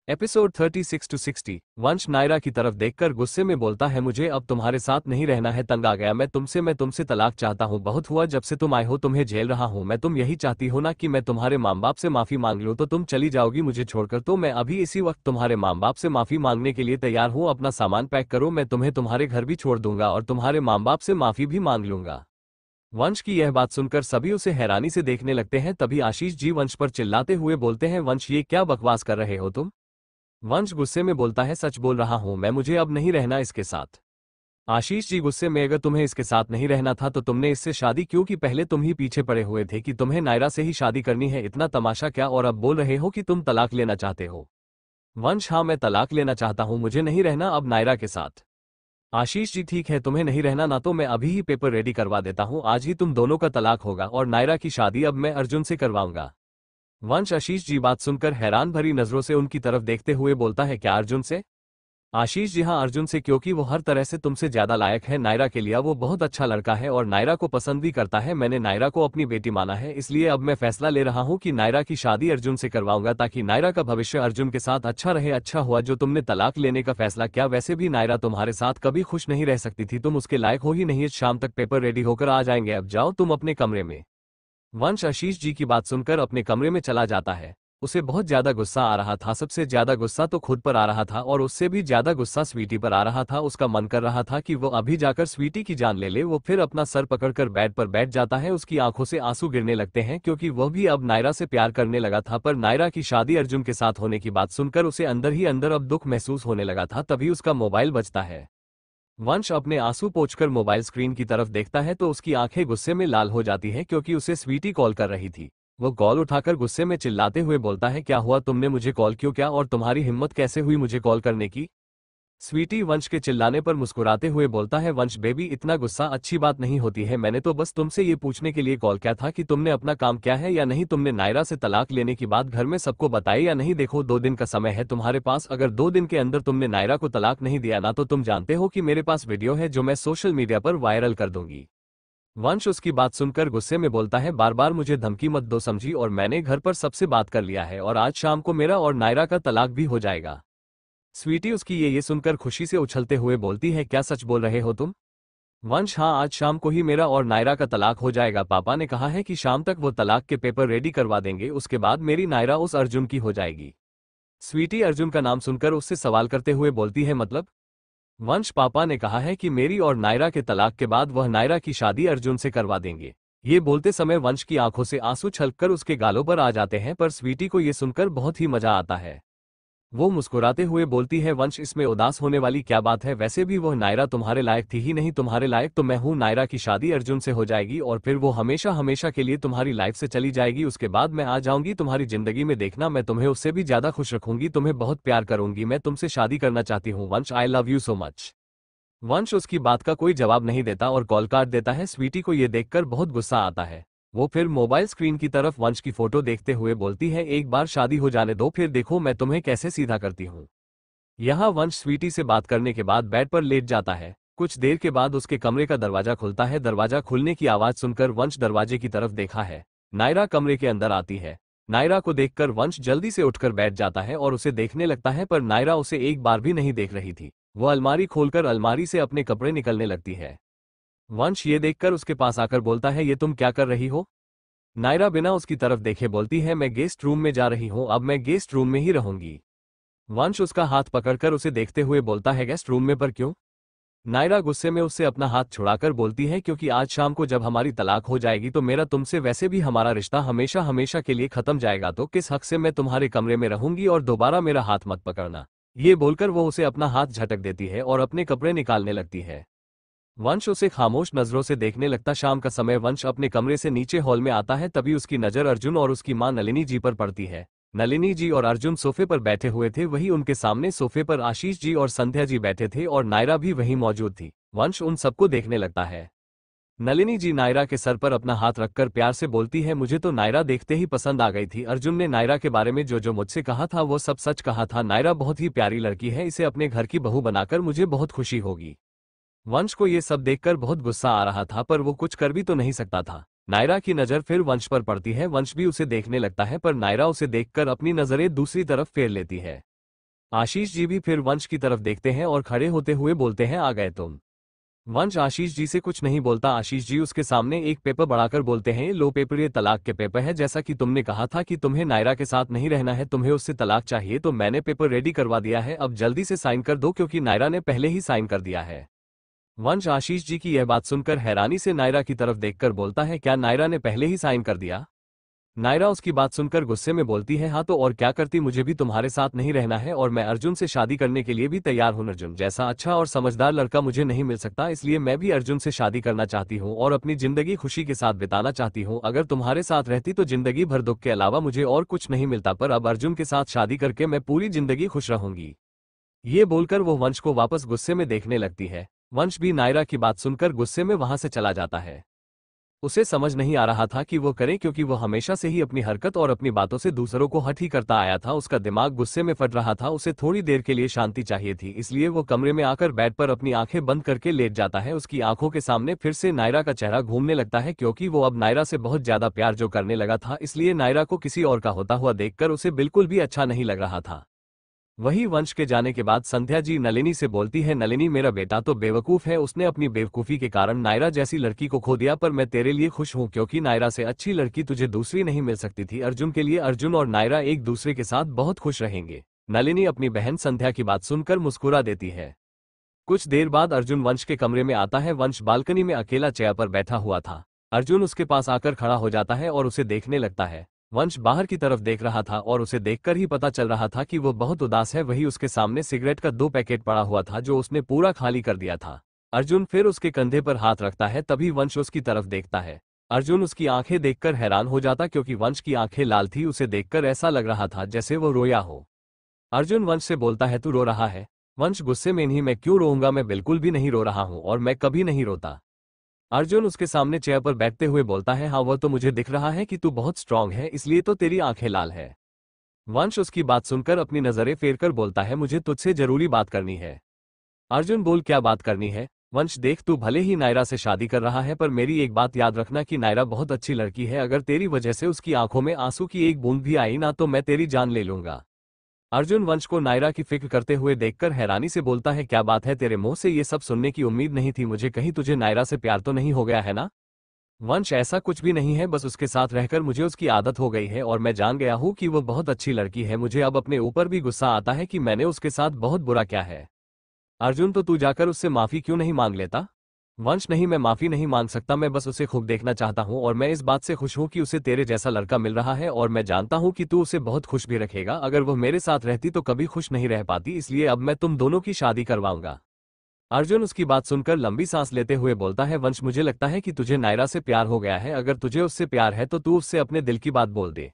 Episode 36 to 60। वंश नायरा की तरफ देखकर गुस्से में बोलता है, मुझे अब तुम्हारे साथ नहीं रहना है, तंग आ गया मैं तुमसे तलाक चाहता हूँ। बहुत हुआ जब से तुम आए हो, तुम्हें झेल रहा हूँ मैं। तुम यही चाहती हो ना कि मैं तुम्हारे माँ बाप से माफी मांग लूँ, तो तुम चली जाओगी मुझे छोड़कर। तो मैं अभी इसी वक्त तुम्हारे माँ बाप से माफी मांगने के लिए तैयार हूँ। अपना सामान पैक करो, मैं तुम्हें तुम्हारे घर भी छोड़ दूंगा और तुम्हारे माँ बाप से माफी भी मांग लूंगा। वंश की यह बात सुनकर सभी उसे हैरानी से देखने लगते हैं। तभी आशीष जी वंश पर चिल्लाते हुए बोलते हैं, वंश ये क्या बकवास कर रहे हो तुम। वंश गुस्से में बोलता है, सच बोल रहा हूं मैं, मुझे अब नहीं रहना इसके साथ। आशीष जी गुस्से में, अगर तुम्हें इसके साथ नहीं रहना था तो तुमने इससे शादी क्यों की। पहले तुम ही पीछे पड़े हुए थे कि तुम्हें नायरा से ही शादी करनी है, इतना तमाशा क्या, और अब बोल रहे हो कि तुम तलाक लेना चाहते हो। वंश, हाँ मैं तलाक लेना चाहता हूं, मुझे नहीं रहना अब नायरा के साथ। आशीष जी ठीक है, तुम्हें नहीं रहना ना, तो मैं अभी ही पेपर रेडी करवा देता हूं, आज ही तुम दोनों का तलाक होगा और नायरा की शादी अब मैं अर्जुन से करवाऊंगा। वंश आशीष जी बात सुनकर हैरान भरी नजरों से उनकी तरफ देखते हुए बोलता है, क्या अर्जुन से। आशीष जी हाँ अर्जुन से, क्योंकि वो हर तरह से तुमसे ज्यादा लायक है नायरा के लिए। वो बहुत अच्छा लड़का है और नायरा को पसंद भी करता है। मैंने नायरा को अपनी बेटी माना है, इसलिए अब मैं फैसला ले रहा हूँ कि नायरा की शादी अर्जुन से करवाऊंगा, ताकि नायरा का भविष्य अर्जुन के साथ अच्छा रहे। अच्छा हुआ जो तुमने तलाक लेने का फैसला किया, वैसे भी नायरा तुम्हारे साथ कभी खुश नहीं रह सकती थी, तुम उसके लायक हो ही नहीं। शाम तक पेपर रेडी होकर आ जाएंगे, अब जाओ तुम अपने कमरे में। वंश आशीष जी की बात सुनकर अपने कमरे में चला जाता है। उसे बहुत ज्यादा गुस्सा आ रहा था, सबसे ज्यादा गुस्सा तो खुद पर आ रहा था और उससे भी ज्यादा गुस्सा स्वीटी पर आ रहा था। उसका मन कर रहा था कि वो अभी जाकर स्वीटी की जान ले ले। वो फिर अपना सर पकड़कर बेड पर बैठ जाता है। उसकी आंखों से आंसू गिरने लगते हैं, क्योंकि वह भी अब नायरा से प्यार करने लगा था। पर नायरा की शादी अर्जुन के साथ होने की बात सुनकर उसे अंदर ही अंदर अब दुख महसूस होने लगा था। तभी उसका मोबाइल बजता है। वंश अपने आंसू पोंछकर मोबाइल स्क्रीन की तरफ देखता है तो उसकी आंखें गुस्से में लाल हो जाती है, क्योंकि उसे स्वीटी कॉल कर रही थी। वो कॉल उठाकर गुस्से में चिल्लाते हुए बोलता है, क्या हुआ, तुमने मुझे कॉल क्यों किया और तुम्हारी हिम्मत कैसे हुई मुझे कॉल करने की। स्वीटी वंश के चिल्लाने पर मुस्कुराते हुए बोलता है, वंश बेबी इतना गुस्सा अच्छी बात नहीं होती है, मैंने तो बस तुमसे ये पूछने के लिए कॉल किया था कि तुमने अपना काम किया है या नहीं। तुमने नायरा से तलाक लेने की बात घर में सबको बताई या नहीं। देखो 2 दिन का समय है तुम्हारे पास, अगर 2 दिन के अंदर तुमने नायरा को तलाक नहीं दिया ना, तो तुम जानते हो कि मेरे पास वीडियो है जो मैं सोशल मीडिया पर वायरल कर दूंगी। वंश उसकी बात सुनकर गुस्से में बोलता है, बार बार मुझे धमकी मत दो समझी, और मैंने घर पर सबसे बात कर लिया है और आज शाम को मेरा और नायरा का तलाक भी हो जाएगा। स्वीटी उसकी ये सुनकर खुशी से उछलते हुए बोलती है, क्या सच बोल रहे हो तुम। वंश, हाँ आज शाम को ही मेरा और नायरा का तलाक हो जाएगा। पापा ने कहा है कि शाम तक वो तलाक के पेपर रेडी करवा देंगे, उसके बाद मेरी नायरा उस अर्जुन की हो जाएगी। स्वीटी अर्जुन का नाम सुनकर उससे सवाल करते हुए बोलती है, मतलब। वंश, पापा ने कहा है कि मेरी और नायरा के तलाक के बाद वह नायरा की शादी अर्जुन से करवा देंगे। ये बोलते समय वंश की आंखों से आंसू छलककर उसके गालों पर आ जाते हैं, पर स्वीटी को ये सुनकर बहुत ही मजा आता है। वो मुस्कुराते हुए बोलती है, वंश इसमें उदास होने वाली क्या बात है, वैसे भी वह नायरा तुम्हारे लायक थी ही नहीं, तुम्हारे लायक तो मैं हूँ। नायरा की शादी अर्जुन से हो जाएगी और फिर वो हमेशा हमेशा के लिए तुम्हारी लाइफ से चली जाएगी। उसके बाद मैं आ जाऊंगी तुम्हारी जिंदगी में, देखना मैं तुम्हें उससे भी ज्यादा खुश रखूंगी, तुम्हें बहुत प्यार करूंगी, मैं तुमसे शादी करना चाहती हूँ वंश, आई लव यू सो मच। वंश उसकी बात का कोई जवाब नहीं देता और कॉल काट देता है। स्वीटी को यह देखकर बहुत गुस्सा आता है। वो फिर मोबाइल स्क्रीन की तरफ वंश की फोटो देखते हुए बोलती है, एक बार शादी हो जाने दो, फिर देखो मैं तुम्हें कैसे सीधा करती हूँ। यहाँ वंश स्वीटी से बात करने के बाद बेड पर लेट जाता है। कुछ देर के बाद उसके कमरे का दरवाजा खुलता है। दरवाजा खुलने की आवाज सुनकर वंश दरवाजे की तरफ देखा है। नायरा कमरे के अंदर आती है। नायरा को देखकर वंश जल्दी से उठकर बैठ जाता है और उसे देखने लगता है, पर नायरा उसे एक बार भी नहीं देख रही थी। वो अलमारी खोलकर अलमारी से अपने कपड़े निकलने लगती है। वंश ये देखकर उसके पास आकर बोलता है, ये तुम क्या कर रही हो। नायरा बिना उसकी तरफ देखे बोलती है, मैं गेस्ट रूम में जा रही हूँ, अब मैं गेस्ट रूम में ही रहूंगी। वंश उसका हाथ पकड़कर उसे देखते हुए बोलता है, गेस्ट रूम में पर क्यों। नायरा गुस्से में उससे अपना हाथ छुड़ाकर बोलती है, क्योंकि आज शाम को जब हमारी तलाक हो जाएगी तो मेरा तुमसे वैसे भी हमारा रिश्ता हमेशा हमेशा के लिए खत्म जाएगा, तो किस हक से मैं तुम्हारे कमरे में रहूंगी और दोबारा मेरा हाथ मत पकड़ना। ये बोलकर वो उसे अपना हाथ झटक देती है और अपने कपड़े निकालने लगती है। वंश उसे खामोश नजरों से देखने लगता। शाम का समय वंश अपने कमरे से नीचे हॉल में आता है। तभी उसकी नजर अर्जुन और उसकी मां नलिनी जी पर पड़ती है। नलिनी जी और अर्जुन सोफे पर बैठे हुए थे, वही उनके सामने सोफे पर आशीष जी और संध्या जी बैठे थे और नायरा भी वहीं मौजूद थी। वंश उन सबको देखने लगता है। नलिनी जी नायरा के सर पर अपना हाथ रखकर प्यार से बोलती है, मुझे तो नायरा देखते ही पसंद आ गई थी। अर्जुन ने नायरा के बारे में जो जो मुझसे कहा था वो सब सच कहा था। नायरा बहुत ही प्यारी लड़की है, इसे अपने घर की बहू बनाकर मुझे बहुत खुशी होगी। वंश को ये सब देखकर बहुत गुस्सा आ रहा था, पर वो कुछ कर भी तो नहीं सकता था। नायरा की नजर फिर वंश पर पड़ती है। वंश भी उसे देखने लगता है, पर नायरा उसे देखकर अपनी नजरें दूसरी तरफ फेर लेती है। आशीष जी भी फिर वंश की तरफ देखते हैं और खड़े होते हुए बोलते हैं, आ गए तुम। वंश आशीष जी से कुछ नहीं बोलता। आशीष जी उसके सामने एक पेपर बढ़ाकर बोलते हैं, लो पेपर, ये तलाक के पेपर है। जैसा कि तुमने कहा था कि तुम्हें नायरा के साथ नहीं रहना है, तुम्हें उससे तलाक चाहिए, तो मैंने पेपर रेडी करवा दिया है। अब जल्दी से साइन कर दो क्योंकि नायरा ने पहले ही साइन कर दिया है। वंश आशीष जी की यह बात सुनकर हैरानी से नायरा की तरफ देखकर बोलता है, क्या नायरा ने पहले ही साइन कर दिया? नायरा उसकी बात सुनकर गुस्से में बोलती है, हाँ तो और क्या करती, मुझे भी तुम्हारे साथ नहीं रहना है और मैं अर्जुन से शादी करने के लिए भी तैयार हूँ। अर्जुन जैसा अच्छा और समझदार लड़का मुझे नहीं मिल सकता, इसलिए मैं भी अर्जुन से शादी करना चाहती हूँ और अपनी जिंदगी खुशी के साथ बिताना चाहती हूँ। अगर तुम्हारे साथ रहती तो जिंदगी भर दुख के अलावा मुझे और कुछ नहीं मिलता, पर अब अर्जुन के साथ शादी करके मैं पूरी जिंदगी खुश रहूंगी। ये बोलकर वो वंश को वापस गुस्से में देखने लगती है। वंश भी नायरा की बात सुनकर गुस्से में वहां से चला जाता है। उसे समझ नहीं आ रहा था कि वो करे, क्योंकि वो हमेशा से ही अपनी हरकत और अपनी बातों से दूसरों को हट ही करता आया था। उसका दिमाग गुस्से में फट रहा था। उसे थोड़ी देर के लिए शांति चाहिए थी, इसलिए वो कमरे में आकर बेड पर अपनी आंखें बंद करके लेट जाता है। उसकी आंखों के सामने फिर से नायरा का चेहरा घूमने लगता है, क्योंकि वो अब नायरा से बहुत ज्यादा प्यार जो करने लगा था, इसलिए नायरा को किसी और का होता हुआ देखकर उसे बिल्कुल भी अच्छा नहीं लग रहा था। वही वंश के जाने के बाद संध्या जी नलिनी से बोलती है, नलिनी मेरा बेटा तो बेवकूफ है, उसने अपनी बेवकूफी के कारण नायरा जैसी लड़की को खो दिया, पर मैं तेरे लिए खुश हूं क्योंकि नायरा से अच्छी लड़की तुझे दूसरी नहीं मिल सकती थी। अर्जुन के लिए अर्जुन और नायरा एक दूसरे के साथ बहुत खुश रहेंगे। नलिनी अपनी बहन संध्या की बात सुनकर मुस्कुरा देती है। कुछ देर बाद अर्जुन वंश के कमरे में आता है। वंश बालकनी में अकेला चेयर पर बैठा हुआ था। अर्जुन उसके पास आकर खड़ा हो जाता है और उसे देखने लगता है। वंश बाहर की तरफ देख रहा था और उसे देखकर ही पता चल रहा था कि वो बहुत उदास है। वही उसके सामने सिगरेट का 2 पैकेट पड़ा हुआ था जो उसने पूरा खाली कर दिया था। अर्जुन फिर उसके कंधे पर हाथ रखता है, तभी वंश उसकी तरफ देखता है। अर्जुन उसकी आंखें देखकर हैरान हो जाता, क्योंकि वंश की आंखें लाल थी। उसे देखकर ऐसा लग रहा था जैसे वो रोया हो। अर्जुन वंश से बोलता है, तू रो रहा है? वंश गुस्से में, नहीं, मैं क्यों रोऊंगा, मैं बिल्कुल भी नहीं रो रहा हूं और मैं कभी नहीं रोता। अर्जुन उसके सामने चेयर पर बैठते हुए बोलता है, हाँ वो तो मुझे दिख रहा है कि तू बहुत स्ट्रांग है, इसलिए तो तेरी आंखें लाल है। वंश उसकी बात सुनकर अपनी नजरें फेरकर बोलता है, मुझे तुझसे जरूरी बात करनी है। अर्जुन बोल, क्या बात करनी है? वंश देख, तू भले ही नायरा से शादी कर रहा है, पर मेरी एक बात याद रखना कि नायरा बहुत अच्छी लड़की है। अगर तेरी वजह से उसकी आंखों में आंसू की एक बूंद भी आई ना, तो मैं तेरी जान ले लूंगा। अर्जुन वंश को नायरा की फिक्र करते हुए देखकर हैरानी से बोलता है, क्या बात है, तेरे मुंह से ये सब सुनने की उम्मीद नहीं थी मुझे। कहीं तुझे नायरा से प्यार तो नहीं हो गया है ना? वंश, ऐसा कुछ भी नहीं है, बस उसके साथ रहकर मुझे उसकी आदत हो गई है और मैं जान गया हूं कि वो बहुत अच्छी लड़की है। मुझे अब अपने ऊपर भी गुस्सा आता है कि मैंने उसके साथ बहुत बुरा किया है। अर्जुन, तो तू जाकर उससे माफी क्यों नहीं मांग लेता? वंश, नहीं, मैं माफी नहीं मांग सकता, मैं बस उसे खूब देखना चाहता हूं और मैं इस बात से खुश हूं कि उसे तेरे जैसा लड़का मिल रहा है और मैं जानता हूं कि तू उसे बहुत खुश भी रखेगा। अगर वो मेरे साथ रहती तो कभी खुश नहीं रह पाती, इसलिए अब मैं तुम दोनों की शादी करवाऊंगा। अर्जुन उसकी बात सुनकर लंबी सांस लेते हुए बोलता है, वंश मुझे लगता है कि तुझे नायरा से प्यार हो गया है। अगर तुझे उससे प्यार है तो तू उससे अपने दिल की बात बोल दे।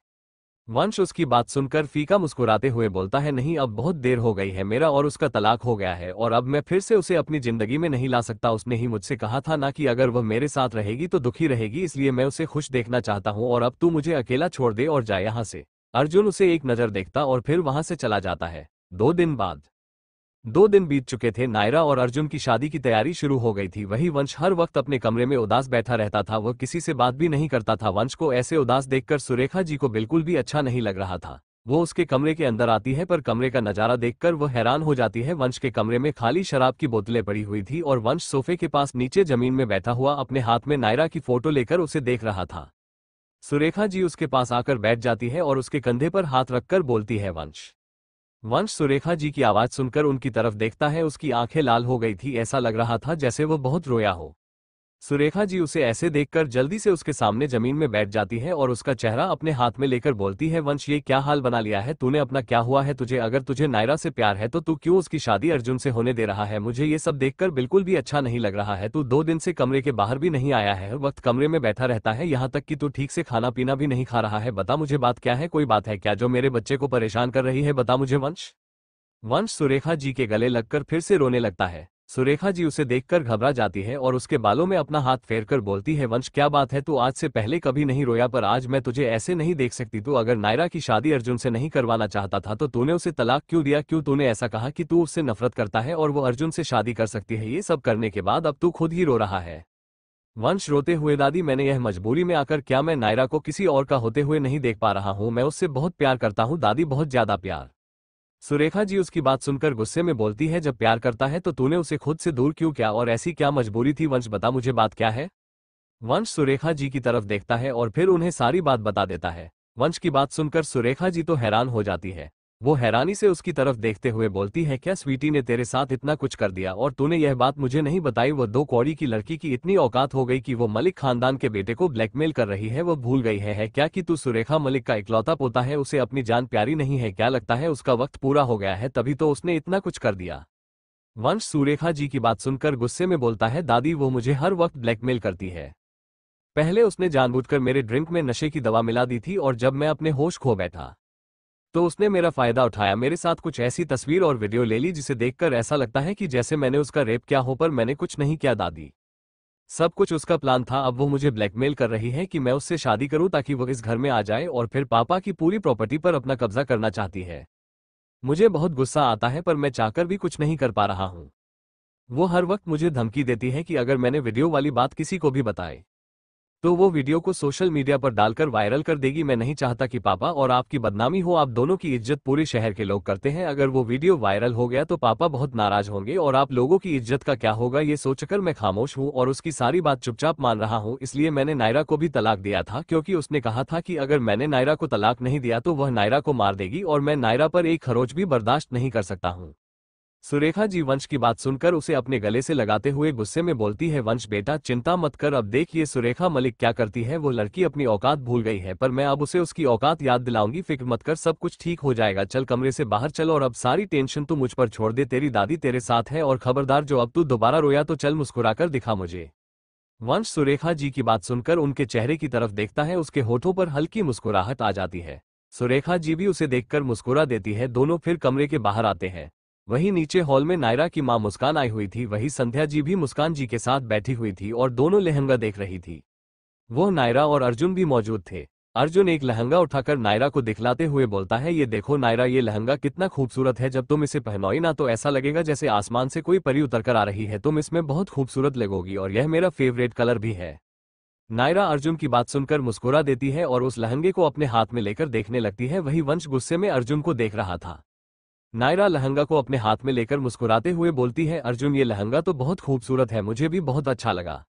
वंश उसकी बात सुनकर फीका मुस्कुराते हुए बोलता है, नहीं, अब बहुत देर हो गई है, मेरा और उसका तलाक हो गया है और अब मैं फिर से उसे अपनी जिंदगी में नहीं ला सकता। उसने ही मुझसे कहा था ना कि अगर वह मेरे साथ रहेगी तो दुखी रहेगी, इसलिए मैं उसे खुश देखना चाहता हूं और अब तू मुझे अकेला छोड़ दे और जाए यहां से। अर्जुन उसे एक नजर देखता और फिर वहां से चला जाता है। 2 दिन बाद 2 दिन बीत चुके थे। नायरा और अर्जुन की शादी की तैयारी शुरू हो गई थी। वही वंश हर वक्त अपने कमरे में उदास बैठा रहता था, वह किसी से बात भी नहीं करता था। वंश को ऐसे उदास देखकर सुरेखा जी को बिल्कुल भी अच्छा नहीं लग रहा था। वो उसके कमरे के अंदर आती है, पर कमरे का नजारा देखकर वह हैरान हो जाती है। वंश के कमरे में खाली शराब की बोतलें पड़ी हुई थी और वंश सोफे के पास नीचे जमीन में बैठा हुआ अपने हाथ में नायरा की फोटो लेकर उसे देख रहा था। सुरेखा जी उसके पास आकर बैठ जाती है और उसके कंधे पर हाथ रखकर बोलती है, वंश। वंश सुरेखा जी की आवाज सुनकर उनकी तरफ देखता है। उसकी आंखें लाल हो गई थी, ऐसा लग रहा था जैसे वो बहुत रोया हो। सुरेखा जी उसे ऐसे देखकर जल्दी से उसके सामने जमीन में बैठ जाती है और उसका चेहरा अपने हाथ में लेकर बोलती है, वंश ये क्या हाल बना लिया है तूने अपना, क्या हुआ है तुझे? अगर तुझे नायरा से प्यार है तो तू क्यों उसकी शादी अर्जुन से होने दे रहा है? मुझे ये सब देखकर बिल्कुल भी अच्छा नहीं लग रहा है। तू 2 दिन से कमरे के बाहर भी नहीं आया है, हर वक्त कमरे में बैठा रहता है, यहाँ तक कि तू ठीक से खाना पीना भी नहीं खा रहा है। बता मुझे, बात क्या है? कोई बात है क्या जो मेरे बच्चे को परेशान कर रही है? बता मुझे वंश। वंश सुरेखा जी के गले लगकर फिर से रोने लगता है। सुरेखा जी उसे देखकर घबरा जाती है और उसके बालों में अपना हाथ फेरकर बोलती है, वंश क्या बात है? तू आज से पहले कभी नहीं रोया, पर आज मैं तुझे ऐसे नहीं देख सकती। तू अगर नायरा की शादी अर्जुन से नहीं करवाना चाहता था तो तूने उसे तलाक क्यों दिया? क्यों तूने ऐसा कहा कि तू उससे नफरत करता है और वो अर्जुन से शादी कर सकती है? ये सब करने के बाद अब तू खुद ही रो रहा है। वंश रोते हुए, दादी मैंने यह मजबूरी में आकर, क्या मैं नायरा को किसी और का होते हुए नहीं देख पा रहा हूँ? मैं उससे बहुत प्यार करता हूँ दादी, बहुत ज्यादा प्यार। सुरेखा जी उसकी बात सुनकर गुस्से में बोलती है, जब प्यार करता है तो तूने उसे खुद से दूर क्यों किया और ऐसी क्या मजबूरी थी? वंश बता मुझे बात क्या है? वंश सुरेखा जी की तरफ देखता है और फिर उन्हें सारी बात बता देता है। वंश की बात सुनकर सुरेखा जी तो हैरान हो जाती है। वो हैरानी से उसकी तरफ देखते हुए बोलती है, क्या स्वीटी ने तेरे साथ इतना कुछ कर दिया और तूने यह बात मुझे नहीं बताई? वो 2 कौड़ी की लड़की की इतनी औकात हो गई कि वो मलिक खानदान के बेटे को ब्लैकमेल कर रही है। वो भूल गई है क्या कि तू सुरेखा मलिक का इकलौता पोता है? उसे अपनी जान प्यारी नहीं है क्या? लगता है उसका वक्त पूरा हो गया है, तभी तो उसने इतना कुछ कर दिया। वंश सुरेखा जी की बात सुनकर गुस्से में बोलता है, दादी वो मुझे हर वक्त ब्लैकमेल करती है। पहले उसने जानबूझकर मेरे ड्रिंक में नशे की दवा मिला दी थी और जब मैं अपने होश खो बैठा तो उसने मेरा फायदा उठाया, मेरे साथ कुछ ऐसी तस्वीर और वीडियो ले ली जिसे देखकर ऐसा लगता है कि जैसे मैंने उसका रेप किया हो, पर मैंने कुछ नहीं किया दादी। सब कुछ उसका प्लान था। अब वो मुझे ब्लैकमेल कर रही है कि मैं उससे शादी करूं ताकि वो इस घर में आ जाए और फिर पापा की पूरी प्रॉपर्टी पर अपना कब्जा करना चाहती है। मुझे बहुत गुस्सा आता है पर मैं चाहकर भी कुछ नहीं कर पा रहा हूं। वो हर वक्त मुझे धमकी देती है कि अगर मैंने वीडियो वाली बात किसी को भी बताई तो वो वीडियो को सोशल मीडिया पर डालकर वायरल कर देगी। मैं नहीं चाहता कि पापा और आपकी बदनामी हो, आप दोनों की इज्जत पूरे शहर के लोग करते हैं। अगर वो वीडियो वायरल हो गया तो पापा बहुत नाराज होंगे और आप लोगों की इज्जत का क्या होगा? ये सोचकर मैं खामोश हूँ और उसकी सारी बात चुपचाप मान रहा हूँ। इसलिए मैंने नायरा को भी तलाक दिया था, क्योंकि उसने कहा था कि अगर मैंने नायरा को तलाक नहीं दिया तो वह नायरा को मार देगी और मैं नायरा पर एक खरोच भी बर्दाश्त नहीं कर सकता हूँ। सुरेखा जी वंश की बात सुनकर उसे अपने गले से लगाते हुए गुस्से में बोलती है, वंश बेटा चिंता मत कर, अब देख ये सुरेखा मलिक क्या करती है। वो लड़की अपनी औकात भूल गई है पर मैं अब उसे उसकी औकात याद दिलाऊंगी। फिक्र मत कर, सब कुछ ठीक हो जाएगा। चल कमरे से बाहर चल और अब सारी टेंशन तू मुझ पर छोड़ दे। तेरी दादी तेरे साथ है और खबरदार जो अब तू दोबारा रोया तो चल मुस्कुराकर दिखा मुझे। वंश सुरेखा जी की बात सुनकर उनके चेहरे की तरफ देखता है, उसके होठों पर हल्की मुस्कुराहट आ जाती है। सुरेखा जी भी उसे देखकर मुस्कुरा देती है। दोनों फिर कमरे के बाहर आते हैं। वहीं नीचे हॉल में नायरा की मां मुस्कान आई हुई थी, वहीं संध्या जी भी मुस्कान जी के साथ बैठी हुई थी और दोनों लहंगा देख रही थी। वो नायरा और अर्जुन भी मौजूद थे। अर्जुन एक लहंगा उठाकर नायरा को दिखलाते हुए बोलता है, ये देखो नायरा, ये लहंगा कितना खूबसूरत है। जब तुम इसे पहनोगी ना तो ऐसा लगेगा जैसे आसमान से कोई परी उतरकर आ रही है। तुम इसमें बहुत खूबसूरत लगोगी और यह मेरा फेवरेट कलर भी है। नायरा अर्जुन की बात सुनकर मुस्कुरा देती है और उस लहंगे को अपने हाथ में लेकर देखने लगती है। वही वंश गुस्से में अर्जुन को देख रहा था। नायरा लहंगा को अपने हाथ में लेकर मुस्कुराते हुए बोलती है, अर्जुन ये लहंगा तो बहुत खूबसूरत है, मुझे भी बहुत अच्छा लगा।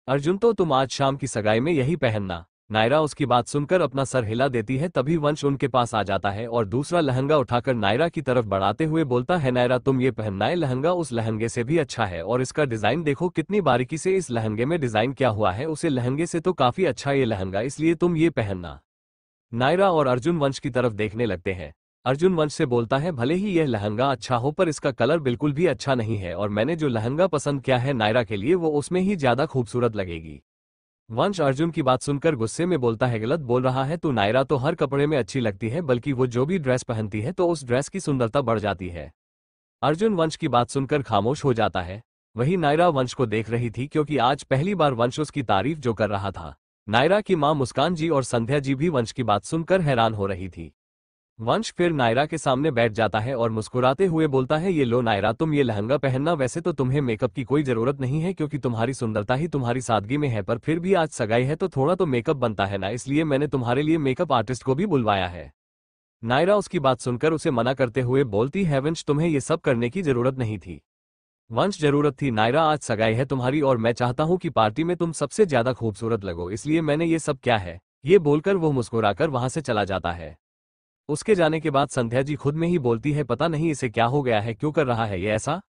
अर्जुन तो तुम आज शाम की सगाई में यही पहनना। नायरा उसकी बात सुनकर अपना सर हिला देती है। तभी वंश उनके पास आ जाता है और दूसरा लहंगा उठाकर नायरा की तरफ बढ़ाते हुए बोलता है, नायरा तुम ये पहनना है, लहंगा उस लहंगे से भी अच्छा है और इसका डिजाइन देखो कितनी बारीकी से इस लहंगे में डिजाइन किया हुआ है, उसे लहंगे से तो काफी अच्छा ये लहंगा, इसलिए तुम ये पहनना। नायरा और अर्जुन वंश की तरफ देखने लगते हैं। अर्जुन वंश से बोलता है, भले ही यह लहंगा अच्छा हो पर इसका कलर बिल्कुल भी अच्छा नहीं है और मैंने जो लहंगा पसंद किया है नायरा के लिए वो उसमें ही ज्यादा खूबसूरत लगेगी। वंश अर्जुन की बात सुनकर गुस्से में बोलता है, गलत बोल रहा है तू, नायरा तो हर कपड़े में अच्छी लगती है, बल्कि वो जो भी ड्रेस पहनती है तो उस ड्रेस की सुंदरता बढ़ जाती है। अर्जुन वंश की बात सुनकर खामोश हो जाता है। वही नायरा वंश को देख रही थी, क्योंकि आज पहली बार वंश उसकी तारीफ जो कर रहा था। नायरा की मां मुस्कान जी और संध्या जी भी वंश की बात सुनकर हैरान हो रही थी। वंश फिर नायरा के सामने बैठ जाता है और मुस्कुराते हुए बोलता है, ये लो नायरा, तुम ये लहंगा पहनना। वैसे तो तुम्हें मेकअप की कोई जरूरत नहीं है क्योंकि तुम्हारी सुंदरता ही तुम्हारी सादगी में है, पर फिर भी आज सगाई है तो थोड़ा तो मेकअप बनता है ना, इसलिए मैंने तुम्हारे लिए मेकअप आर्टिस्ट को भी बुलवाया है। नायरा उसकी बात सुनकर उसे मना करते हुए बोलती है, वंश तुम्हें ये सब करने की जरूरत नहीं थी। वंश जरूरत थी नायरा, आज सगाई है तुम्हारी और मैं चाहता हूँ कि पार्टी में तुम सबसे ज्यादा खूबसूरत लगो, इसलिए मैंने ये सब किया है। ये बोलकर वो मुस्कुराकर वहां से चला जाता है। उसके जाने के बाद संध्या जी खुद में ही बोलती है, पता नहीं इसे क्या हो गया है, क्यों कर रहा है ये ऐसा।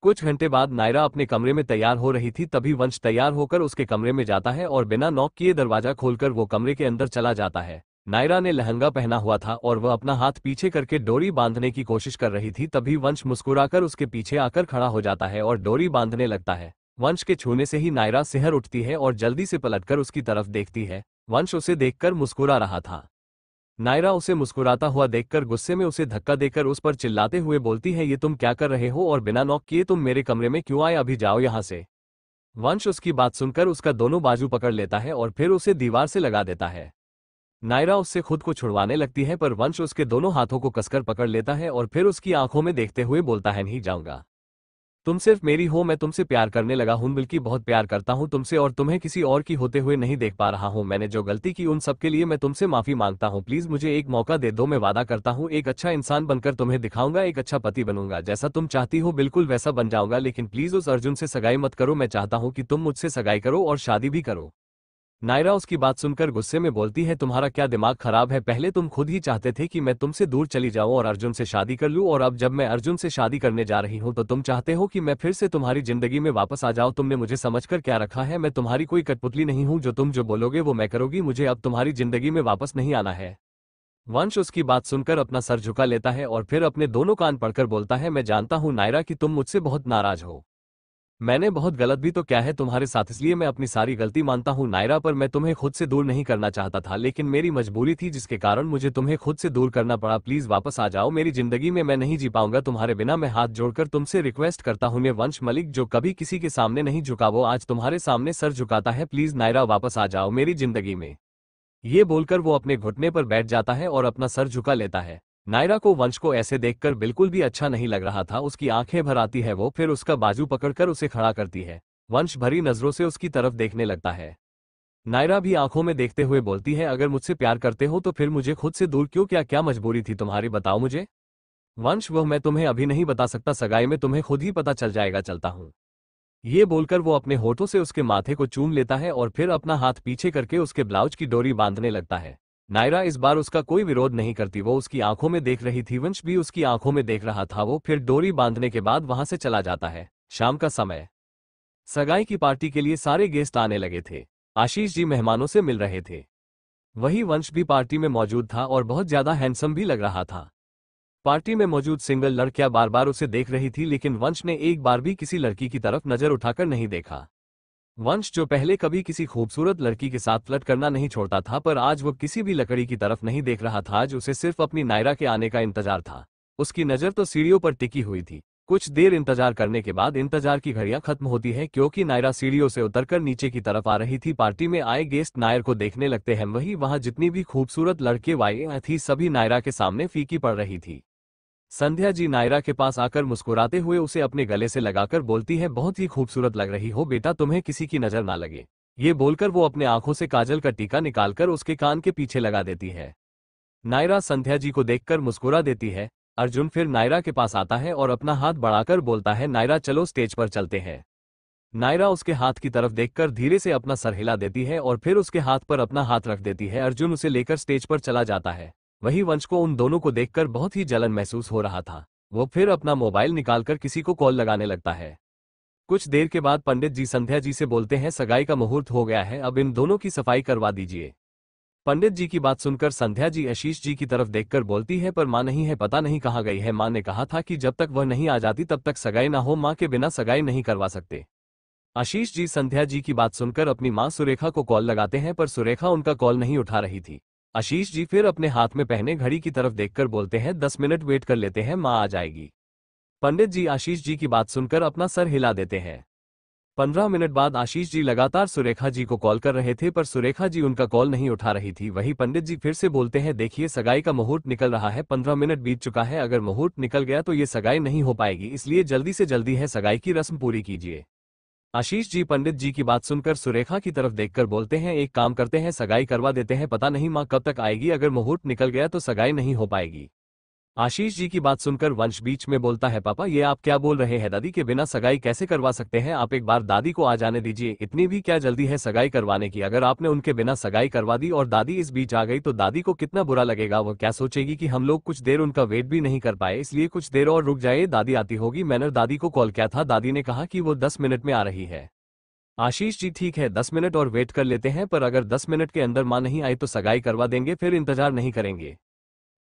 कुछ घंटे बाद नायरा अपने कमरे में तैयार हो रही थी, तभी वंश तैयार होकर उसके कमरे में जाता है और बिना नॉक किए दरवाजा खोलकर वो कमरे के अंदर चला जाता है। नायरा ने लहंगा पहना हुआ था और वह अपना हाथ पीछे करके डोरी बांधने की कोशिश कर रही थी, तभी वंश मुस्कुराकर उसके पीछे आकर खड़ा हो जाता है और डोरी बांधने लगता है। वंश के छूने से ही नायरा सिहर उठती है और जल्दी से पलटकर उसकी तरफ देखती है। वंश उसे देखकर मुस्कुरा रहा था। नायरा उसे मुस्कुराता हुआ देखकर गुस्से में उसे धक्का देकर उस पर चिल्लाते हुए बोलती है, ये तुम क्या कर रहे हो और बिना नॉक किए तुम मेरे कमरे में क्यों आए, अभी जाओ यहाँ से। वंश उसकी बात सुनकर उसका दोनों बाजू पकड़ लेता है और फिर उसे दीवार से लगा देता है। नायरा उससे खुद को छुड़वाने लगती है पर वंश उसके दोनों हाथों को कसकर पकड़ लेता है और फिर उसकी आंखों में देखते हुए बोलता है, नहीं जाऊंगा। तुम सिर्फ मेरी हो, मैं तुमसे प्यार करने लगा हूं, बल्कि बहुत प्यार करता हूं तुमसे और तुम्हें किसी और की होते हुए नहीं देख पा रहा हूं। मैंने जो गलती की उन सब के लिए मैं तुमसे माफी मांगता हूं। प्लीज मुझे एक मौका दे दो। मैं वादा करता हूं एक अच्छा इंसान बनकर तुम्हें दिखाऊंगा, एक अच्छा पति बनूंगा, जैसा तुम चाहती हो बिल्कुल वैसा बन जाऊंगा। लेकिन प्लीज उस अर्जुन से सगाई मत करो। मैं चाहता हूं कि तुम मुझसे सगाई करो और शादी भी करो। नायरा उसकी बात सुनकर गुस्से में बोलती है, तुम्हारा क्या दिमाग खराब है? पहले तुम खुद ही चाहते थे कि मैं तुमसे दूर चली जाऊं और अर्जुन से शादी कर लूं, और अब जब मैं अर्जुन से शादी करने जा रही हूं तो तुम चाहते हो कि मैं फिर से तुम्हारी जिंदगी में वापस आ जाऊं। तुमने मुझे समझकर क्या रखा है? मैं तुम्हारी कोई कठपुतली नहीं हूं, जो तुम जो बोलोगे वो मैं करूंगी। मुझे अब तुम्हारी जिंदगी में वापस नहीं आना है। वंश उसकी बात सुनकर अपना सर झुका लेता है और फिर अपने दोनों कान पकड़कर बोलता है, मैं जानता हूं नायरा कि तुम मुझसे बहुत नाराज हो। मैंने बहुत गलत भी तो क्या है तुम्हारे साथ, इसलिए मैं अपनी सारी गलती मानता हूं नायरा, पर मैं तुम्हें खुद से दूर नहीं करना चाहता था, लेकिन मेरी मजबूरी थी जिसके कारण मुझे तुम्हें खुद से दूर करना पड़ा। प्लीज वापस आ जाओ, मेरी जिंदगी में मैं नहीं जी पाऊंगा तुम्हारे बिना। मैं हाथ जोड़कर तुमसे रिक्वेस्ट करता हूं। ने वंश मलिक जो कभी किसी के सामने नहीं झुका वो आज तुम्हारे सामने सर झुकाता है। प्लीज नायरा वापस आ जाओ मेरी जिंदगी में। ये बोलकर वो अपने घुटने पर बैठ जाता है और अपना सर झुका लेता है। नायरा को वंश को ऐसे देखकर बिल्कुल भी अच्छा नहीं लग रहा था। उसकी आंखें भर आती है। वो फिर उसका बाजू पकड़कर उसे खड़ा करती है। वंश भरी नजरों से उसकी तरफ देखने लगता है। नायरा भी आंखों में देखते हुए बोलती है, अगर मुझसे प्यार करते हो तो फिर मुझे खुद से दूर क्यों? क्या क्या मजबूरी थी तुम्हारी, बताओ मुझे। वंश, वह मैं तुम्हें अभी नहीं बता सकता, सगाई में तुम्हें खुद ही पता चल जाएगा, चलता हूँ। ये बोलकर वो अपने होठों से उसके माथे को चूम लेता है और फिर अपना हाथ पीछे करके उसके ब्लाउज की डोरी बांधने लगता है। नायरा इस बार उसका कोई विरोध नहीं करती। वो उसकी आंखों में देख रही थी, वंश भी उसकी आंखों में देख रहा था। वो फिर डोरी बांधने के बाद वहां से चला जाता है। शाम का समय। सगाई की पार्टी के लिए सारे गेस्ट आने लगे थे। आशीष जी मेहमानों से मिल रहे थे। वही वंश भी पार्टी में मौजूद था और बहुत ज्यादा हैंडसम भी लग रहा था। पार्टी में मौजूद सिंगल लड़कियां बार बार उसे देख रही थी, लेकिन वंश ने एक बार भी किसी लड़की की तरफ नजर उठाकर नहीं देखा। वंश जो पहले कभी किसी खूबसूरत लड़की के साथ फ्लर्ट करना नहीं छोड़ता था, पर आज वो किसी भी लकड़ी की तरफ नहीं देख रहा था। आज उसे सिर्फ अपनी नायरा के आने का इंतजार था। उसकी नजर तो सीढ़ियों पर टिकी हुई थी। कुछ देर इंतजार करने के बाद इंतजार की घड़ियां खत्म होती है, क्योंकि नायरा सीढ़ियों से उतरकर नीचे की तरफ आ रही थी। पार्टी में आए गेस्ट नायर को देखने लगते हैं। वही वहां जितनी भी खूबसूरत लड़के वाई थी सभी नायरा के सामने फीकी पड़ रही थी। संध्या जी नायरा के पास आकर मुस्कुराते हुए उसे अपने गले से लगाकर बोलती है, बहुत ही खूबसूरत लग रही हो बेटा, तुम्हें किसी की नजर ना लगे। ये बोलकर वो अपने आंखों से काजल का टीका निकालकर उसके कान के पीछे लगा देती है। नायरा संध्या जी को देखकर मुस्कुरा देती है। अर्जुन फिर नायरा के पास आता है और अपना हाथ बढ़ाकर बोलता है, नायरा चलो स्टेज पर चलते हैं। नायरा उसके हाथ की तरफ देखकर धीरे से अपना सर हिला देती है और फिर उसके हाथ पर अपना हाथ रख देती है। अर्जुन उसे लेकर स्टेज पर चला जाता है। वही वंश को उन दोनों को देखकर बहुत ही जलन महसूस हो रहा था। वो फिर अपना मोबाइल निकालकर किसी को कॉल लगाने लगता है। कुछ देर के बाद पंडित जी संध्या जी से बोलते हैं, सगाई का मुहूर्त हो गया है, अब इन दोनों की सफाई करवा दीजिए। पंडित जी की बात सुनकर संध्या जी आशीष जी की तरफ देखकर बोलती है, पर माँ नहीं है, पता नहीं कहाँ गई है। माँ ने कहा था कि जब तक वह नहीं आ जाती तब तक सगाई ना हो, माँ के बिना सगाई नहीं करवा सकते। आशीष जी संध्या जी की बात सुनकर अपनी मां सुरेखा को कॉल लगाते हैं, पर सुरेखा उनका कॉल नहीं उठा रही थी। आशीष जी फिर अपने हाथ में पहने घड़ी की तरफ देखकर बोलते हैं, 10 मिनट वेट कर लेते हैं, मां आ जाएगी। पंडित जी आशीष जी की बात सुनकर अपना सर हिला देते हैं। 15 मिनट बाद आशीष जी लगातार सुरेखा जी को कॉल कर रहे थे, पर सुरेखा जी उनका कॉल नहीं उठा रही थी। वही पंडित जी फिर से बोलते हैं, देखिए सगाई का मुहूर्त निकल रहा है, 15 मिनट बीत चुका है, अगर मुहूर्त निकल गया तो ये सगाई नहीं हो पाएगी, इसलिए जल्दी से जल्दी है सगाई की रस्म पूरी कीजिए। आशीष जी पंडित जी की बात सुनकर सुरेखा की तरफ देखकर बोलते हैं, एक काम करते हैं सगाई करवा देते हैं, पता नहीं माँ कब तक आएगी, अगर मुहूर्त निकल गया तो सगाई नहीं हो पाएगी। आशीष जी की बात सुनकर वंश बीच में बोलता है, पापा ये आप क्या बोल रहे हैं, दादी के बिना सगाई कैसे करवा सकते हैं, आप एक बार दादी को आ जाने दीजिए, इतनी भी क्या जल्दी है सगाई करवाने की, अगर आपने उनके बिना सगाई करवा दी और दादी इस बीच आ गई तो दादी को कितना बुरा लगेगा, वो क्या सोचेगी कि हम लोग कुछ देर उनका वेट भी नहीं कर पाए, इसलिए कुछ देर और रुक जाइए, दादी आती होगी। मैंने दादी को कॉल किया था, दादी ने कहा कि वो 10 मिनट में आ रही है। आशीष जी ठीक है 10 मिनट और वेट कर लेते हैं, पर अगर 10 मिनट के अंदर मां नहीं आई तो सगाई करवा देंगे, फिर इंतजार नहीं करेंगे।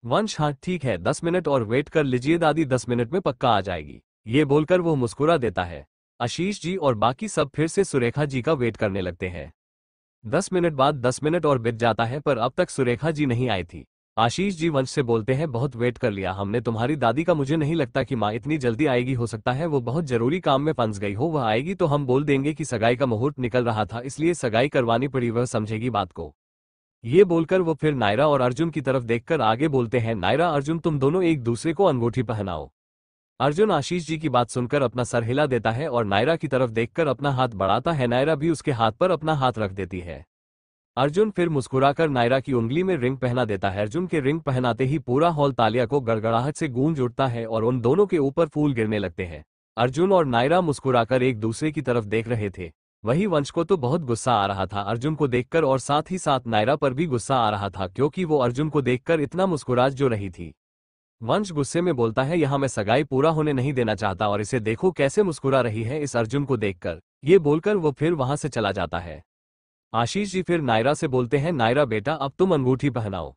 वंश हाँ ठीक है 10 मिनट और वेट कर लीजिए, दादी 10 मिनट में पक्का आ जाएगी। ये बोलकर वो मुस्कुरा देता है। आशीष जी और बाकी सब फिर से सुरेखा जी का वेट करने लगते हैं। 10 मिनट बाद 10 मिनट और बीत जाता है, पर अब तक सुरेखा जी नहीं आई थी। आशीष जी वंश से बोलते हैं, बहुत वेट कर लिया हमने तुम्हारी दादी का, मुझे नहीं लगता कि माँ इतनी जल्दी आएगी, हो सकता है वो बहुत जरूरी काम में फंस गई हो, वह आएगी तो हम बोल देंगे कि सगाई का मुहूर्त निकल रहा था इसलिए सगाई करवानी पड़ी, वह समझेगी बात को। ये बोलकर वो फिर नायरा और अर्जुन की तरफ देखकर आगे बोलते हैं, नायरा अर्जुन तुम दोनों एक दूसरे को अंगूठी पहनाओ। अर्जुन आशीष जी की बात सुनकर अपना सर हिला देता है और नायरा की तरफ देखकर अपना हाथ बढ़ाता है। नायरा भी उसके हाथ पर अपना हाथ रख देती है। अर्जुन फिर मुस्कुराकर नायरा की उंगली में रिंग पहना देता है। अर्जुन के रिंग पहनाते ही पूरा हॉल तालियां को गड़गड़ाहट से गूंज उठता है और उन दोनों के ऊपर फूल गिरने लगते हैं। अर्जुन और नायरा मुस्कुराकर एक दूसरे की तरफ देख रहे थे। वही वंश को तो बहुत गुस्सा आ रहा था अर्जुन को देखकर, और साथ ही साथ नायरा पर भी गुस्सा आ रहा था क्योंकि वो अर्जुन को देखकर इतना मुस्कुरा जो रही थी। वंश गुस्से में बोलता है, यहाँ मैं सगाई पूरा होने नहीं देना चाहता और इसे देखो कैसे मुस्कुरा रही है इस अर्जुन को देखकर। ये बोलकर वो फिर वहां से चला जाता है। आशीष जी फिर नायरा से बोलते हैं, नायरा बेटा अब तुम अंगूठी पहनाओ।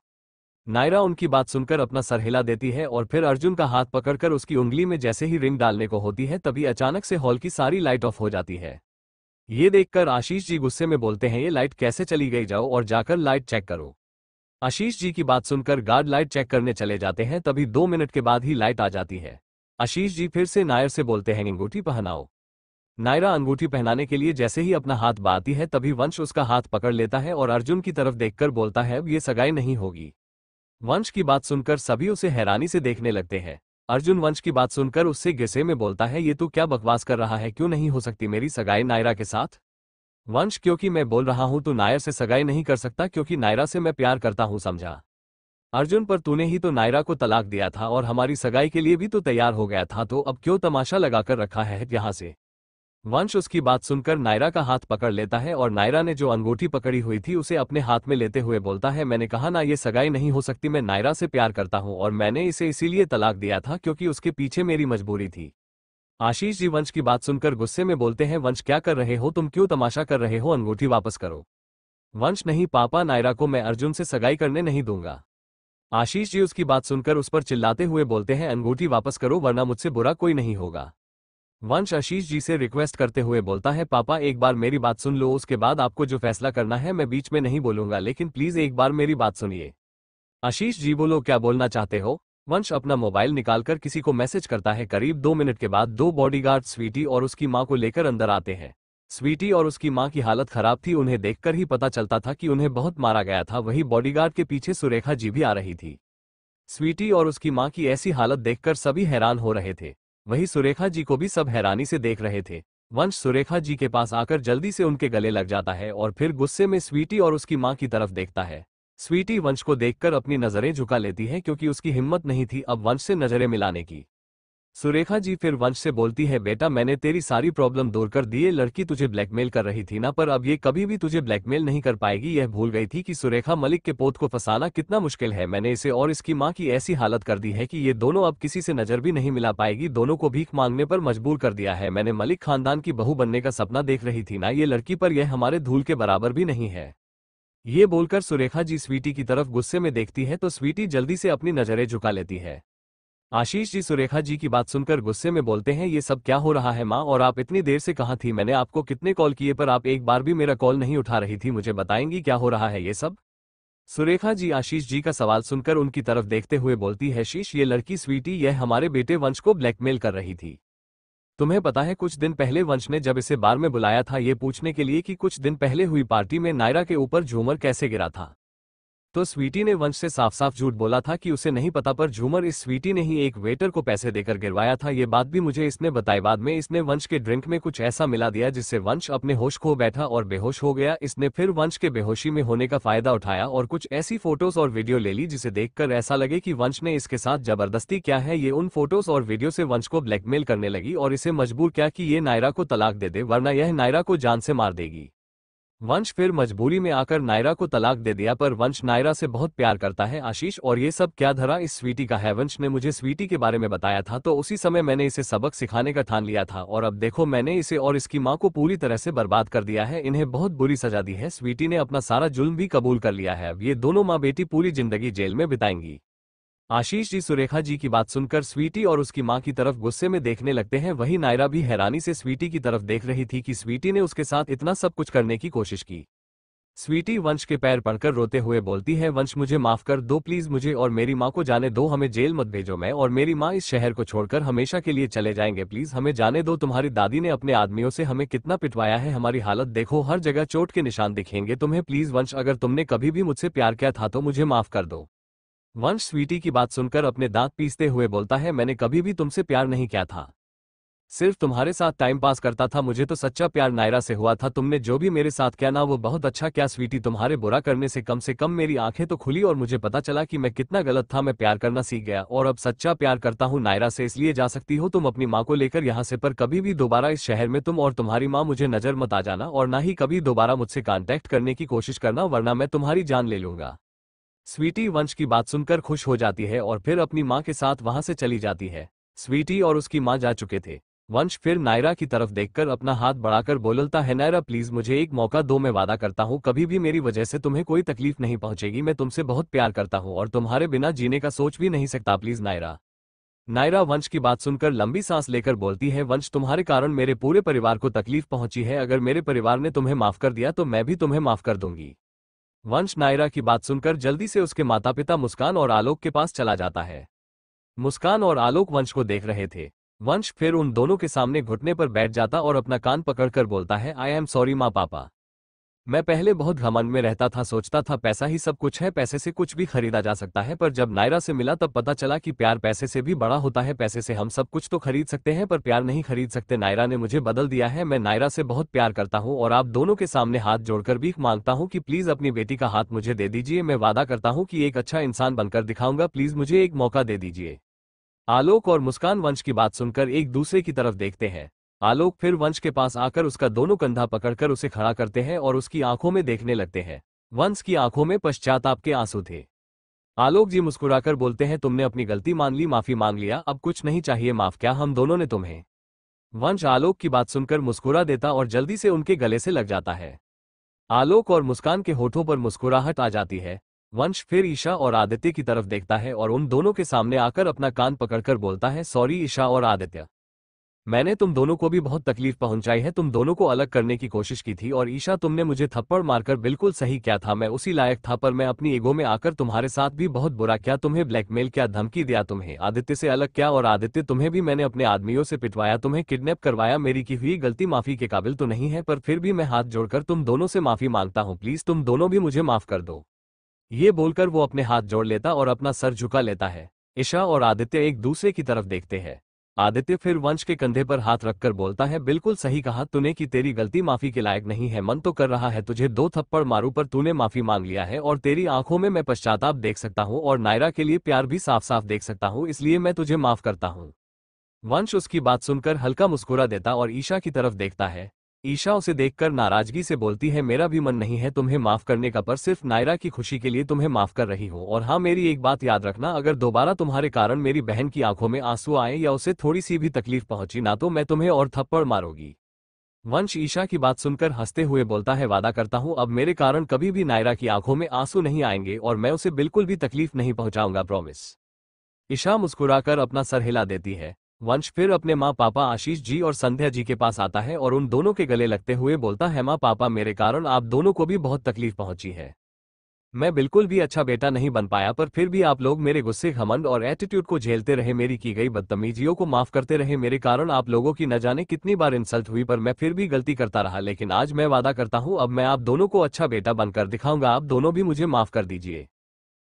नायरा उनकी बात सुनकर अपना सर हिला देती है और फिर अर्जुन का हाथ पकड़कर उसकी उंगली में जैसे ही रिंग डालने को होती है तभी अचानक से हॉल की सारी लाइट ऑफ हो जाती है। ये देखकर आशीष जी गुस्से में बोलते हैं, ये लाइट कैसे चली गई, जाओ और जाकर लाइट चेक करो। आशीष जी की बात सुनकर गार्ड लाइट चेक करने चले जाते हैं। तभी 2 मिनट के बाद ही लाइट आ जाती है। आशीष जी फिर से नायर से बोलते हैं, अंगूठी पहनाओ। नायरा अंगूठी पहनाने के लिए जैसे ही अपना हाथ बढ़ाती है तभी वंश उसका हाथ पकड़ लेता है और अर्जुन की तरफ देखकर बोलता है, अब ये सगाई नहीं होगी। वंश की बात सुनकर सभी उसे हैरानी से देखने लगते हैं। अर्जुन वंश की बात सुनकर उससे गुस्से में बोलता है, ये तू क्या बकवास कर रहा है, क्यों नहीं हो सकती मेरी सगाई नायरा के साथ। वंश, क्योंकि मैं बोल रहा हूं तू नायर से सगाई नहीं कर सकता, क्योंकि नायरा से मैं प्यार करता हूं, समझा। अर्जुन, पर तूने ही तो नायरा को तलाक दिया था और हमारी सगाई के लिए भी तो तैयार हो गया था, तो अब क्यों तमाशा लगाकर रखा है यहां से। वंश उसकी बात सुनकर नायरा का हाथ पकड़ लेता है और नायरा ने जो अंगूठी पकड़ी हुई थी उसे अपने हाथ में लेते हुए बोलता है, मैंने कहा ना ये सगाई नहीं हो सकती, मैं नायरा से प्यार करता हूं और मैंने इसे इसीलिए तलाक दिया था क्योंकि उसके पीछे मेरी मजबूरी थी। आशीष जी वंश की बात सुनकर गुस्से में बोलते हैं, वंश क्या कर रहे हो तुम, क्यों तमाशा कर रहे हो, अंगूठी वापस करो। वंश, नहीं पापा, नायरा को मैं अर्जुन से सगाई करने नहीं दूंगा। आशीष जी उसकी बात सुनकर उस पर चिल्लाते हुए बोलते हैं, अंगूठी वापस करो वरना मुझसे बुरा कोई नहीं होगा। वंश आशीष जी से रिक्वेस्ट करते हुए बोलता है, पापा एक बार मेरी बात सुन लो, उसके बाद आपको जो फैसला करना है मैं बीच में नहीं बोलूंगा, लेकिन प्लीज एक बार मेरी बात सुनिए। आशीष जी, बोलो क्या बोलना चाहते हो। वंश अपना मोबाइल निकालकर किसी को मैसेज करता है। करीब 2 मिनट के बाद 2 बॉडीगार्ड स्वीटी और उसकी मां को लेकर अंदर आते हैं। स्वीटी और उसकी मां की हालत खराब थी, उन्हें देखकर ही पता चलता था कि उन्हें बहुत मारा गया था। वही बॉडीगार्ड के पीछे सुरेखा जी भी आ रही थी। स्वीटी और उसकी मां की ऐसी हालत देखकर सभी हैरान हो रहे थे। वही सुरेखा जी को भी सब हैरानी से देख रहे थे। वंश सुरेखा जी के पास आकर जल्दी से उनके गले लग जाता है और फिर गुस्से में स्वीटी और उसकी मां की तरफ देखता है। स्वीटी वंश को देखकर अपनी नजरें झुका लेती है क्योंकि उसकी हिम्मत नहीं थी अब वंश से नजरें मिलाने की। सुरेखा जी फिर वंश से बोलती है, बेटा मैंने तेरी सारी प्रॉब्लम दूर कर दी, ये लड़की तुझे ब्लैकमेल कर रही थी ना, पर अब ये कभी भी तुझे ब्लैकमेल नहीं कर पाएगी। यह भूल गई थी कि सुरेखा मलिक के पोत को फंसाना कितना मुश्किल है। मैंने इसे और इसकी मां की ऐसी हालत कर दी है कि ये दोनों अब किसी से नजर भी नहीं मिला पाएगी। दोनों को भीख मांगने पर मजबूर कर दिया है। मैंने मलिक खानदान की बहू बनने का सपना देख रही थी ना ये लड़की, पर यह हमारे धूल के बराबर भी नहीं है। ये बोलकर सुरेखा जी स्वीटी की तरफ गुस्से में देखती है तो स्वीटी जल्दी से अपनी नजरें झुका लेती है। आशीष जी सुरेखा जी की बात सुनकर गुस्से में बोलते हैं, ये सब क्या हो रहा है माँ, और आप इतनी देर से कहाँ थी, मैंने आपको कितने कॉल किए पर आप एक बार भी मेरा कॉल नहीं उठा रही थी, मुझे बताएंगी क्या हो रहा है ये सब। सुरेखा जी आशीष जी का सवाल सुनकर उनकी तरफ देखते हुए बोलती है, शीश ये लड़की स्वीटी यह हमारे बेटे वंश को ब्लैकमेल कर रही थी। तुम्हें पता है कुछ दिन पहले वंश ने जब इसे बार में बुलाया था ये पूछने के लिए कि कुछ दिन पहले हुई पार्टी में नायरा के ऊपर झूमर कैसे गिरा था, तो स्वीटी ने वंश से साफ साफ झूठ बोला था कि उसे नहीं पता, पर झूमर इस स्वीटी ने ही एक वेटर को पैसे देकर गिरवाया था। ये बात भी मुझे इसने बताई। बाद में इसने वंश के ड्रिंक में कुछ ऐसा मिला दिया जिससे वंश अपने होश खो बैठा और बेहोश हो गया। इसने फिर वंश के बेहोशी में होने का फायदा उठाया और कुछ ऐसी फोटोज और वीडियो ले ली जिसे देखकर ऐसा लगे कि वंश ने इसके साथ जबरदस्ती किया है। ये उन फोटोज और वीडियो से वंश को ब्लैकमेल करने लगी और इसे मजबूर किया कि ये नायरा को तलाक दे दे वरना यह नायरा को जान से मार देगी। वंश फिर मजबूरी में आकर नायरा को तलाक दे दिया, पर वंश नायरा से बहुत प्यार करता है। आशीष, और ये सब क्या धरा इस स्वीटी का है। वंश ने मुझे स्वीटी के बारे में बताया था तो उसी समय मैंने इसे सबक सिखाने का ठान लिया था और अब देखो मैंने इसे और इसकी मां को पूरी तरह से बर्बाद कर दिया है। इन्हें बहुत बुरी सजा दी है। स्वीटी ने अपना सारा जुल्म भी कबूल कर लिया है। अब ये दोनों माँ बेटी पूरी जिंदगी जेल में बिताएंगी। आशीष जी सुरेखा जी की बात सुनकर स्वीटी और उसकी मां की तरफ गुस्से में देखने लगते हैं। वही नायरा भी हैरानी से स्वीटी की तरफ देख रही थी कि स्वीटी ने उसके साथ इतना सब कुछ करने की कोशिश की। स्वीटी वंश के पैर पड़कर रोते हुए बोलती है, वंश मुझे माफ कर दो प्लीज, मुझे और मेरी माँ को जाने दो, हमें जेल मत भेजो। मैं और मेरी माँ इस शहर को छोड़कर हमेशा के लिए चले जाएंगे, प्लीज हमें जाने दो। तुम्हारी दादी ने अपने आदमियों से हमें कितना पिटवाया है, हमारी हालत देखो, हर जगह चोट के निशान दिखेंगे तुम्हें। प्लीज वंश, अगर तुमने कभी भी मुझसे प्यार किया था तो मुझे माफ कर दो। वंश स्वीटी की बात सुनकर अपने दांत पीसते हुए बोलता है, मैंने कभी भी तुमसे प्यार नहीं किया था, सिर्फ तुम्हारे साथ टाइम पास करता था। मुझे तो सच्चा प्यार नायरा से हुआ था। तुमने जो भी मेरे साथ किया ना वो बहुत अच्छा किया स्वीटी। तुम्हारे बुरा करने से कम मेरी आंखें तो खुली और मुझे पता चला कि मैं कितना गलत था। मैं प्यार करना सीख गया और अब सच्चा प्यार करता हूँ नायरा से। इसलिए जा सकती हो तुम अपनी माँ को लेकर यहाँ से, पर कभी भी दोबारा इस शहर में तुम और तुम्हारी माँ मुझे नजर मत आ जाना और ना ही कभी दोबारा मुझसे कांटेक्ट करने की कोशिश करना, वरना मैं तुम्हारी जान ले लूंगा। स्वीटी वंश की बात सुनकर खुश हो जाती है और फिर अपनी माँ के साथ वहां से चली जाती है। स्वीटी और उसकी माँ जा चुके थे। वंश फिर नायरा की तरफ देखकर अपना हाथ बढ़ाकर बोलता है, नायरा प्लीज मुझे एक मौका दो, मैं वादा करता हूँ कभी भी मेरी वजह से तुम्हें कोई तकलीफ नहीं पहुंचेगी। मैं तुमसे बहुत प्यार करता हूँ और तुम्हारे बिना जीने का सोच भी नहीं सकता, प्लीज नायरा। नायरा वंश की बात सुनकर लंबी सांस लेकर बोलती है, वंश तुम्हारे कारण मेरे पूरे परिवार को तकलीफ पहुंची है। अगर मेरे परिवार ने तुम्हें माफ कर दिया तो मैं भी तुम्हें माफ कर दूंगी। वंश नायरा की बात सुनकर जल्दी से उसके माता पिता मुस्कान और आलोक के पास चला जाता है। मुस्कान और आलोक वंश को देख रहे थे। वंश फिर उन दोनों के सामने घुटने पर बैठ जाता और अपना कान पकड़कर बोलता है, आई एम सॉरी माँ पापा। मैं पहले बहुत घमंड में रहता था, सोचता था पैसा ही सब कुछ है, पैसे से कुछ भी खरीदा जा सकता है। पर जब नायरा से मिला तब पता चला कि प्यार पैसे से भी बड़ा होता है। पैसे से हम सब कुछ तो खरीद सकते हैं पर प्यार नहीं खरीद सकते। नायरा ने मुझे बदल दिया है। मैं नायरा से बहुत प्यार करता हूँ और आप दोनों के सामने हाथ जोड़कर भीख मांगता हूँ कि प्लीज अपनी बेटी का हाथ मुझे दे दीजिए। मैं वादा करता हूँ कि एक अच्छा इंसान बनकर दिखाऊंगा, प्लीज मुझे एक मौका दे दीजिए। आलोक और मुस्कान वंश की बात सुनकर एक दूसरे की तरफ देखते हैं। आलोक फिर वंश के पास आकर उसका दोनों कंधा पकड़कर उसे खड़ा करते हैं और उसकी आंखों में देखने लगते हैं। वंश की आंखों में पश्चाताप के आंसू थे। आलोक जी मुस्कुराकर बोलते हैं, तुमने अपनी गलती मान ली, माफी मांग लिया, अब कुछ नहीं चाहिए, माफ किया हम दोनों ने तुम्हें। वंश आलोक की बात सुनकर मुस्कुरा देता और जल्दी से उनके गले से लग जाता है। आलोक और मुस्कान के होठों पर मुस्कुराहट आ जाती है। वंश फिर ईशा और आदित्य की तरफ देखता है और उन दोनों के सामने आकर अपना कान पकड़कर बोलता है, सॉरी ईशा और आदित्य, मैंने तुम दोनों को भी बहुत तकलीफ पहुंचाई है। तुम दोनों को अलग करने की कोशिश की थी और ईशा तुमने मुझे थप्पड़ मारकर बिल्कुल सही किया था, मैं उसी लायक था, पर मैं अपनी ईगो में आकर तुम्हारे साथ भी बहुत बुरा किया, तुम्हें ब्लैकमेल किया, धमकी दिया, तुम्हें आदित्य से अलग किया और आदित्य तुम्हें भी मैंने अपने आदमियों से पिटवाया, तुम्हें किडनैप करवाया। मेरी की हुई गलती माफी के काबिल तो नहीं है, पर फिर भी मैं हाथ जोड़कर तुम दोनों से माफी मांगता हूँ, प्लीज तुम दोनों भी मुझे माफ कर दो। ये बोलकर वो अपने हाथ जोड़ लेता और अपना सर झुका लेता है। ईशा और आदित्य एक दूसरे की तरफ देखते हैं। आदित्य फिर वंश के कंधे पर हाथ रखकर बोलता है, बिल्कुल सही कहा तूने कि तेरी गलती माफी के लायक नहीं है। मन तो कर रहा है तुझे दो थप्पड़ मारूं, पर तूने माफी मांग लिया है और तेरी आंखों में मैं पश्चाताप देख सकता हूं और नायरा के लिए प्यार भी साफ साफ देख सकता हूं, इसलिए मैं तुझे माफ करता हूं। वंश उसकी बात सुनकर हल्का मुस्कुरा देता और ईशा की तरफ देखता है। ईशा उसे देखकर नाराजगी से बोलती है, मेरा भी मन नहीं है तुम्हें माफ करने का, पर सिर्फ नायरा की खुशी के लिए तुम्हें माफ कर रही हूँ। और हाँ, मेरी एक बात याद रखना, अगर दोबारा तुम्हारे कारण मेरी बहन की आंखों में आंसू आए या उसे थोड़ी सी भी तकलीफ पहुंची ना तो मैं तुम्हें और थप्पड़ मारूंगी। वंश ईशा की बात सुनकर हंसते हुए बोलता है, वादा करता हूँ अब मेरे कारण कभी भी नायरा की आंखों में आंसू नहीं आएंगे और मैं उसे बिल्कुल भी तकलीफ नहीं पहुंचाऊंगा, प्रॉमिस। ईशा मुस्कुराकर अपना सर हिला देती है। वंश फिर अपने माँ पापा आशीष जी और संध्या जी के पास आता है और उन दोनों के गले लगते हुए बोलता है, माँ पापा मेरे कारण आप दोनों को भी बहुत तकलीफ पहुंची है। मैं बिल्कुल भी अच्छा बेटा नहीं बन पाया, पर फिर भी आप लोग मेरे गुस्से, घमंड और एटीट्यूड को झेलते रहे, मेरी की गई बदतमीजियों को माफ करते रहे। मेरे कारण आप लोगों की न जाने कितनी बार इंसल्ट हुई, पर मैं फिर भी गलती करता रहा। लेकिन आज मैं वादा करता हूँ अब मैं आप दोनों को अच्छा बेटा बनकर दिखाऊंगा, आप दोनों भी मुझे माफ कर दीजिए।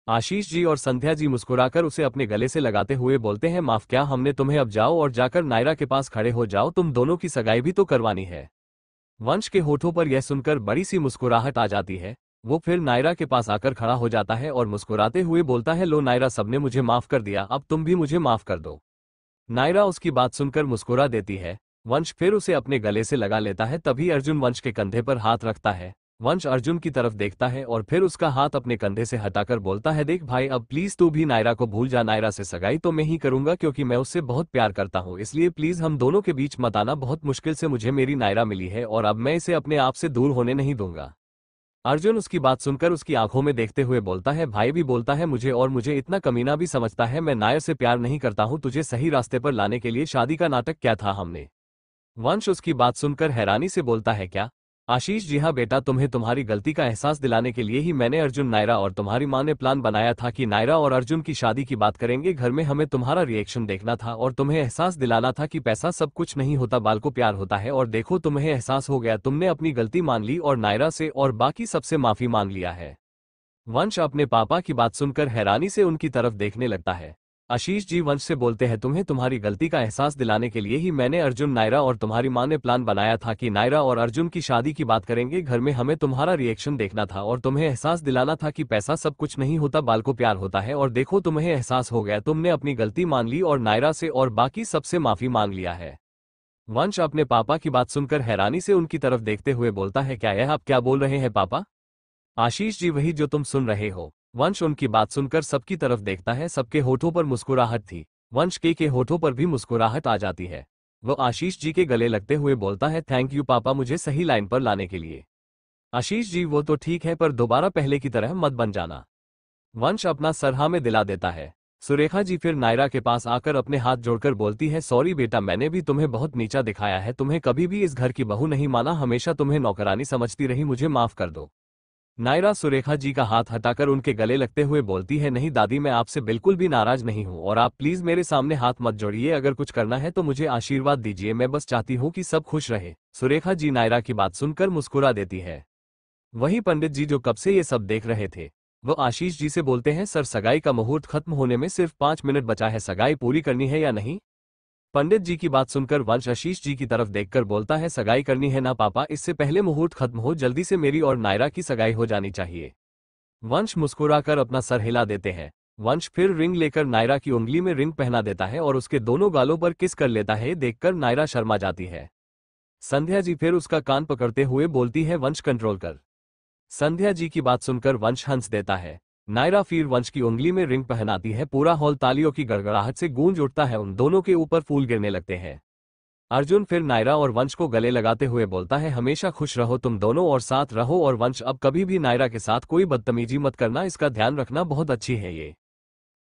आशीष जी और संध्या जी मुस्कुराकर उसे अपने गले से लगाते हुए बोलते हैं, माफ क्या हमने तुम्हें, अब जाओ और जाकर नायरा के पास खड़े हो जाओ, तुम दोनों की सगाई भी तो करवानी है। वंश के होठों पर यह सुनकर बड़ी सी मुस्कुराहट आ जाती है। वो फिर नायरा के पास आकर खड़ा हो जाता है और मुस्कुराते हुए बोलता है, लो नायरा, सबने मुझे माफ कर दिया, अब तुम भी मुझे माफ कर दो। नायरा उसकी बात सुनकर मुस्कुरा देती है। वंश फिर उसे अपने गले से लगा लेता है। तभी अर्जुन वंश के कंधे पर हाथ रखता है। वंश अर्जुन की तरफ देखता है और फिर उसका हाथ अपने कंधे से हटाकर बोलता है, देख भाई, अब प्लीज तू भी नायरा को भूल जा। नायरा से सगाई तो मैं ही करूंगा क्योंकि मैं उससे बहुत प्यार करता हूँ, इसलिए प्लीज हम दोनों के बीच मत आना। बहुत मुश्किल से मुझे मेरी नायरा मिली है और अब मैं इसे अपने आप से दूर होने नहीं दूंगा। अर्जुन उसकी बात सुनकर उसकी आंखों में देखते हुए बोलता है, भाई भी बोलता है मुझे, और मुझे इतना कमीना भी समझता है। मैं नायर से प्यार नहीं करता हूँ, तुझे सही रास्ते पर लाने के लिए शादी का नाटक क्या था हमने। वंश उसकी बात सुनकर हैरानी से बोलता है, क्या आशीष? जी हाँ बेटा, तुम्हें तुम्हारी गलती का एहसास दिलाने के लिए ही मैंने अर्जुन, नायरा और तुम्हारी माँ ने प्लान बनाया था कि नायरा और अर्जुन की शादी की बात करेंगे घर में। हमें तुम्हारा रिएक्शन देखना था और तुम्हें एहसास दिलाना था कि पैसा सब कुछ नहीं होता, बाल को प्यार होता है। और देखो तुम्हें एहसास हो गया, तुमने अपनी गलती मान ली और नायरा से और बाकी सबसे माफी मांग लिया है। वंश अपने पापा की बात सुनकर हैरानी से उनकी तरफ देखने लगता है। आशीष जी वंश से बोलते हैं, तुम्हें तुम्हारी गलती का एहसास दिलाने के लिए ही मैंने अर्जुन, नायरा और तुम्हारी माँ ने प्लान बनाया था कि नायरा और अर्जुन की शादी की बात करेंगे घर में। हमें तुम्हारा रिएक्शन देखना था और तुम्हें एहसास दिलाना था कि पैसा सब कुछ नहीं होता, बाल को प्यार होता है। और देखो तुम्हें एहसास हो गया, तुमने अपनी गलती मान ली और नायरा से और बाकी सबसे माफी मांग लिया है। वंश अपने पापा की बात सुनकर हैरानी से उनकी तरफ देखते हुए बोलता है, क्या यह आप क्या बोल रहे हैं पापा? आशीष जी वही जो तुम सुन रहे हो। वंश उनकी बात सुनकर सबकी तरफ देखता है, सबके होठों पर मुस्कुराहट थी। वंश के होठों पर भी मुस्कुराहट आ जाती है। वो आशीष जी के गले लगते हुए बोलता है, थैंक यू पापा मुझे सही लाइन पर लाने के लिए। आशीष जी वो तो ठीक है पर दोबारा पहले की तरह मत बन जाना। वंश अपना सर हाँ में दिला देता है। सुरेखा जी फिर नायरा के पास आकर अपने हाथ जोड़कर बोलती है, सॉरी बेटा, मैंने भी तुम्हें बहुत नीचा दिखाया है, तुम्हें कभी भी इस घर की बहू नहीं माना, हमेशा तुम्हें नौकरानी समझती रही, मुझे माफ कर दो। नायरा सुरेखा जी का हाथ हटाकर उनके गले लगते हुए बोलती है, नहीं दादी मैं आपसे बिल्कुल भी नाराज नहीं हूँ और आप प्लीज मेरे सामने हाथ मत जोड़िए, अगर कुछ करना है तो मुझे आशीर्वाद दीजिए, मैं बस चाहती हूँ कि सब खुश रहे। सुरेखा जी नायरा की बात सुनकर मुस्कुरा देती है। वहीं पंडित जी जो कब से ये सब देख रहे थे वो आशीष जी से बोलते हैं, सर सगाई का मुहूर्त खत्म होने में सिर्फ 5 मिनट बचा है, सगाई पूरी करनी है या नहीं? पंडित जी की बात सुनकर वंश आशीष जी की तरफ देखकर बोलता है, सगाई करनी है ना पापा, इससे पहले मुहूर्त खत्म हो, जल्दी से मेरी और नायरा की सगाई हो जानी चाहिए। वंश मुस्कुराकर अपना सर हिला देते हैं। वंश फिर रिंग लेकर नायरा की उंगली में रिंग पहना देता है और उसके दोनों गालों पर किस कर लेता है, देखकर नायरा शर्मा जाती है। संध्या जी फिर उसका कान पकड़ते हुए बोलती है, वंश कंट्रोल कर। संध्या जी की बात सुनकर वंश हंस देता है। नायरा फिर वंश की उंगली में रिंग पहनाती है, पूरा हॉल तालियों की गड़गड़ाहट से गूंज उठता है, उन दोनों के ऊपर फूल गिरने लगते हैं। अर्जुन फिर नायरा और वंश को गले लगाते हुए बोलता है, हमेशा खुश रहो तुम दोनों और साथ रहो, और वंश अब कभी भी नायरा के साथ कोई बदतमीजी मत करना, इसका ध्यान रखना, बहुत अच्छी है ये।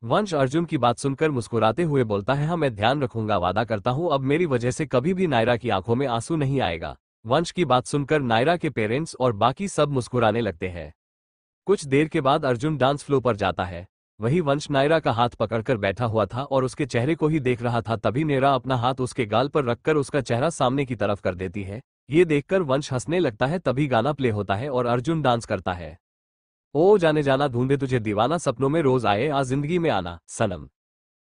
वंश अर्जुन की बात सुनकर मुस्कुराते हुए बोलता है, हाँ मैं ध्यान रखूंगा, वादा करता हूँ, अब मेरी वजह से कभी भी नायरा की आंखों में आंसू नहीं आएगा। वंश की बात सुनकर नायरा के पेरेंट्स और बाकी सब मुस्कुराने लगते हैं। कुछ देर के बाद अर्जुन डांस फ्लो पर जाता है। वही वंश नायरा का हाथ पकड़कर बैठा हुआ था और उसके चेहरे को ही देख रहा था, तभी नेरा अपना हाथ उसके गाल पर रखकर उसका चेहरा सामने की तरफ कर देती है। ये देखकर वंश हंसने लगता है, तभी गाना प्ले होता है और अर्जुन डांस करता है। ओ जाने जाना ढूंढे तुझे दीवाना, सपनों में रोज आए आ जिंदगी में आना सनम,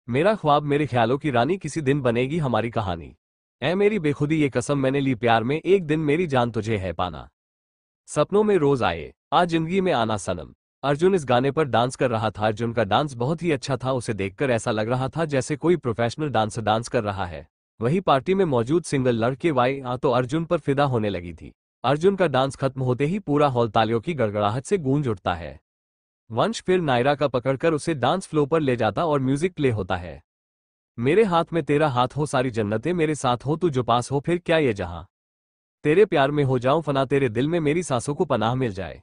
मेरा ख्वाब मेरे ख्यालों की रानी, किसी दिन बनेगी हमारी कहानी। ऐ मेरी बेखुदी ये कसम मैंने ली प्यार में, एक दिन मेरी जान तुझे है पाना, सपनों में रोज आए आज जिंदगी में आना सनम। अर्जुन इस गाने पर डांस कर रहा था। अर्जुन का डांस बहुत ही अच्छा था, उसे देखकर ऐसा लग रहा था जैसे कोई प्रोफेशनल डांसर डांस कर रहा है। वही पार्टी में मौजूद सिंगल लड़के वाई तो अर्जुन पर फिदा होने लगी थी। अर्जुन का डांस खत्म होते ही पूरा हॉल तालियों की गड़गड़ाहट से गूंज उठता है। वंश फिर नायरा का पकड़कर उसे डांस फ्लो पर ले जाता और म्यूजिक प्ले होता है। मेरे हाथ में तेरा हाथ हो, सारी जन्नतें मेरे साथ हो, तू जो पास हो फिर क्या ये जहां, तेरे प्यार में हो जाऊं फना, तेरे दिल में मेरी सांसों को पनाह मिल जाए,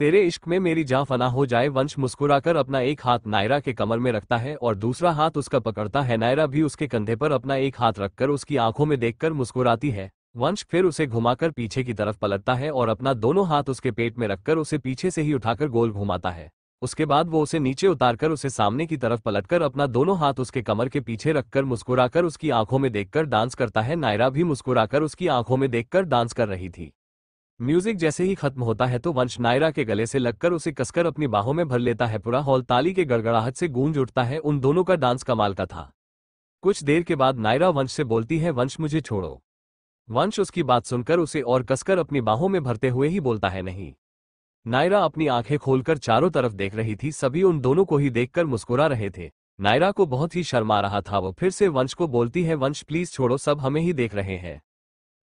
तेरे इश्क में मेरी जान फना हो जाए। वंश मुस्कुराकर अपना एक हाथ नायरा के कमर में रखता है और दूसरा हाथ उसका पकड़ता है। नायरा भी उसके कंधे पर अपना एक हाथ रखकर उसकी आंखों में देखकर मुस्कुराती है। वंश फिर उसे घुमाकर पीछे की तरफ पलटता है और अपना दोनों हाथ उसके पेट में रखकर उसे पीछे से ही उठाकर गोल घुमाता है। उसके बाद वो उसे नीचे उतारकर उसे सामने की तरफ पलटकर अपना दोनों हाथ उसके कमर के पीछे रखकर मुस्कुराकर उसकी आंखों में देखकर डांस करता है। नायरा भी मुस्कुराकर उसकी आंखों में देखकर डांस कर रही थी। म्यूजिक जैसे ही खत्म होता है तो वंश नायरा के गले से लगकर उसे कसकर अपनी बाहों में भर लेता है। पूरा हॉल ताली के गड़गड़ाहट से गूंज उठता है। उन दोनों का डांस कमाल का था। कुछ देर के बाद नायरा वंश से बोलती है, वंश मुझे छोड़ो। वंश उसकी बात सुनकर उसे और कसकर अपनी बाहों में भरते हुए ही बोलता है, नहीं। नायरा अपनी आंखें खोलकर चारों तरफ देख रही थी। सभी उन दोनों को ही देखकर मुस्कुरा रहे थे। नायरा को बहुत ही शर्म आ रहा था। वो फिर से वंश को बोलती है, वंश प्लीज छोड़ो, सब हमें ही देख रहे हैं।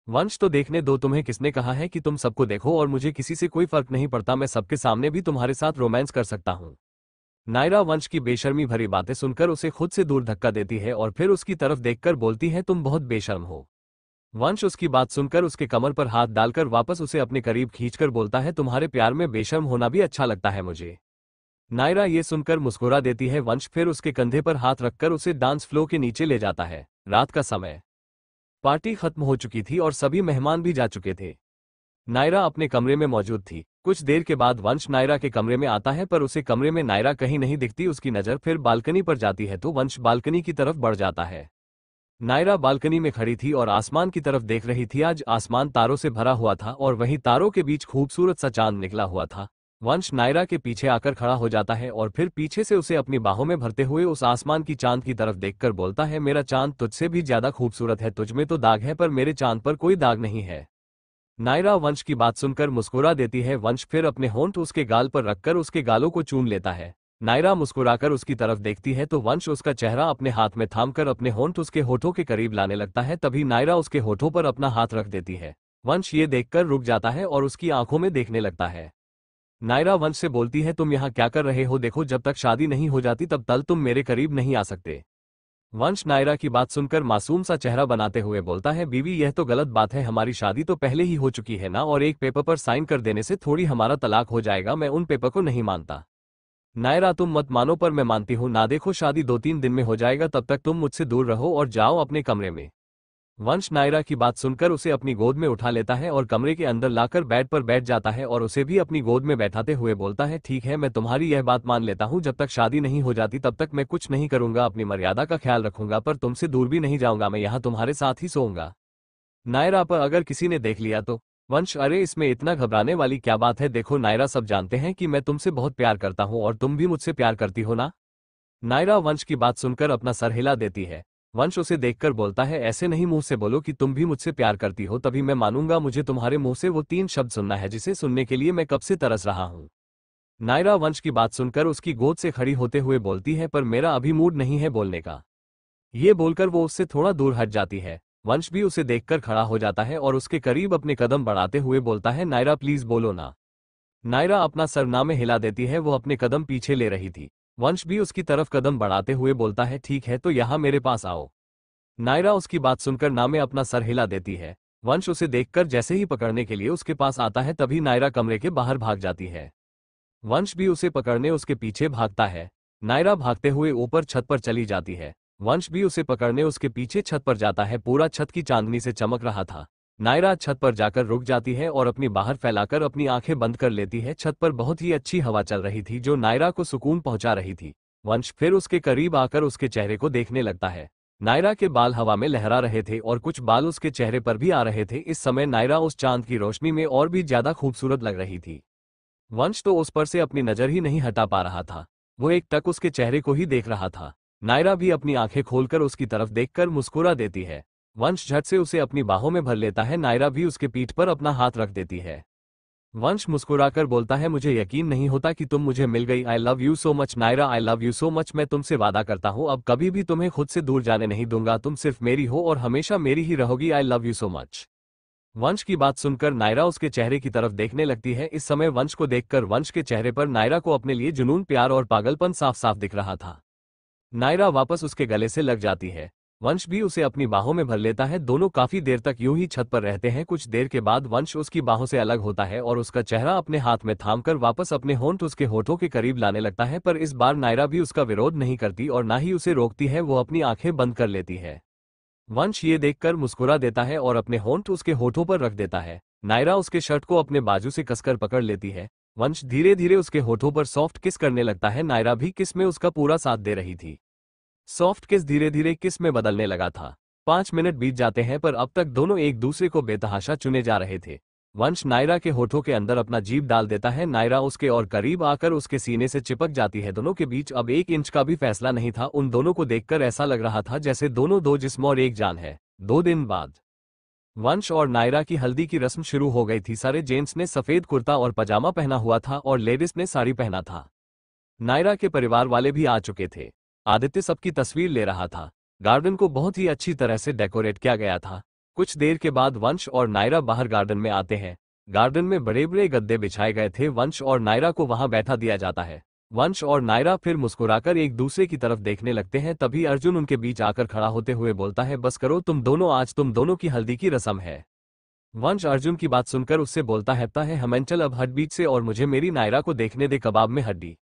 वंश तो देखने दो, तुम्हें किसने कहा है कि तुम सबको देखो, और मुझे किसी से कोई फर्क नहीं पड़ता, मैं सबके सामने भी तुम्हारे साथ रोमांस कर सकता हूँ। नायरा वंश की बेशर्मी भरी बातें सुनकर उसे खुद से दूर धक्का देती है और फिर उसकी तरफ देखकर बोलती है, तुम बहुत बेशर्म हो। वंश उसकी बात सुनकर उसके कमर पर हाथ डालकर वापस उसे अपने करीब खींचकर बोलता है, तुम्हारे प्यार में बेशर्म होना भी अच्छा लगता है मुझे। नायरा ये सुनकर मुस्कुरा देती है। वंश फिर उसके कंधे पर हाथ रखकर उसे डांस फ्लो के नीचे ले जाता है। रात का समय, पार्टी खत्म हो चुकी थी और सभी मेहमान भी जा चुके थे। नायरा अपने कमरे में मौजूद थी। कुछ देर के बाद वंश नायरा के कमरे में आता है पर उसे कमरे में नायरा कहीं नहीं दिखती। उसकी नज़र फिर बालकनी पर जाती है तो वंश बालकनी की तरफ बढ़ जाता है। नायरा बालकनी में खड़ी थी और आसमान की तरफ देख रही थी। आज आसमान तारों से भरा हुआ था और वहीं तारों के बीच खूबसूरत सा चांद निकला हुआ था। वंश नायरा के पीछे आकर खड़ा हो जाता है और फिर पीछे से उसे अपनी बाहों में भरते हुए उस आसमान की चांद की तरफ देखकर बोलता है, मेरा चांद तुझसे भी ज्यादा खूबसूरत है, तुझमें तो दाग है पर मेरे चांद पर कोई दाग नहीं है। नायरा वंश की बात सुनकर मुस्कुरा देती है। वंश फिर अपने होंठ उसके गाल पर रखकर उसके गालों को चूम लेता है। नायरा मुस्कुराकर उसकी तरफ देखती है तो वंश उसका चेहरा अपने हाथ में थामकर अपने होंठ उसके होठों के करीब लाने लगता है। तभी नायरा उसके होठों पर अपना हाथ रख देती है। वंश ये देखकर रुक जाता है और उसकी आंखों में देखने लगता है। नायरा वंश से बोलती है, तुम यहाँ क्या कर रहे हो? देखो, जब तक शादी नहीं हो जाती तब तक तुम मेरे करीब नहीं आ सकते। वंश नायरा की बात सुनकर मासूम सा चेहरा बनाते हुए बोलता है, बीवी यह तो गलत बात है, हमारी शादी तो पहले ही हो चुकी है ना, और एक पेपर पर साइन कर देने से थोड़ी हमारा तलाक हो जाएगा। मैं उन पेपर को नहीं मानता। नायरा तुम मत मानो पर मैं मानती हूँ ना। देखो, शादी 2-3 दिन में हो जाएगा, तब तक तुम मुझसे दूर रहो और जाओ अपने कमरे में। वंश नायरा की बात सुनकर उसे अपनी गोद में उठा लेता है और कमरे के अंदर लाकर बेड पर बैठ जाता है और उसे भी अपनी गोद में बैठाते हुए बोलता है, ठीक है, मैं तुम्हारी यह बात मान लेता हूँ, जब तक शादी नहीं हो जाती तब तक मैं कुछ नहीं करूंगा, अपनी मर्यादा का ख्याल रखूंगा, पर तुमसे दूर भी नहीं जाऊंगा, मैं यहाँ तुम्हारे साथ ही सोऊंगा। नायरा पर अगर किसी ने देख लिया तो? वंश, अरे इसमें इतना घबराने वाली क्या बात है? देखो नायरा, सब जानते हैं कि मैं तुमसे बहुत प्यार करता हूँ और तुम भी मुझसे प्यार करती हो ना। नायरा वंश की बात सुनकर अपना सर हिला देती है। वंश उसे देखकर बोलता है, ऐसे नहीं मुंह से बोलो कि तुम भी मुझसे प्यार करती हो, तभी मैं मानूंगा। मुझे तुम्हारे मुंह से वो 3 शब्द सुनना है जिसे सुनने के लिए मैं कब से तरस रहा हूं। नायरा वंश की बात सुनकर उसकी गोद से खड़ी होते हुए बोलती है, पर मेरा अभी मूड नहीं है बोलने का। ये बोलकर वो उससे थोड़ा दूर हट जाती है। वंश भी उसे देखकर खड़ा हो जाता है और उसके करीब अपने कदम बढ़ाते हुए बोलता है, नायरा प्लीज बोलो ना। नायरा अपना सरनामे हिला देती है, वो अपने कदम पीछे ले रही थी। वंश भी उसकी तरफ कदम बढ़ाते हुए बोलता है, ठीक है तो यहाँ मेरे पास आओ। नायरा उसकी बात सुनकर नामे अपना सर हिला देती है। वंश उसे देखकर जैसे ही पकड़ने के लिए उसके पास आता है तभी नायरा कमरे के बाहर भाग जाती है। वंश भी उसे पकड़ने उसके पीछे भागता है। नायरा भागते हुए ऊपर छत पर चली जाती है। वंश भी उसे पकड़ने उसके पीछे छत पर जाता है। पूरा छत की चांदनी से चमक रहा था। नायरा छत पर जाकर रुक जाती है और अपनी बाहर फैलाकर अपनी आंखें बंद कर लेती है। छत पर बहुत ही अच्छी हवा चल रही थी जो नायरा को सुकून पहुंचा रही थी। वंश फिर उसके करीब आकर उसके चेहरे को देखने लगता है। नायरा के बाल हवा में लहरा रहे थे और कुछ बाल उसके चेहरे पर भी आ रहे थे। इस समय नायरा उस चांद की रोशनी में और भी ज्यादा खूबसूरत लग रही थी। वंश तो उस पर से अपनी नजर ही नहीं हटा पा रहा था। वो एक टक उसके चेहरे को ही देख रहा था। नायरा भी अपनी आंखें खोलकर उसकी तरफ देखकर मुस्कुरा देती है। वंश झट से उसे अपनी बाहों में भर लेता है। नायरा भी उसके पीठ पर अपना हाथ रख देती है। वंश मुस्कुराकर बोलता है, मुझे यकीन नहीं होता कि तुम मुझे मिल गई। I love you so much Naira, I love you so much. मैं तुमसे वादा करता हूँ अब कभी भी तुम्हें खुद से दूर जाने नहीं दूंगा। तुम सिर्फ मेरी हो और हमेशा मेरी ही रहोगी। आई लव यू सो मच। वंश की बात सुनकर नायरा उसके चेहरे की तरफ देखने लगती है। इस समय वंश को देखकर वंश के चेहरे पर नायरा को अपने लिए जुनून, प्यार और पागलपन साफ साफ दिख रहा था। नायरा वापस उसके गले से लग जाती है। वंश भी उसे अपनी बाहों में भर लेता है। दोनों काफी देर तक यूं ही छत पर रहते हैं। कुछ देर के बाद वंश उसकी बाहों से अलग होता है और उसका चेहरा अपने हाथ में थामकर वापस अपने होंठ उसके होठों के करीब लाने लगता है। पर इस बार नायरा भी उसका विरोध नहीं करती और ना ही उसे रोकती है। वो अपनी आंखें बंद कर लेती है। वंश ये देखकर मुस्कुरा देता है और अपने होंठ उसके होठों पर रख देता है। नायरा उसके शर्ट को अपने बाजू से कसकर पकड़ लेती है। वंश धीरे धीरे उसके होठों पर सॉफ्ट किस करने लगता है। नायरा भी किस में उसका पूरा साथ दे रही थी। सॉफ्ट किस धीरे धीरे किस में बदलने लगा था। 5 मिनट बीत जाते हैं पर अब तक दोनों एक दूसरे को बेतहाशा चुने जा रहे थे। वंश नायरा के होठों के अंदर अपना जीभ डाल देता है। नायरा उसके और करीब आकर उसके सीने से चिपक जाती है। दोनों के बीच अब 1 इंच का भी फैसला नहीं था। उन दोनों को देखकर ऐसा लग रहा था जैसे दोनों दो जिस्म और एक जान है। 2 दिन बाद वंश और नायरा की हल्दी की रस्म शुरू हो गई थी। सारे जेंट्स ने सफेद कुर्ता और पजामा पहना हुआ था और लेडीज ने साड़ी पहना था। नायरा के परिवार वाले भी आ चुके थे। आदित्य सबकी तस्वीर ले रहा था। गार्डन को बहुत ही अच्छी तरह से डेकोरेट किया गया था। कुछ देर के बाद वंश और नायरा बाहर गार्डन में आते हैं। गार्डन में बड़े बड़े गद्दे बिछाए गए थे। वंश और नायरा को वहां बैठा दिया जाता है। वंश और नायरा फिर मुस्कुराकर एक दूसरे की तरफ देखने लगते हैं। तभी अर्जुन उनके बीच आकर खड़ा होते हुए बोलता है, बस करो तुम दोनों, आज तुम दोनों की हल्दी की रस्म है। वंश अर्जुन की बात सुनकर उससे बोलता है हमन अब हट बीच से और मुझे मेरी नायरा को देखने दे कबाब में हड्डी।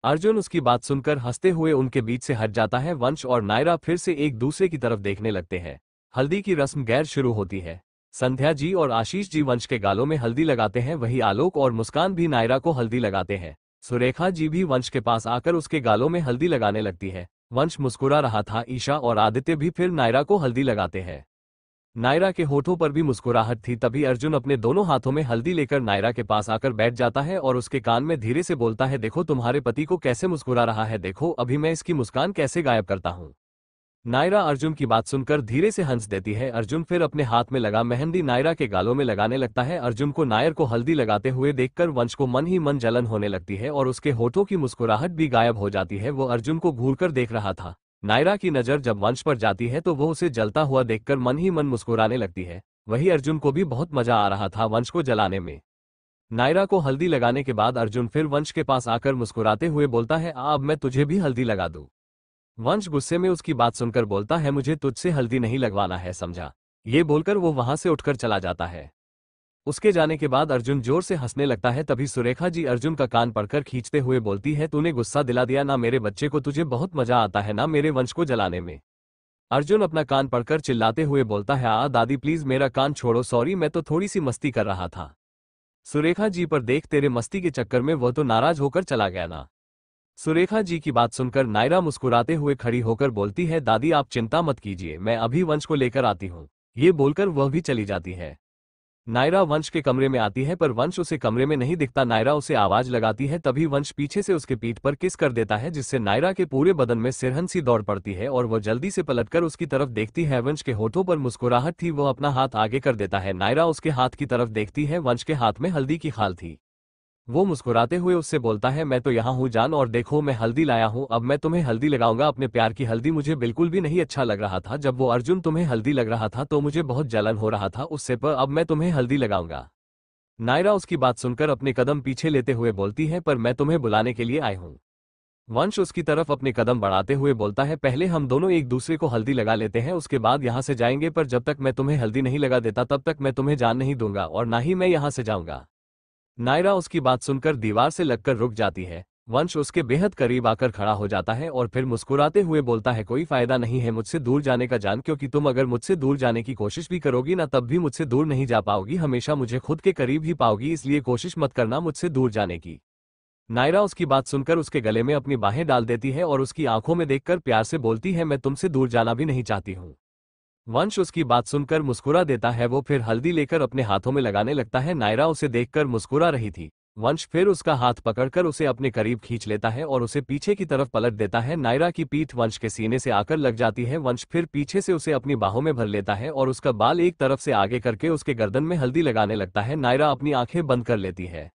अर्जुन उसकी बात सुनकर हंसते हुए उनके बीच से हट जाता है। वंश और नायरा फिर से एक दूसरे की तरफ देखने लगते हैं। हल्दी की रस्म गैर शुरू होती है। संध्या जी और आशीष जी वंश के गालों में हल्दी लगाते हैं। वही आलोक और मुस्कान भी नायरा को हल्दी लगाते हैं। सुरेखा जी भी वंश के पास आकर उसके गालों में हल्दी लगाने लगती है। वंश मुस्कुरा रहा था। ईशा और आदित्य भी फिर नायरा को हल्दी लगाते हैं। नायरा के होठों पर भी मुस्कुराहट थी। तभी अर्जुन अपने दोनों हाथों में हल्दी लेकर नायरा के पास आकर बैठ जाता है और उसके कान में धीरे से बोलता है, देखो तुम्हारे पति को कैसे मुस्कुरा रहा है, देखो अभी मैं इसकी मुस्कान कैसे गायब करता हूँ। नायरा अर्जुन की बात सुनकर धीरे से हंस देती है। अर्जुन फिर अपने हाथ में लगा मेहंदी नायरा के गालों में लगाने लगता है। अर्जुन को नायर को हल्दी लगाते हुए देखकर वंश को मन ही मन जलन होने लगती है और उसके होठों की मुस्कुराहट भी गायब हो जाती है। वो अर्जुन को घूरकर देख रहा था। नायरा की नजर जब वंश पर जाती है तो वो उसे जलता हुआ देखकर मन ही मन मुस्कुराने लगती है। वही अर्जुन को भी बहुत मजा आ रहा था वंश को जलाने में। नायरा को हल्दी लगाने के बाद अर्जुन फिर वंश के पास आकर मुस्कुराते हुए बोलता है, अब मैं तुझे भी हल्दी लगा दूं। वंश गुस्से में उसकी बात सुनकर बोलता है, मुझे तुझसे हल्दी नहीं लगवाना है, समझा। ये बोलकर वो वहां से उठकर चला जाता है। उसके जाने के बाद अर्जुन जोर से हंसने लगता है। तभी सुरेखा जी अर्जुन का कान पकड़कर खींचते हुए बोलती है, तूने गुस्सा दिला दिया ना मेरे बच्चे को, तुझे बहुत मजा आता है ना मेरे वंश को जलाने में। अर्जुन अपना कान पकड़कर चिल्लाते हुए बोलता है, दादी प्लीज मेरा कान छोड़ो, सॉरी मैं तो थोड़ी सी मस्ती कर रहा था। सुरेखा जी पर देख, तेरे मस्ती के चक्कर में वो तो नाराज होकर चला गया ना। सुरेखा जी की बात सुनकर नायरा मुस्कुराते हुए खड़ी होकर बोलती है, दादी आप चिंता मत कीजिए, मैं अभी वंश को लेकर आती हूँ। ये बोलकर वह भी चली जाती है। नायरा वंश के कमरे में आती है पर वंश उसे कमरे में नहीं दिखता। नायरा उसे आवाज लगाती है। तभी वंश पीछे से उसके पीठ पर किस कर देता है, जिससे नायरा के पूरे बदन में सिरहन सी दौड़ पड़ती है और वह जल्दी से पलटकर उसकी तरफ देखती है। वंश के होठों पर मुस्कुराहट थी। वह अपना हाथ आगे कर देता है। नायरा उसके हाथ की तरफ देखती है। वंश के हाथ में हल्दी की खाल थी। वो मुस्कुराते हुए उससे बोलता है, मैं तो यहाँ हूँ जान, और देखो मैं हल्दी लाया हूँ, अब मैं तुम्हें हल्दी लगाऊंगा अपने प्यार की हल्दी। मुझे बिल्कुल भी नहीं अच्छा लग रहा था जब वो अर्जुन तुम्हें हल्दी लग रहा था, तो मुझे बहुत जलन हो रहा था उससे, पर अब मैं तुम्हें हल्दी लगाऊंगा। नायरा उसकी बात सुनकर अपने कदम पीछे लेते हुए बोलती है, पर मैं तुम्हें बुलाने के लिए आई हूँ। वंश उसकी तरफ अपने कदम बढ़ाते हुए बोलता है, पहले हम दोनों एक दूसरे को हल्दी लगा लेते हैं, उसके बाद यहाँ से जाएंगे, पर जब तक मैं तुम्हें हल्दी नहीं लगा देता तब तक मैं तुम्हें जान नहीं दूंगा और ना ही मैं यहाँ से जाऊंगा। नायरा उसकी बात सुनकर दीवार से लगकर रुक जाती है। वंश उसके बेहद करीब आकर खड़ा हो जाता है और फिर मुस्कुराते हुए बोलता है, कोई फायदा नहीं है मुझसे दूर जाने का जान, क्योंकि तुम अगर मुझसे दूर जाने की कोशिश भी करोगी ना तब भी मुझसे दूर नहीं जा पाओगी, हमेशा मुझे खुद के करीब ही पाओगी, इसलिए कोशिश मत करना मुझसे दूर जाने की। नायरा उसकी बात सुनकर उसके गले में अपनी बाहें डाल देती है और उसकी आंखों में देखकर प्यार से बोलती है, मैं तुमसे दूर जाना भी नहीं चाहती हूँ। वंश उसकी बात सुनकर मुस्कुरा देता है। वो फिर हल्दी लेकर अपने हाथों में लगाने लगता है। नायरा उसे देखकर मुस्कुरा रही थी। वंश फिर उसका हाथ पकड़कर उसे अपने करीब खींच लेता है और उसे पीछे की तरफ पलट देता है। नायरा की पीठ वंश के सीने से आकर लग जाती है। वंश फिर पीछे से उसे अपनी बाहों में भर लेता है और उसका बाल एक तरफ से आगे करके उसके गर्दन में हल्दी लगाने लगता है। नायरा अपनी आंखें बंद कर लेती है।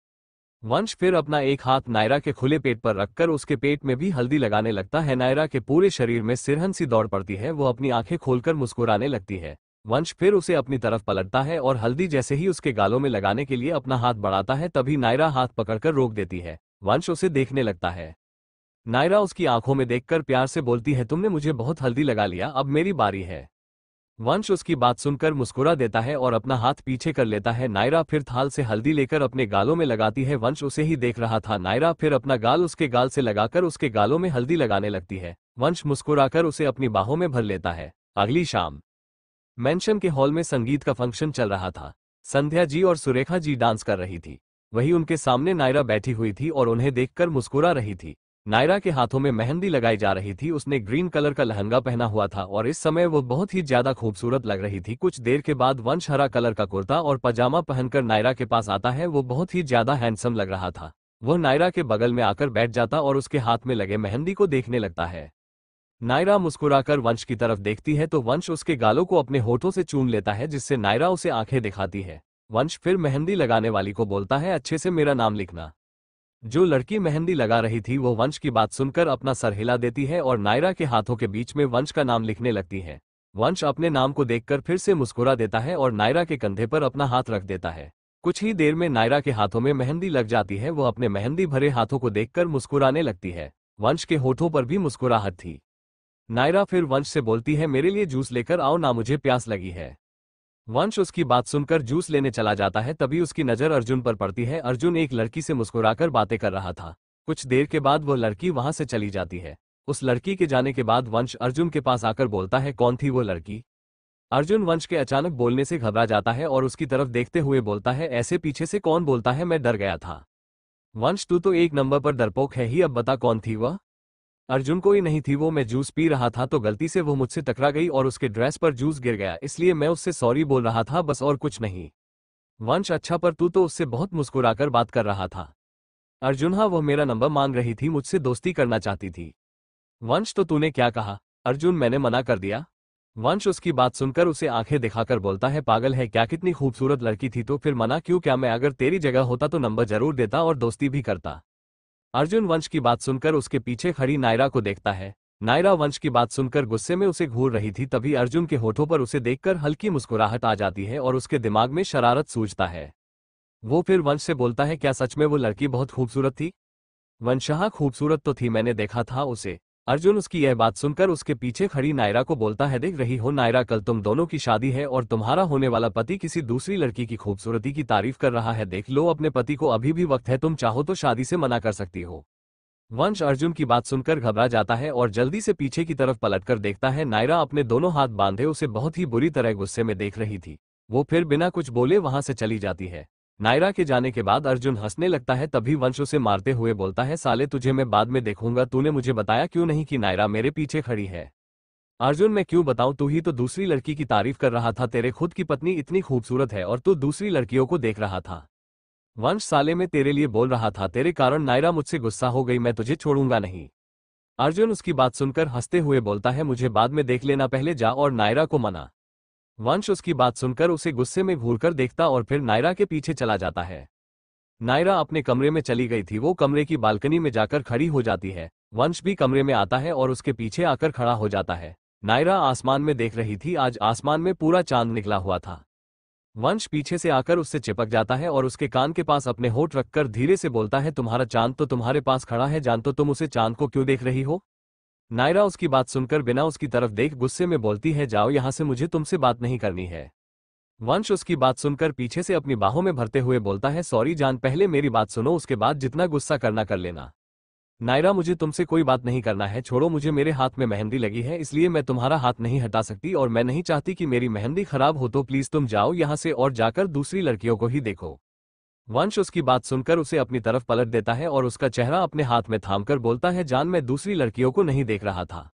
वंश फिर अपना एक हाथ नायरा के खुले पेट पर रखकर उसके पेट में भी हल्दी लगाने लगता है। नायरा के पूरे शरीर में सिरहन सी दौड़ पड़ती है। वो अपनी आंखें खोलकर मुस्कुराने लगती है। वंश फिर उसे अपनी तरफ पलटता है और हल्दी जैसे ही उसके गालों में लगाने के लिए अपना हाथ बढ़ाता है, तभी नायरा हाथ पकड़कर रोक देती है। वंश उसे देखने लगता है। नायरा उसकी आंखों में देखकर प्यार से बोलती है, तुमने मुझे बहुत हल्दी लगा लिया, अब मेरी बारी है। वंश उसकी बात सुनकर मुस्कुरा देता है और अपना हाथ पीछे कर लेता है। नायरा फिर थाल से हल्दी लेकर अपने गालों में लगाती है। वंश उसे ही देख रहा था। नायरा फिर अपना गाल उसके गाल से लगाकर उसके गालों में हल्दी लगाने लगती है। वंश मुस्कुराकर उसे अपनी बाहों में भर लेता है। अगली शाम मेंशन के हॉल में संगीत का फंक्शन चल रहा था। संध्या जी और सुरेखा जी डांस कर रही थी। वहीं उनके सामने नायरा बैठी हुई थी और उन्हें देखकर मुस्कुरा रही थी। नायरा के हाथों में मेहंदी लगाई जा रही थी। उसने ग्रीन कलर का लहंगा पहना हुआ था और इस समय वो बहुत ही ज्यादा खूबसूरत लग रही थी। कुछ देर के बाद वंश हरा कलर का कुर्ता और पजामा पहनकर नायरा के पास आता है। वो बहुत ही ज्यादा हैंडसम लग रहा था। वह नायरा के बगल में आकर बैठ जाता और उसके हाथ में लगे मेहंदी को देखने लगता है। नायरा मुस्कुराकर वंश की तरफ देखती है तो वंश उसके गालों को अपने होठों से चूम लेता है, जिससे नायरा उसे आंखें दिखाती है। वंश फिर मेहंदी लगाने वाली को बोलता है, अच्छे से मेरा नाम लिखना। जो लड़की मेहंदी लगा रही थी वो वंश की बात सुनकर अपना सर हिला देती है और नायरा के हाथों के बीच में वंश का नाम लिखने लगती है। वंश अपने नाम को देखकर फिर से मुस्कुरा देता है और नायरा के कंधे पर अपना हाथ रख देता है। कुछ ही देर में नायरा के हाथों में मेहंदी लग जाती है। वो अपने मेहंदी भरे हाथों को देखकर मुस्कुराने लगती है। वंश के होठों पर भी मुस्कुराहट थी। नायरा फिर वंश से बोलती है, मेरे लिए जूस लेकर आओ ना, मुझे प्यास लगी है। वंश उसकी बात सुनकर जूस लेने चला जाता है। तभी उसकी नजर अर्जुन पर पड़ती है। अर्जुन एक लड़की से मुस्कुराकर बातें कर रहा था। कुछ देर के बाद वो लड़की वहां से चली जाती है। उस लड़की के जाने के बाद वंश अर्जुन के पास आकर बोलता है, कौन थी वो लड़की? अर्जुन वंश के अचानक बोलने से घबरा जाता है और उसकी तरफ देखते हुए बोलता है, ऐसे पीछे से कौन बोलता है, मैं डर गया था। वंश तू तो एक नंबर पर डरपोक है ही, अब बता कौन थी वह? अर्जुन कोई नहीं थी, वो मैं जूस पी रहा था तो गलती से वो मुझसे टकरा गई और उसके ड्रेस पर जूस गिर गया, इसलिए मैं उससे सॉरी बोल रहा था, बस और कुछ नहीं। वंश अच्छा, पर तू तो उससे बहुत मुस्कुराकर बात कर रहा था। अर्जुन हाँ, वो मेरा नंबर मांग रही थी, मुझसे दोस्ती करना चाहती थी। वंश तो तूने क्या कहा? अर्जुन मैंने मना कर दिया। वंश उसकी बात सुनकर उसे आंखें दिखाकर बोलता है, पागल है क्या, कितनी खूबसूरत लड़की थी तो फिर मना क्यों? क्या मैं अगर तेरी जगह होता तो नंबर जरूर देता और दोस्ती भी करता। अर्जुन वंश की बात सुनकर उसके पीछे खड़ी नायरा को देखता है। नायरा वंश की बात सुनकर गुस्से में उसे घूर रही थी, तभी अर्जुन के होठों पर उसे देखकर हल्की मुस्कुराहट आ जाती है और उसके दिमाग में शरारत सूझता है। वो फिर वंश से बोलता है, क्या सच में वो लड़की बहुत खूबसूरत थी? वंश हाँ, खूबसूरत तो थी, मैंने देखा था उसे। अर्जुन उसकी यह बात सुनकर उसके पीछे खड़ी नायरा को बोलता है, देख रही हो नायरा, कल तुम दोनों की शादी है और तुम्हारा होने वाला पति किसी दूसरी लड़की की खूबसूरती की तारीफ कर रहा है, देख लो अपने पति को, अभी भी वक्त है, तुम चाहो तो शादी से मना कर सकती हो। वंश अर्जुन की बात सुनकर घबरा जाता है और जल्दी से पीछे की तरफ पलटकर देखता है। नायरा अपने दोनों हाथ बांधे उसे बहुत ही बुरी तरह गुस्से में देख रही थी। वो फिर बिना कुछ बोले वहां से चली जाती है। नायरा के जाने के बाद अर्जुन हंसने लगता है, तभी वंश उसे मारते हुए बोलता है, साले तुझे मैं बाद में देखूंगा, तूने मुझे बताया क्यों नहीं कि नायरा मेरे पीछे खड़ी है? अर्जुन मैं क्यों बताऊं, तू ही तो दूसरी लड़की की तारीफ कर रहा था, तेरे खुद की पत्नी इतनी खूबसूरत है और तू दूसरी लड़कियों को देख रहा था। वंश साले मैं तेरे लिए बोल रहा था, तेरे कारण नायरा मुझसे गुस्सा हो गई, मैं तुझे छोड़ूंगा नहीं। अर्जुन उसकी बात सुनकर हंसते हुए बोलता है, मुझे बाद में देख लेना, पहले जा और नायरा को मना। वंश उसकी बात सुनकर उसे गुस्से में घूरकर देखता और फिर नायरा के पीछे चला जाता है। नायरा अपने कमरे में चली गई थी, वो कमरे की बालकनी में जाकर खड़ी हो जाती है। वंश भी कमरे में आता है और उसके पीछे आकर खड़ा हो जाता है। नायरा आसमान में देख रही थी, आज आसमान में पूरा चांद निकला हुआ था। वंश पीछे से आकर उससे चिपक जाता है और उसके कान के पास अपने होठ रखकर धीरे से बोलता है, तुम्हारा चांद तो तुम्हारे पास खड़ा है, जान तो तुम उसे चांद को क्यों देख रही हो? नायरा उसकी बात सुनकर बिना उसकी तरफ देख गुस्से में बोलती है, जाओ यहां से, मुझे तुमसे बात नहीं करनी है। वंश उसकी बात सुनकर पीछे से अपनी बाहों में भरते हुए बोलता है, सॉरी जान, पहले मेरी बात सुनो, उसके बाद जितना गुस्सा करना कर लेना। नायरा मुझे तुमसे कोई बात नहीं करना है, छोड़ो मुझे, मेरे हाथ में मेहंदी लगी है इसलिए मैं तुम्हारा हाथ नहीं हटा सकती और मैं नहीं चाहती कि मेरी मेहंदी खराब हो, तो प्लीज तुम जाओ यहां से और जाकर दूसरी लड़कियों को ही देखो। वंश उसकी बात सुनकर उसे अपनी तरफ पलट देता है और उसका चेहरा अपने हाथ में थामकर बोलता है, जान मैं दूसरी लड़कियों को नहीं देख रहा था,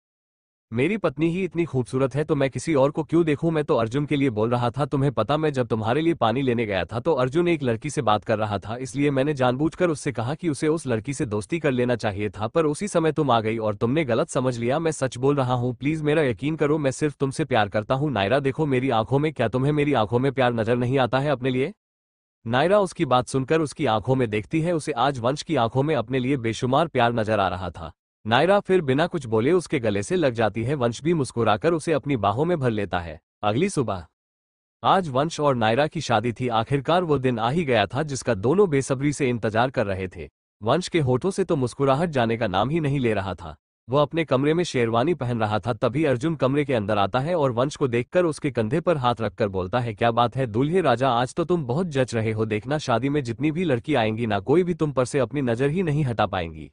मेरी पत्नी ही इतनी खूबसूरत है तो मैं किसी और को क्यों देखूं? मैं तो अर्जुन के लिए बोल रहा था, तुम्हें पता मैं जब तुम्हारे लिए पानी लेने गया था तो अर्जुन एक लड़की से बात कर रहा था, इसलिए मैंने जानबूझकर उससे कहा कि उसे उस लड़की से दोस्ती कर लेना चाहिए था, पर उसी समय तुम आ गई और तुमने गलत समझ लिया, मैं सच बोल रहा हूँ, प्लीज मेरा यकीन करो, मैं सिर्फ तुमसे प्यार करता हूँ। नायरा देखो मेरी आंखों में, क्या तुम्हें मेरी आंखों में प्यार नजर नहीं आता है अपने लिए? नायरा उसकी बात सुनकर उसकी आंखों में देखती है, उसे आज वंश की आंखों में अपने लिए बेशुमार प्यार नजर आ रहा था। नायरा फिर बिना कुछ बोले उसके गले से लग जाती है। वंश भी मुस्कुराकर उसे अपनी बाहों में भर लेता है। अगली सुबह आज वंश और नायरा की शादी थी। आखिरकार वो दिन आ ही गया था जिसका दोनों बेसब्री से इंतजार कर रहे थे। वंश के होठों से तो मुस्कुराहट जाने का नाम ही नहीं ले रहा था। वो अपने कमरे में शेरवानी पहन रहा था, तभी अर्जुन कमरे के अंदर आता है और वंश को देखकर उसके कंधे पर हाथ रखकर बोलता है, क्या बात है दूल्हे राजा, आज तो तुम बहुत जच रहे हो, देखना शादी में जितनी भी लड़की आएंगी ना, कोई भी तुम पर से अपनी नजर ही नहीं हटा पाएंगी।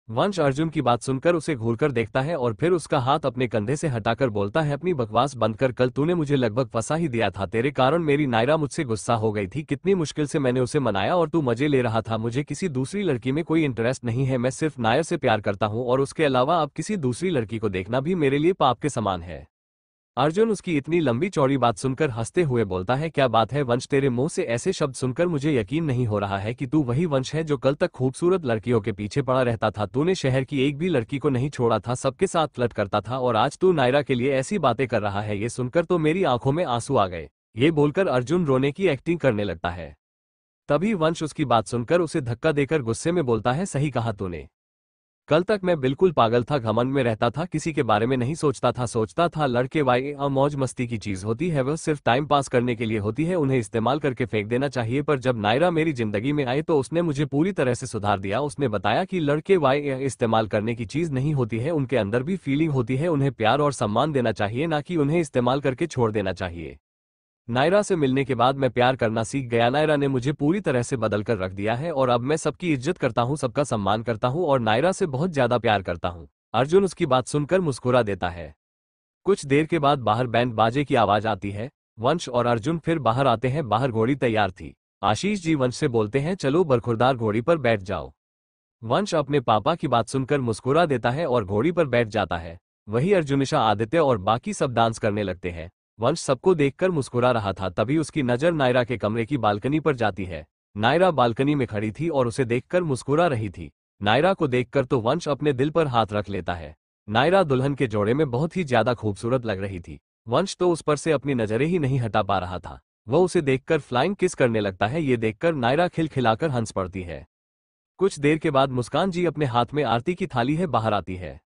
वंश अर्जुन की बात सुनकर उसे घूरकर देखता है और फिर उसका हाथ अपने कंधे से हटाकर बोलता है, अपनी बकवास बंद कर, कल तूने मुझे लगभग फंसा ही दिया था, तेरे कारण मेरी नायरा मुझसे गुस्सा हो गई थी, कितनी मुश्किल से मैंने उसे मनाया और तू मजे ले रहा था। मुझे किसी दूसरी लड़की में कोई इंटरेस्ट नहीं है, मैं सिर्फ नायर से प्यार करता हूँ और उसके अलावा अब किसी दूसरी लड़की को देखना भी मेरे लिए पाप के समान है। अर्जुन उसकी इतनी लंबी चौड़ी बात सुनकर हंसते हुए बोलता है, क्या बात है वंश, तेरे मुंह से ऐसे शब्द सुनकर मुझे यकीन नहीं हो रहा है कि तू वही वंश है जो कल तक खूबसूरत लड़कियों के पीछे पड़ा रहता था। तूने शहर की एक भी लड़की को नहीं छोड़ा था, सबके साथ फ्लर्ट करता था और आज तू नायरा के लिए ऐसी बातें कर रहा है। ये सुनकर तो मेरी आंखों में आंसू आ गए। ये बोलकर अर्जुन रोने की एक्टिंग करने लगता है। तभी वंश उसकी बात सुनकर उसे धक्का देकर गुस्से में बोलता है, सही कहा तूने, कल तक मैं बिल्कुल पागल था, घमंड में रहता था, किसी के बारे में नहीं सोचता था लड़के वाई मौज मस्ती की चीज होती है, वह सिर्फ टाइम पास करने के लिए होती है, उन्हें इस्तेमाल करके फेंक देना चाहिए। पर जब नायरा मेरी जिंदगी में आई तो उसने मुझे पूरी तरह से सुधार दिया। उसने बताया कि लड़के वाई इस्तेमाल करने की चीज नहीं होती है, उनके अंदर भी फीलिंग होती है, उन्हें प्यार और सम्मान देना चाहिए, ना कि उन्हें इस्तेमाल करके छोड़ देना चाहिए। नायरा से मिलने के बाद मैं प्यार करना सीख गया। नायरा ने मुझे पूरी तरह से बदल कर रख दिया है और अब मैं सबकी इज्जत करता हूँ, सबका सम्मान करता हूँ और नायरा से बहुत ज्यादा प्यार करता हूँ। अर्जुन उसकी बात सुनकर मुस्कुरा देता है। कुछ देर के बाद बाहर बैंड बाजे की आवाज आती है। वंश और अर्जुन फिर बाहर आते हैं। बाहर घोड़ी तैयार थी। आशीष जी वंश से बोलते हैं, चलो बरखुरदार घोड़ी पर बैठ जाओ। वंश अपने पापा की बात सुनकर मुस्कुरा देता है और घोड़ी पर बैठ जाता है। वही अर्जुनिशा, आदित्य और बाकी सब डांस करने लगते हैं। वंश सबको देखकर मुस्कुरा रहा था, तभी उसकी नजर नायरा के कमरे की बालकनी पर जाती है। नायरा बालकनी में खड़ी थी और उसे देखकर मुस्कुरा रही थी। नायरा को देखकर तो वंश अपने दिल पर हाथ रख लेता है। नायरा दुल्हन के जोड़े में बहुत ही ज्यादा खूबसूरत लग रही थी। वंश तो उस पर से अपनी नजरें ही नहीं हटा पा रहा था। वह उसे देखकर फ्लाइंग किस करने लगता है। ये देखकर नायरा खिलखिलाकर हंस पड़ती है। कुछ देर के बाद मुस्कान जी अपने हाथ में आरती की थाली है बाहर आती है।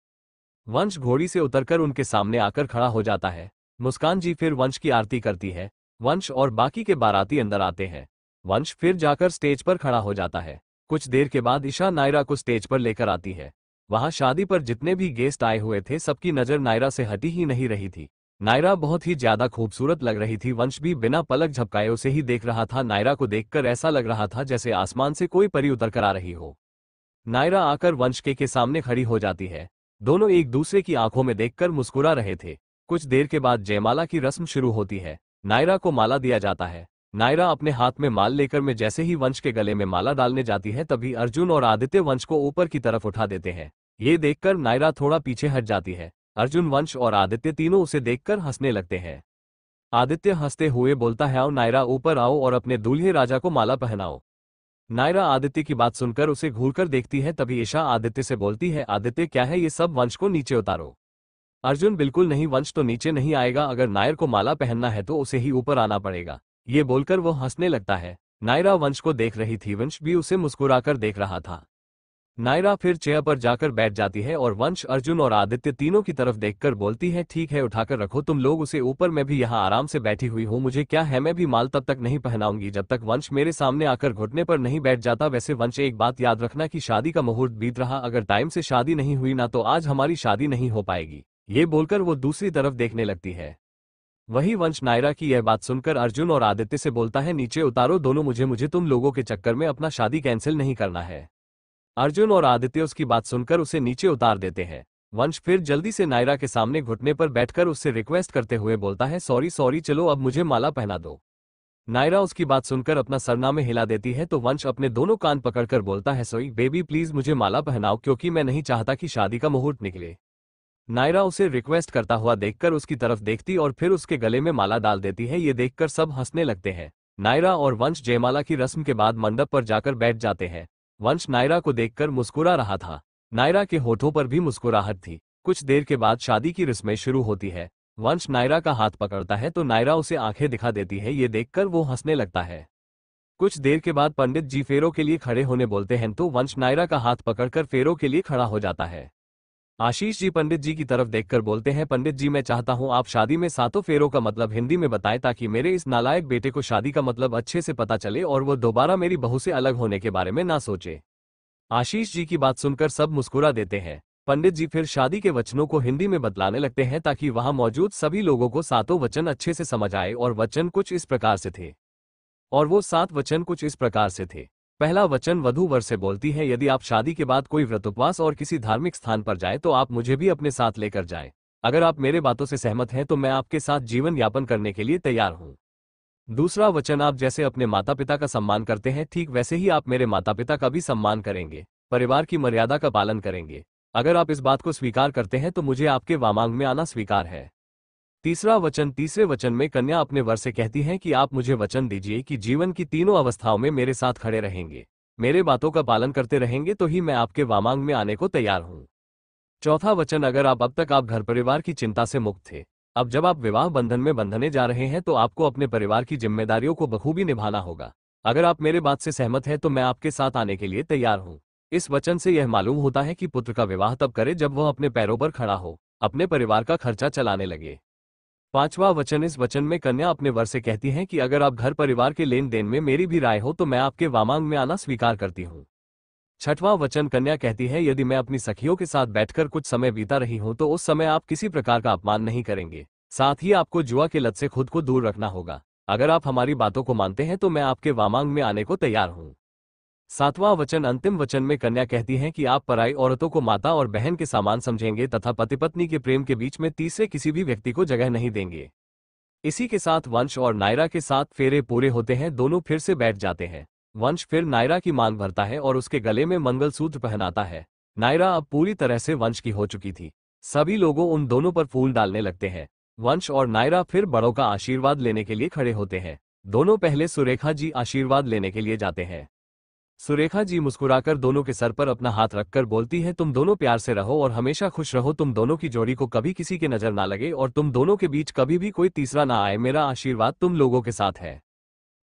वंश घोड़ी से उतरकर उनके सामने आकर खड़ा हो जाता है। मुस्कान जी फिर वंश की आरती करती है। वंश और बाकी के बाराती अंदर आते हैं। वंश फिर जाकर स्टेज पर खड़ा हो जाता है। कुछ देर के बाद ईशा नायरा को स्टेज पर लेकर आती है। वहां शादी पर जितने भी गेस्ट आए हुए थे सबकी नजर नायरा से हटी ही नहीं रही थी। नायरा बहुत ही ज्यादा खूबसूरत लग रही थी। वंश भी बिना पलक झपकाए उसे ही देख रहा था। नायरा को देखकर ऐसा लग रहा था जैसे आसमान से कोई परी उतर कर आ रही हो। नायरा आकर वंश के सामने खड़ी हो जाती है। दोनों एक दूसरे की आंखों में देखकर मुस्कुरा रहे थे। कुछ देर के बाद जयमाला की रस्म शुरू होती है। नायरा को माला दिया जाता है। नायरा अपने हाथ में माल लेकर में जैसे ही वंश के गले में माला डालने जाती है तभी अर्जुन और आदित्य वंश को ऊपर की तरफ उठा देते हैं। ये देखकर नायरा थोड़ा पीछे हट जाती है। अर्जुन, वंश और आदित्य तीनों उसे देखकर हंसने लगते हैं। आदित्य हंसते हुए बोलता है, आओ नायरा, ऊपर आओ और अपने दूल्हे राजा को माला पहनाओ। नायरा आदित्य की बात सुनकर उसे घूरकर देखती है। तभी ईशा आदित्य से बोलती है, आदित्य क्या है ये सब, वंश को नीचे उतारो। अर्जुन, बिल्कुल नहीं, वंश तो नीचे नहीं आएगा। अगर नायर को माला पहनना है तो उसे ही ऊपर आना पड़ेगा। ये बोलकर वो हंसने लगता है। नायरा वंश को देख रही थी। वंश भी उसे मुस्कुराकर देख रहा था। नायरा फिर चेयर पर जाकर बैठ जाती है और वंश, अर्जुन और आदित्य तीनों की तरफ देखकर बोलती है, ठीक है, उठाकर रखो तुम लोग उसे ऊपर। मैं भी यहाँ आराम से बैठी हुई हूँ, मुझे क्या है, मैं भी माल तब तक नहीं पहनाऊंगी जब तक वंश मेरे सामने आकर घुटने पर नहीं बैठ जाता। वैसे वंश, एक बात याद रखना कि शादी का मुहूर्त बीत रहा, अगर टाइम से शादी नहीं हुई ना तो आज हमारी शादी नहीं हो पाएगी। ये बोलकर वो दूसरी तरफ देखने लगती है। वही वंश नायरा की यह बात सुनकर अर्जुन और आदित्य से बोलता है, नीचे उतारो दोनों मुझे, मुझे तुम लोगों के चक्कर में अपना शादी कैंसिल नहीं करना है। अर्जुन और आदित्य उसकी बात सुनकर उसे नीचे उतार देते हैं। वंश फिर जल्दी से नायरा के सामने घुटने पर बैठकर उससे रिक्वेस्ट करते हुए बोलता है, सॉरी सॉरी, चलो अब मुझे माला पहना दो। नायरा उसकी बात सुनकर अपना सरनामे हिला देती है तो वंश अपने दोनों कान पकड़कर बोलता है, सॉरी बेबी, प्लीज मुझे माला पहनाओ क्योंकि मैं नहीं चाहता कि शादी का मुहूर्त निकले। नायरा उसे रिक्वेस्ट करता हुआ देखकर उसकी तरफ देखती और फिर उसके गले में माला डाल देती है। ये देखकर सब हंसने लगते हैं। नायरा और वंश जयमाला की रस्म के बाद मंडप पर जाकर बैठ जाते हैं। वंश नायरा को देखकर मुस्कुरा रहा था। नायरा के होठों पर भी मुस्कुराहट थी। कुछ देर के बाद शादी की रस्में शुरू होती है। वंश नायरा का हाथ पकड़ता है तो नायरा उसे आंखें दिखा देती है। ये देखकर वो हंसने लगता है। कुछ देर के बाद पंडित जी फेरों के लिए खड़े होने बोलते हैं तो वंश नायरा का हाथ पकड़कर फेरों के लिए खड़ा हो जाता है। आशीष जी पंडित जी की तरफ देखकर बोलते हैं, पंडित जी मैं चाहता हूं आप शादी में सातों फेरों का मतलब हिंदी में बताएं ताकि मेरे इस नालायक बेटे को शादी का मतलब अच्छे से पता चले और वो दोबारा मेरी बहू से अलग होने के बारे में ना सोचे। आशीष जी की बात सुनकर सब मुस्कुरा देते हैं। पंडित जी फिर शादी के वचनों को हिंदी में बतलाने लगते हैं ताकि वहां मौजूद सभी लोगों को सातों वचन अच्छे से समझ आए। और वचन कुछ इस प्रकार से थे। और वो 7 वचन कुछ इस प्रकार से थे। पहला वचन वधू वर से बोलती है, यदि आप शादी के बाद कोई व्रत उपवास और किसी धार्मिक स्थान पर जाए तो आप मुझे भी अपने साथ लेकर जाएं। अगर आप मेरे बातों से सहमत हैं तो मैं आपके साथ जीवन यापन करने के लिए तैयार हूं। दूसरा वचन, आप जैसे अपने माता पिता का सम्मान करते हैं ठीक वैसे ही आप मेरे माता पिता का भी सम्मान करेंगे, परिवार की मर्यादा का पालन करेंगे। अगर आप इस बात को स्वीकार करते हैं तो मुझे आपके वामांग में आना स्वीकार है। तीसरा वचन, तीसरे वचन में कन्या अपने वर से कहती है कि आप मुझे वचन दीजिए कि जीवन की तीनों अवस्थाओं में मेरे साथ खड़े रहेंगे, मेरे बातों का पालन करते रहेंगे तो ही मैं आपके वामांग में आने को तैयार हूं। चौथा वचन, अगर अब तक आप घर परिवार की चिंता से मुक्त थे, अब जब आप विवाह बंधन में बंधने जा रहे हैं तो आपको अपने परिवार की जिम्मेदारियों को बखूबी निभाना होगा। अगर आप मेरे बात से सहमत हैं तो मैं आपके साथ आने के लिए तैयार हूं। इस वचन से यह मालूम होता है कि पुत्र का विवाह तब करे जब वह अपने पैरों पर खड़ा हो, अपने परिवार का खर्चा चलाने लगे। पांचवा वचन, इस वचन में कन्या अपने वर से कहती है कि अगर आप घर परिवार के लेन देन में मेरी भी राय हो तो मैं आपके वामांग में आना स्वीकार करती हूं। छठवां वचन, कन्या कहती है, यदि मैं अपनी सखियों के साथ बैठकर कुछ समय बीता रही हूं तो उस समय आप किसी प्रकार का अपमान नहीं करेंगे, साथ ही आपको जुआ के लत से खुद को दूर रखना होगा। अगर आप हमारी बातों को मानते हैं तो मैं आपके वामांग में आने को तैयार हूं। सातवां वचन, अंतिम वचन में कन्या कहती है कि आप पराई औरतों को माता और बहन के समान समझेंगे तथा पति पत्नी के प्रेम के बीच में तीसरे किसी भी व्यक्ति को जगह नहीं देंगे। इसी के साथ वंश और नायरा के साथ फेरे पूरे होते हैं। दोनों फिर से बैठ जाते हैं। वंश फिर नायरा की मांग भरता है और उसके गले में मंगलसूत्र पहनाता है। नायरा अब पूरी तरह से वंश की हो चुकी थी। सभी लोगों उन दोनों पर फूल डालने लगते हैं। वंश और नायरा फिर बड़ों का आशीर्वाद लेने के लिए खड़े होते हैं। दोनों पहले सुरेखा जी आशीर्वाद लेने के लिए जाते हैं। सुरेखा जी मुस्कुराकर दोनों के सर पर अपना हाथ रखकर बोलती है, तुम दोनों प्यार से रहो और हमेशा खुश रहो। तुम दोनों की जोड़ी को कभी किसी की नजर ना लगे और तुम दोनों के बीच कभी भी कोई तीसरा ना आए। मेरा आशीर्वाद तुम लोगों के साथ है।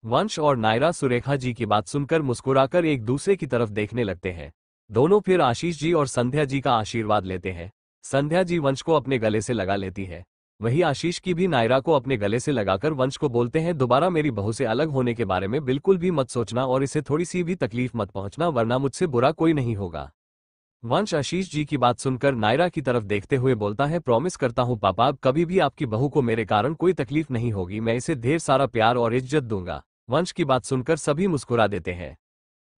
वंश और नायरा सुरेखा जी की बात सुनकर मुस्कुराकर एक दूसरे की तरफ देखने लगते हैं। दोनों फिर आशीष जी और संध्या जी का आशीर्वाद लेते हैं। संध्या जी वंश को अपने गले से लगा लेती है। वही आशीष की भी नायरा को अपने गले से लगाकर वंश को बोलते हैं, दोबारा मेरी बहू से अलग होने के बारे में बिल्कुल भी मत सोचना और इसे थोड़ी सी भी तकलीफ मत पहुंचना, वरना मुझसे बुरा कोई नहीं होगा। वंश आशीष जी की बात सुनकर नायरा की तरफ देखते हुए बोलता है, प्रॉमिस करता हूं पापा, अब कभी भी आपकी बहू को मेरे कारण कोई तकलीफ नहीं होगी। मैं इसे ढेर सारा प्यार और इज्जत दूंगा। वंश की बात सुनकर सभी मुस्कुरा देते हैं।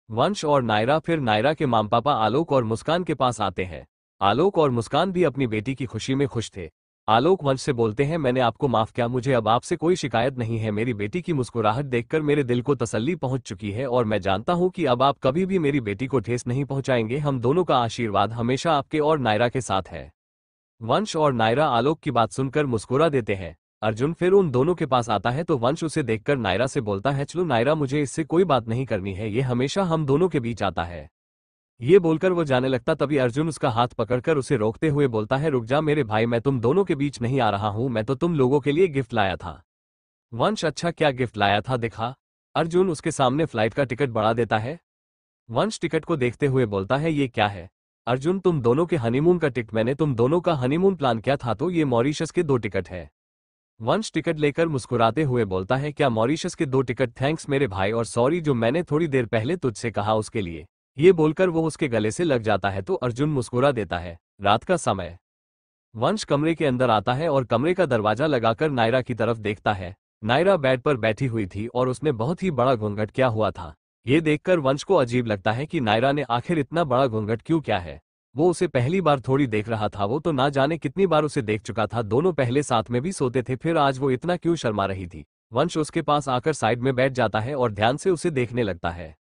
वंश और नायरा फिर नायरा के माम पापा आलोक और मुस्कान के पास आते हैं। आलोक और मुस्कान भी अपनी बेटी की खुशी में खुश थे। आलोक वंश से बोलते हैं, मैंने आपको माफ किया, मुझे अब आपसे कोई शिकायत नहीं है। मेरी बेटी की मुस्कुराहट देखकर मेरे दिल को तसल्ली पहुंच चुकी है और मैं जानता हूं कि अब आप कभी भी मेरी बेटी को ठेस नहीं पहुंचाएंगे। हम दोनों का आशीर्वाद हमेशा आपके और नायरा के साथ है। वंश और नायरा आलोक की बात सुनकर मुस्कुरा देते हैं। अर्जुन फिर उन दोनों के पास आता है तो वंश उसे देखकर नायरा से बोलता है, चलो नायरा, मुझे इससे कोई बात नहीं करनी है, ये हमेशा हम दोनों के बीच आता है। ये बोलकर वो जाने लगता, तभी अर्जुन उसका हाथ पकड़कर उसे रोकते हुए बोलता है, रुक जा मेरे भाई, मैं तुम दोनों के बीच नहीं आ रहा हूं, मैं तो तुम लोगों के लिए गिफ्ट लाया था। वंश, अच्छा क्या गिफ्ट लाया था दिखा। अर्जुन उसके सामने फ्लाइट का टिकट बढ़ा देता है। वंश टिकट को देखते हुए बोलता है, ये क्या है। अर्जुन, तुम दोनों के हनीमून का टिकट, मैंने तुम दोनों का हनीमून प्लान किया था तो ये मॉरिशस के 2 टिकट है। वंश टिकट लेकर मुस्कुराते हुए बोलता है, क्या मॉरिशस के 2 टिकट, थैंक्स मेरे भाई, और सॉरी जो मैंने थोड़ी देर पहले तुझसे कहा उसके लिए। ये बोलकर वो उसके गले से लग जाता है तो अर्जुन मुस्कुरा देता है। रात का समय। वंश कमरे के अंदर आता है और कमरे का दरवाजा लगाकर नायरा की तरफ देखता है। नायरा बेड पर बैठी हुई थी और उसने बहुत ही बड़ा घूंघट किया हुआ था। ये देखकर वंश को अजीब लगता है कि नायरा ने आखिर इतना बड़ा घूंघट क्यों किया है। वो उसे पहली बार थोड़ी देख रहा था, वो तो ना जाने कितनी बार उसे देख चुका था। दोनों पहले साथ में भी सोते थे, फिर आज वो इतना क्यों शर्मा रही थी। वंश उसके पास आकर साइड में बैठ जाता है और ध्यान से उसे देखने लगता है।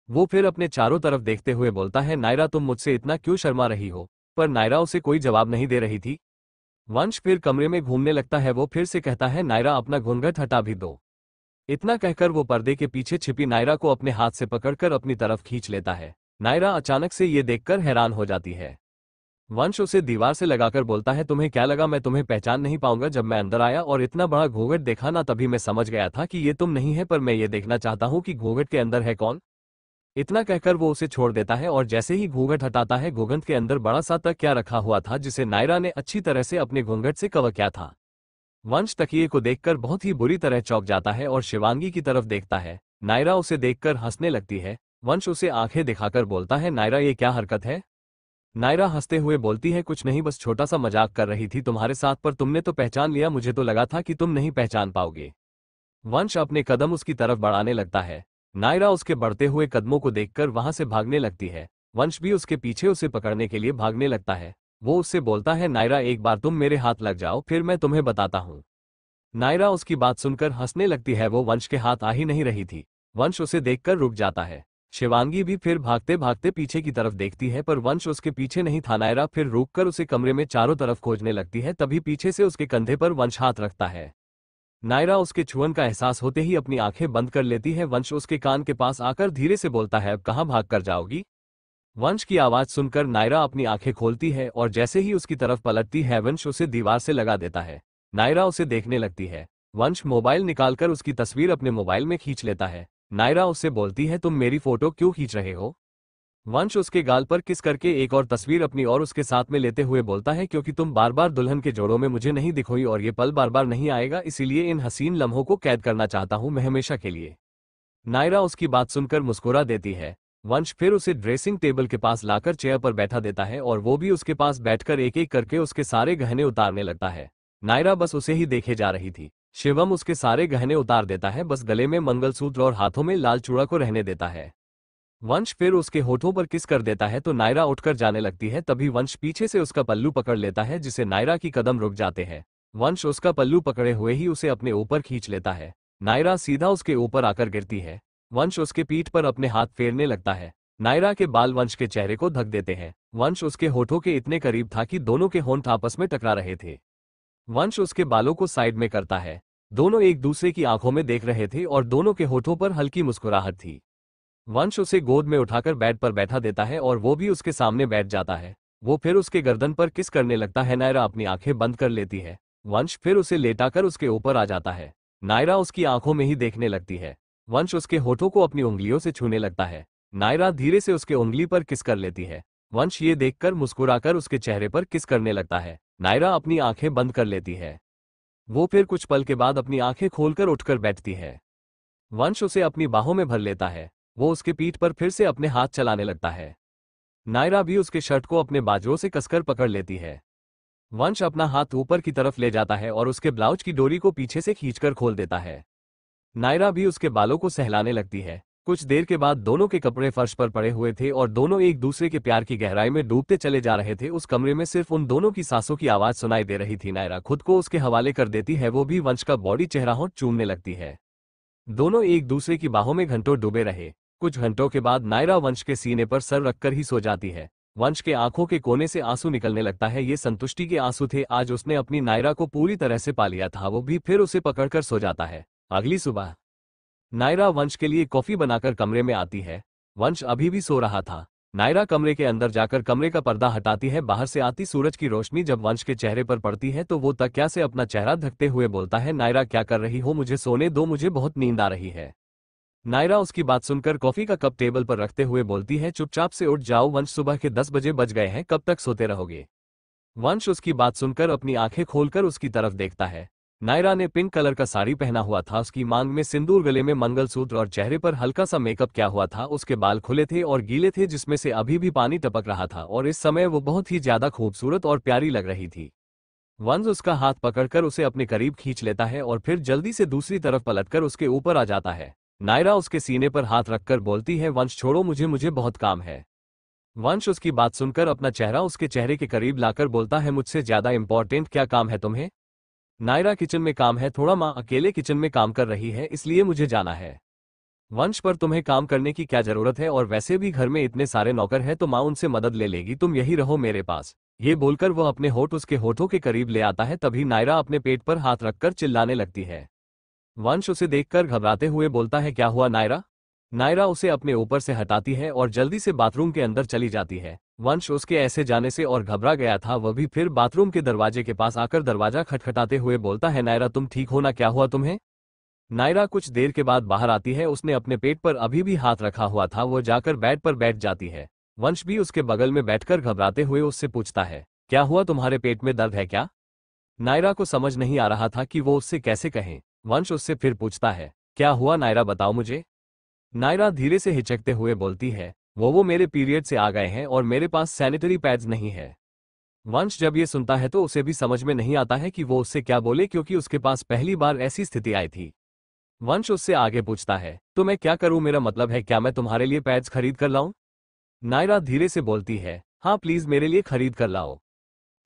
वो फिर अपने चारों तरफ देखते हुए बोलता है, नायरा तुम मुझसे इतना क्यों शर्मा रही हो। पर नायरा उसे कोई जवाब नहीं दे रही थी। वंश फिर कमरे में घूमने लगता है। वो फिर से कहता है, नायरा अपना घूंघट हटा भी दो। इतना कहकर वो पर्दे के पीछे छिपी नायरा को अपने हाथ से पकड़कर अपनी तरफ खींच लेता है। नायरा अचानक से ये देखकर हैरान हो जाती है। वंश उसे दीवार से लगाकर बोलता है, तुम्हें क्या लगा मैं तुम्हें पहचान नहीं पाऊंगा। जब मैं अंदर आया और इतना बड़ा घूंघट देखा ना, तभी मैं समझ गया था कि ये तुम नहीं है, पर मैं ये देखना चाहता हूं कि घूंघट के अंदर है कौन। इतना कहकर वो उसे छोड़ देता है और जैसे ही घूंघट हटाता है, घूंघट के अंदर बड़ा सा तकिया रखा हुआ था जिसे नायरा ने अच्छी तरह से अपने घूंघट से कवर किया था। वंश तकिए को देखकर बहुत ही बुरी तरह चौंक जाता है और शिवांगी की तरफ देखता है। नायरा उसे देखकर हंसने लगती है। वंश उसे आंखें दिखाकर बोलता है, नायरा ये क्या हरकत है। नायरा हंसते हुए बोलती है, कुछ नहीं, बस छोटा सा मजाक कर रही थी तुम्हारे साथ, पर तुमने तो पहचान लिया, मुझे तो लगा था कि तुम नहीं पहचान पाओगे। वंश अपने कदम उसकी तरफ बढ़ाने लगता है। नायरा उसके बढ़ते हुए कदमों को देखकर वहां से भागने लगती है। वंश भी उसके पीछे उसे पकड़ने के लिए भागने लगता है। वो उससे बोलता है, नायरा एक बार तुम मेरे हाथ लग जाओ, फिर मैं तुम्हें बताता हूँ। नायरा उसकी बात सुनकर हंसने लगती है। वो वंश के हाथ आ ही नहीं रही थी। वंश उसे देखकर रुक जाता है। शिवांगी भी फिर भागते भागते पीछे की तरफ देखती है, पर वंश उसके पीछे नहीं था। नायरा फिर रुककर उसे कमरे में चारों तरफ खोजने लगती है, तभी पीछे से उसके कंधे पर वंश हाथ रखता है। नायरा उसके छुअन का एहसास होते ही अपनी आंखें बंद कर लेती है। वंश उसके कान के पास आकर धीरे से बोलता है, अब कहाँ भाग कर जाओगी। वंश की आवाज सुनकर नायरा अपनी आंखें खोलती है और जैसे ही उसकी तरफ पलटती है, वंश उसे दीवार से लगा देता है। नायरा उसे देखने लगती है। वंश मोबाइल निकालकर उसकी तस्वीर अपने मोबाइल में खींच लेता है। नायरा उससे बोलती है, तुम मेरी फोटो क्यों खींच रहे हो। वंश उसके गाल पर किस करके एक और तस्वीर अपनी और उसके साथ में लेते हुए बोलता है, क्योंकि तुम बार बार दुल्हन के जोड़ों में मुझे नहीं दिखोई और ये पल बार बार नहीं आएगा, इसीलिए इन हसीन लम्हों को कैद करना चाहता हूं मैं हमेशा के लिए। नायरा उसकी बात सुनकर मुस्कुरा देती है। वंश फिर उसे ड्रेसिंग टेबल के पास लाकर चेयर पर बैठा देता है और वो भी उसके पास बैठकर एक एक करके उसके सारे गहने उतारने लगता है। नायरा बस उसे ही देखे जा रही थी। शिवम उसके सारे गहने उतार देता है, बस गले में मंगलसूत्र और हाथों में लाल चूड़ा को रहने देता है। वंश फिर उसके होठों पर किस कर देता है तो नायरा उठकर जाने लगती है, तभी वंश पीछे से उसका पल्लू पकड़ लेता है, जिसे नायरा की कदम रुक जाते हैं। वंश उसका पल्लू पकड़े हुए ही उसे अपने ऊपर खींच लेता है। नायरा सीधा उसके ऊपर आकर गिरती है। वंश उसके पीठ पर अपने हाथ फेरने लगता है। नायरा के बाल वंश के चेहरे को ढक देते हैं। वंश उसके होठों के इतने करीब था कि दोनों के होंठ आपस में टकरा रहे थे। वंश उसके बालों को साइड में करता है। दोनों एक दूसरे की आंखों में देख रहे थे और दोनों के होठों पर हल्की मुस्कुराहट थी। वंश उसे गोद में उठाकर बेड पर बैठा देता है और वो भी उसके सामने बैठ जाता है। वो फिर उसके गर्दन पर किस करने लगता है। नायरा अपनी आंखें बंद कर लेती है। वंश फिर उसे लेटाकर उसके ऊपर आ जाता है। नायरा उसकी आंखों में ही देखने लगती है। वंश उसके होठों को अपनी उंगलियों से छूने लगता है। नायरा धीरे से उसके उंगली पर किस कर लेती है। वंश ये देखकर मुस्कुराकर उसके चेहरे पर किस करने लगता है। नायरा अपनी आंखें बंद कर लेती है। वो फिर कुछ पल के बाद अपनी आंखें खोलकर उठकर बैठती है। वंश उसे अपनी बाहों में भर लेता है। वो उसके पीठ पर फिर से अपने हाथ चलाने लगता है। नायरा भी उसके शर्ट को अपने बाजुओं से कसकर पकड़ लेती है। वंश अपना हाथ ऊपर की तरफ ले जाता है और उसके ब्लाउज की डोरी को पीछे से खींचकर खोल देता है। नायरा भी उसके बालों को सहलाने लगती है। कुछ देर के बाद दोनों के कपड़े फर्श पर पड़े हुए थे और दोनों एक दूसरे के प्यार की गहराई में डूबते चले जा रहे थे। उस कमरे में सिर्फ उन दोनों की सांसों की आवाज सुनाई दे रही थी। नायरा खुद को उसके हवाले कर देती है। वो भी वंश का बॉडी चेहरा होंठ चूमने लगती है। दोनों एक दूसरे की बाहों में घंटों डूबे रहे। कुछ घंटों के बाद नायरा वंश के सीने पर सर रखकर ही सो जाती है। वंश के आंखों के कोने से आंसू निकलने लगता है। ये संतुष्टि के आंसू थे। आज उसने अपनी नायरा को पूरी तरह से पा लिया था। वो भी फिर उसे पकड़कर सो जाता है। अगली सुबह नायरा वंश के लिए कॉफी बनाकर कमरे में आती है। वंश अभी भी सो रहा था। नायरा कमरे के अंदर जाकर कमरे का पर्दा हटाती है। बाहर से आती सूरज की रोशनी जब वंश के चेहरे पर पड़ती है तो वो तकिया से अपना चेहरा ढकते हुए बोलता है, नायरा क्या कर रही हो? मुझे सोने दो, मुझे बहुत नींद आ रही है। नायरा उसकी बात सुनकर कॉफी का कप टेबल पर रखते हुए बोलती है, चुपचाप से उठ जाओ वंश, सुबह के 10 बजे बज गए हैं, कब तक सोते रहोगे? वंश उसकी बात सुनकर अपनी आंखें खोलकर उसकी तरफ देखता है। नायरा ने पिंक कलर का साड़ी पहना हुआ था। उसकी मांग में सिंदूर, गले में मंगलसूत्र और चेहरे पर हल्का सा मेकअप किया हुआ था। उसके बाल खुले थे और गीले थे जिसमें से अभी भी पानी टपक रहा था और इस समय वो बहुत ही ज्यादा खूबसूरत और प्यारी लग रही थी। वंश उसका हाथ पकड़कर उसे अपने करीब खींच लेता है और फिर जल्दी से दूसरी तरफ पलटकर उसके ऊपर आ जाता है। नायरा उसके सीने पर हाथ रखकर बोलती है, वंश छोड़ो मुझे, मुझे बहुत काम है। वंश उसकी बात सुनकर अपना चेहरा उसके चेहरे के करीब लाकर बोलता है, मुझसे ज्यादा इंपॉर्टेंट क्या काम है तुम्हें? नायरा, किचन में काम है थोड़ा, माँ अकेले किचन में काम कर रही है इसलिए मुझे जाना है। वंश, पर तुम्हें काम करने की क्या जरूरत है, और वैसे भी घर में इतने सारे नौकर हैं तो माँ उनसे मदद ले लेगी, तुम यही रहो मेरे पास। ये बोलकर वो अपने होठ उसके होठों के करीब ले आता है। तभी नायरा अपने पेट पर हाथ रखकर चिल्लाने लगती है। वंश उसे देखकर घबराते हुए बोलता है, क्या हुआ नायरा? नायरा उसे अपने ऊपर से हटाती है और जल्दी से बाथरूम के अंदर चली जाती है। वंश उसके ऐसे जाने से और घबरा गया था। वह भी फिर बाथरूम के दरवाजे के पास आकर दरवाजा खटखटाते हुए बोलता है, नायरा तुम ठीक हो ना, क्या हुआ तुम्हें? नायरा कुछ देर के बाद बाहर आती है। उसने अपने पेट पर अभी भी हाथ रखा हुआ था। वो जाकर बेड पर बैठ जाती है। वंश भी उसके बगल में बैठकर घबराते हुए उससे पूछता है, क्या हुआ, तुम्हारे पेट में दर्द है क्या? नायरा को समझ नहीं आ रहा था कि वो उससे कैसे कहें। वंश उससे फिर पूछता है, क्या हुआ नायरा, बताओ मुझे। नायरा धीरे से हिचकते हुए बोलती है, वो मेरे पीरियड से आ गए हैं और मेरे पास सैनिटरी पैड्स नहीं है। वंश जब ये सुनता है तो उसे भी समझ में नहीं आता है कि वो उससे क्या बोले, क्योंकि उसके पास पहली बार ऐसी स्थिति आई थी। वंश उससे आगे पूछता है, तो मैं क्या करूं, मेरा मतलब है क्या मैं तुम्हारे लिए पैड्स खरीद कर लाऊं? नायरा धीरे से बोलती है, हाँ प्लीज मेरे लिए खरीद कर लाओ।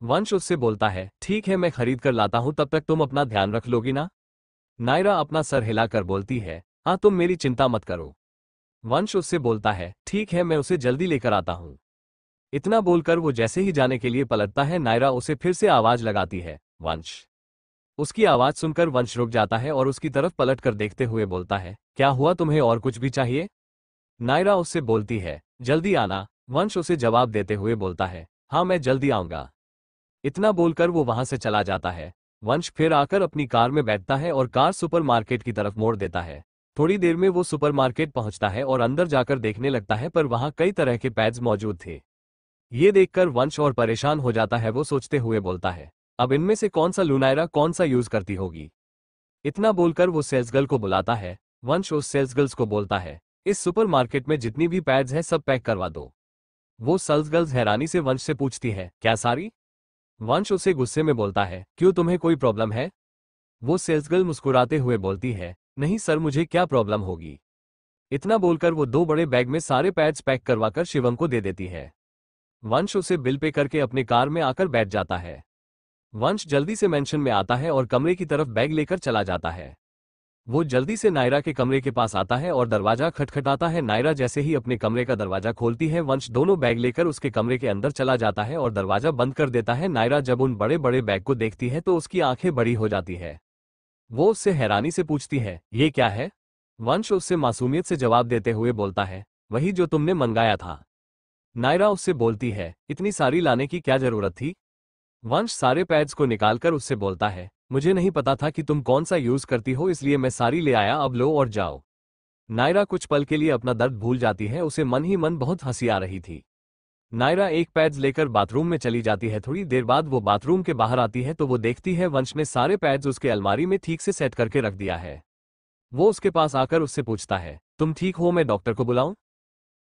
वंश उससे बोलता है, ठीक है मैं खरीद कर लाता हूं, तब तक तुम अपना ध्यान रख लोगी ना? नायरा अपना सर हिलाकर बोलती है, हाँ तुम मेरी चिंता मत करो। वंश उससे बोलता है, ठीक है मैं उसे जल्दी लेकर आता हूं। इतना बोलकर वो जैसे ही जाने के लिए पलटता है, नायरा उसे फिर से आवाज लगाती है, वंश। उसकी आवाज सुनकर वंश रुक जाता है और उसकी तरफ पलट कर देखते हुए बोलता है, क्या हुआ, तुम्हें और कुछ भी चाहिए? नायरा उससे बोलती है, जल्दी आना। वंश उसे जवाब देते हुए बोलता है, हाँ मैं जल्दी आऊंगा। इतना बोलकर वो वहां से चला जाता है। वंश फिर आकर अपनी कार में बैठता है और कार सुपरमार्केट की तरफ मोड़ देता है। थोड़ी देर में वो सुपरमार्केट पहुंचता है और अंदर जाकर देखने लगता है, पर वहां कई तरह के पैड्स मौजूद थे। ये देखकर वंश और परेशान हो जाता है। वो सोचते हुए बोलता है, अब इनमें से कौन सा नायरा कौन सा यूज करती होगी। इतना बोलकर वो सेल्सगर्ल को बुलाता है। वंश उस सेल्सगर्ल्स को बोलता है, इस सुपरमार्केट में जितनी भी पैड्स हैं सब पैक करवा दो। वो सेल्सगर्ल्स हैरानी से वंश से पूछती है, क्या सारी? वंश उसे गुस्से में बोलता है, क्यों तुम्हें कोई प्रॉब्लम है? वो सेल्सगर्ल मुस्कुराते हुए बोलती है, नहीं सर मुझे क्या प्रॉब्लम होगी। इतना बोलकर वो 2 बड़े बैग में सारे पैड्स पैक करवाकर शिवम को दे देती है। वंश उसे बिल पे करके अपने कार में आकर बैठ जाता है। वंश जल्दी से मेंशन में आता है और कमरे की तरफ बैग लेकर चला जाता है। वो जल्दी से नायरा के कमरे के पास आता है और दरवाजा खटखटाता है। नायरा जैसे ही अपने कमरे का दरवाजा खोलती है, वंश दोनों बैग लेकर उसके कमरे के अंदर चला जाता है और दरवाजा बंद कर देता है। नायरा जब उन बड़े बड़े बैग को देखती है तो उसकी आंखें बड़ी हो जाती है। वो उससे हैरानी से पूछती है, ये क्या है? वंश उससे मासूमियत से जवाब देते हुए बोलता है, वही जो तुमने मंगाया था। नायरा उससे बोलती है, इतनी सारी लाने की क्या जरूरत थी? वंश सारे पैड्स को निकालकर उससे बोलता है, मुझे नहीं पता था कि तुम कौन सा यूज करती हो, इसलिए मैं सारी ले आया, अब लो और जाओ। नायरा कुछ पल के लिए अपना दर्द भूल जाती है। उसे मन ही मन बहुत हंसी आ रही थी। नायरा एक पैड्स लेकर बाथरूम में चली जाती है। थोड़ी देर बाद वो बाथरूम के बाहर आती है तो वो देखती है वंश ने सारे पैड्स उसके अलमारी में ठीक से सेट करके रख दिया है। वो उसके पास आकर उससे पूछता है, तुम ठीक हो, मैं डॉक्टर को बुलाऊं?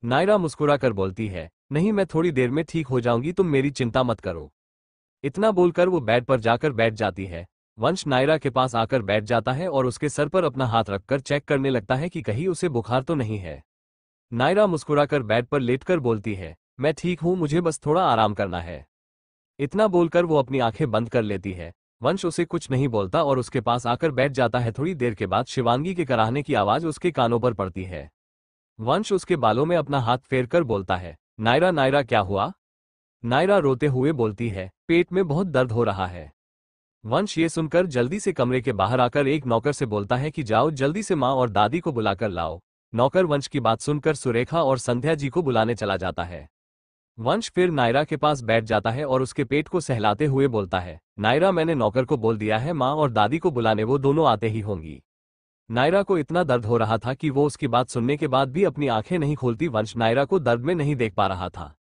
नायरा मुस्कुरा कर बोलती है, नहीं, मैं थोड़ी देर में ठीक हो जाऊंगी, तुम मेरी चिंता मत करो। इतना बोलकर वो बेड पर जाकर बैठ जाती है। वंश नायरा के पास आकर बैठ जाता है और उसके सर पर अपना हाथ रखकर चेक करने लगता है कि कहीं उसे बुखार तो नहीं है। नायरा मुस्कुराकर बेड पर लेटकर बोलती है, मैं ठीक हूं, मुझे बस थोड़ा आराम करना है। इतना बोलकर वो अपनी आंखें बंद कर लेती है। वंश उसे कुछ नहीं बोलता और उसके पास आकर बैठ जाता है। थोड़ी देर के बाद शिवांगी के कराहने की आवाज उसके कानों पर पड़ती है। वंश उसके बालों में अपना हाथ फेरकर बोलता है, नायरा नायरा क्या हुआ? नायरा रोते हुए बोलती है, पेट में बहुत दर्द हो रहा है। वंश ये सुनकर जल्दी से कमरे के बाहर आकर एक नौकर से बोलता है कि जाओ जल्दी से माँ और दादी को बुलाकर लाओ। नौकर वंश की बात सुनकर सुरेखा और संध्या जी को बुलाने चला जाता है। वंश फिर नायरा के पास बैठ जाता है और उसके पेट को सहलाते हुए बोलता है, नायरा मैंने नौकर को बोल दिया है, माँ और दादी को बुलाने वो दोनों आते ही होंगी। नायरा को इतना दर्द हो रहा था कि वो उसकी बात सुनने के बाद भी अपनी आंखें नहीं खोलती। वंश नायरा को दर्द में नहीं देख पा रहा था।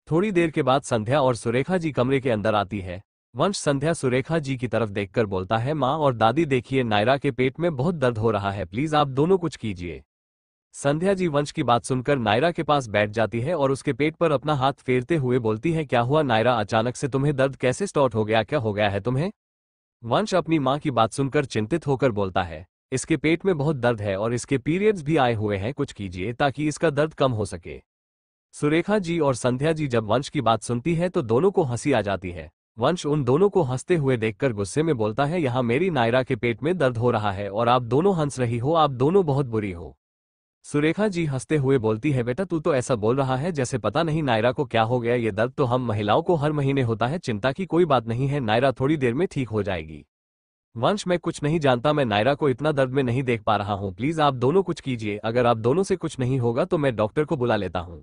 थोड़ी देर के बाद संध्या और सुरेखा जी कमरे के अंदर आती है। वंश संध्या सुरेखा जी की तरफ देखकर बोलता है, माँ और दादी देखिए, नायरा के पेट में बहुत दर्द हो रहा है, प्लीज आप दोनों कुछ कीजिए। संध्या जी वंश की बात सुनकर नायरा के पास बैठ जाती है और उसके पेट पर अपना हाथ फेरते हुए बोलती है, क्या हुआ नायरा, अचानक से तुम्हें दर्द कैसे स्टार्ट हो गया, क्या हो गया है तुम्हें? वंश अपनी माँ की बात सुनकर चिंतित होकर बोलता है, इसके पेट में बहुत दर्द है और इसके पीरियड्स भी आए हुए हैं, कुछ कीजिए ताकि इसका दर्द कम हो सके। सुरेखा जी और संध्या जी जब वंश की बात सुनती है तो दोनों को हंसी आ जाती है। वंश उन दोनों को हंसते हुए देखकर गुस्से में बोलता है, यहाँ मेरी नायरा के पेट में दर्द हो रहा है और आप दोनों हंस रही हो, आप दोनों बहुत बुरी हो। सुरेखा जी हंसते हुए बोलती है, बेटा तू तो ऐसा बोल रहा है जैसे पता नहीं नायरा को क्या हो गया, ये दर्द तो हम महिलाओं को हर महीने होता है, चिंता की कोई बात नहीं है, नायरा थोड़ी देर में ठीक हो जाएगी। वंश मैं कुछ नहीं जानता, मैं नायरा को इतना दर्द में नहीं देख पा रहा हूँ, प्लीज आप दोनों कुछ कीजिए, अगर आप दोनों से कुछ नहीं होगा तो मैं डॉक्टर को बुला लेता हूँ।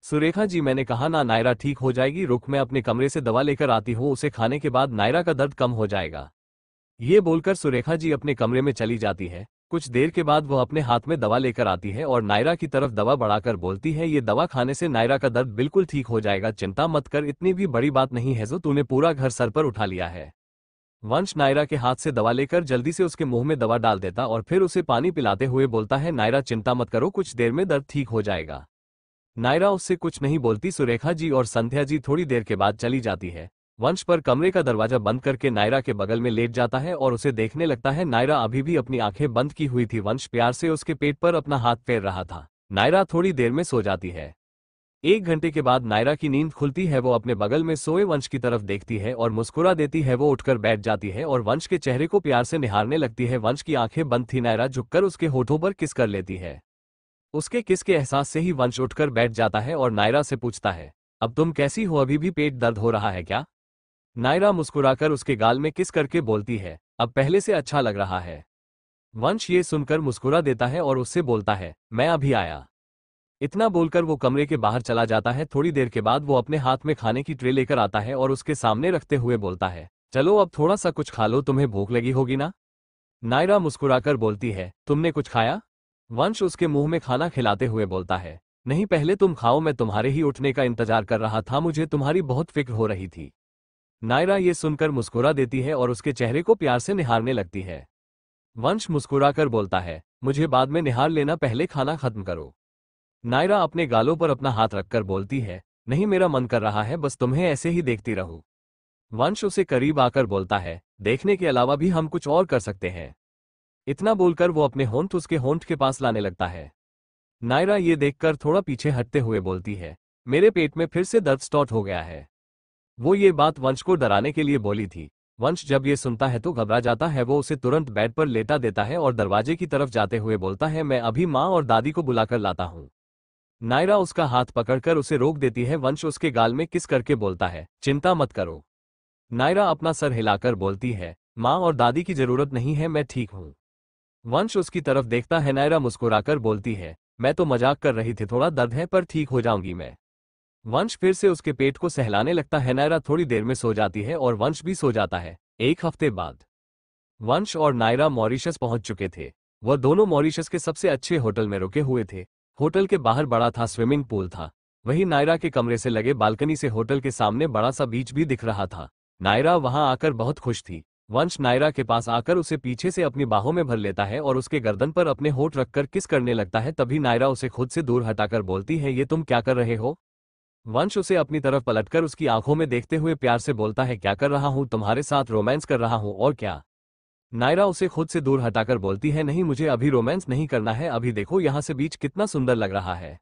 सुरेखा जी मैंने कहा ना, नायरा ठीक हो जाएगी, रुक मैं अपने कमरे से दवा लेकर आती हूँ, उसे खाने के बाद नायरा का दर्द कम हो जाएगा। ये बोलकर सुरेखा जी अपने कमरे में चली जाती है। कुछ देर के बाद वह अपने हाथ में दवा लेकर आती है और नायरा की तरफ दवा बढ़ाकर बोलती है, ये दवा खाने से नायरा का दर्द बिल्कुल ठीक हो जाएगा, चिंता मत कर, इतनी भी बड़ी बात नहीं है जो तूने पूरा घर सर पर उठा लिया है। वंश नायरा के हाथ से दवा लेकर जल्दी से उसके मुंह में दवा डाल देता और फिर उसे पानी पिलाते हुए बोलता है, नायरा चिंता मत करो, कुछ देर में दर्द ठीक हो जाएगा। नायरा उससे कुछ नहीं बोलती। सुरेखा जी और संध्या जी थोड़ी देर के बाद चली जाती है। वंश पर कमरे का दरवाजा बंद करके नायरा के बगल में लेट जाता है और उसे देखने लगता है। नायरा अभी भी अपनी आंखें बंद की हुई थी। वंश प्यार से उसके पेट पर अपना हाथ फेर रहा था। नायरा थोड़ी देर में सो जाती है। 1 घंटे के बाद नायरा की नींद खुलती है। वो अपने बगल में सोए वंश की तरफ देखती है और मुस्कुरा देती है। वो उठकर बैठ जाती है और वंश के चेहरे को प्यार से निहारने लगती है। वंश की आंखें बंद थी। नायरा झुककर उसके होठों पर किस कर लेती है। उसके किस के एहसास से ही वंश उठकर बैठ जाता है और नायरा से पूछता है, अब तुम कैसी हो, अभी भी पेट दर्द हो रहा है क्या? नायरा मुस्कुराकर उसके गाल में किस करके बोलती है, अब पहले से अच्छा लग रहा है। वंश ये सुनकर मुस्कुरा देता है और उससे बोलता है, मैं अभी आया। इतना बोलकर वो कमरे के बाहर चला जाता है। थोड़ी देर के बाद वो अपने हाथ में खाने की ट्रे लेकर आता है और उसके सामने रखते हुए बोलता है, चलो अब थोड़ा सा कुछ खा लो, तुम्हें भूख लगी होगी ना? नायरा मुस्कुराकर बोलती है, तुमने कुछ खाया? वंश उसके मुंह में खाना खिलाते हुए बोलता है, नहीं पहले तुम खाओ, मैं तुम्हारे ही उठने का इंतजार कर रहा था, मुझे तुम्हारी बहुत फिक्र हो रही थी। नायरा ये सुनकर मुस्कुरा देती है और उसके चेहरे को प्यार से निहारने लगती है। वंश मुस्कुराकर बोलता है, मुझे बाद में निहार लेना, पहले खाना खत्म करो। नायरा अपने गालों पर अपना हाथ रखकर बोलती है, नहीं मेरा मन कर रहा है, बस तुम्हें ऐसे ही देखती रहूं। वंश उसे करीब आकर बोलता है, देखने के अलावा भी हम कुछ और कर सकते हैं। इतना बोलकर वो अपने होंठ उसके होंठ के पास लाने लगता है। नायरा ये देखकर थोड़ा पीछे हटते हुए बोलती है, मेरे पेट में फिर से दर्द स्टार्ट हो गया है। वो ये बात वंश को डराने के लिए बोली थी। वंश जब ये सुनता है तो घबरा जाता है, वो उसे तुरंत बेड पर लेटा देता है और दरवाजे की तरफ जाते हुए बोलता है, मैं अभी माँ और दादी को बुलाकर लाता हूँ। नायरा उसका हाथ पकड़कर उसे रोक देती है। वंश उसके गाल में किस करके बोलता है, चिंता मत करो। नायरा अपना सर हिलाकर बोलती है, माँ और दादी की जरूरत नहीं है, मैं ठीक हूँ। वंश उसकी तरफ देखता है। नायरा मुस्कुराकर बोलती है, मैं तो मजाक कर रही थी, थोड़ा दर्द है पर ठीक हो जाऊंगी मैं। वंश फिर से उसके पेट को सहलाने लगता है। नायरा थोड़ी देर में सो जाती है और वंश भी सो जाता है। एक हफ्ते बाद वंश और नायरा मॉरिशस पहुंच चुके थे। वह दोनों मॉरिशस के सबसे अच्छे होटल में रुके हुए थे। होटल के बाहर बड़ा था स्विमिंग पूल था। वहीं नायरा के कमरे से लगे बालकनी से होटल के सामने बड़ा सा बीच भी दिख रहा था। नायरा वहां आकर बहुत खुश थी। वंश नायरा के पास आकर उसे पीछे से अपनी बाहों में भर लेता है और उसके गर्दन पर अपने होठ रखकर किस करने लगता है। तभी नायरा उसे खुद से दूर हटाकर बोलती है, ये तुम क्या कर रहे हो। वंश उसे अपनी तरफ पलटकर उसकी आंखों में देखते हुए प्यार से बोलता है, क्या कर रहा हूं, तुम्हारे साथ रोमांस कर रहा हूं और क्या। नायरा उसे खुद से दूर हटाकर बोलती है, नहीं मुझे अभी रोमांस नहीं करना है, अभी देखो यहाँ से बीच कितना सुंदर लग रहा है।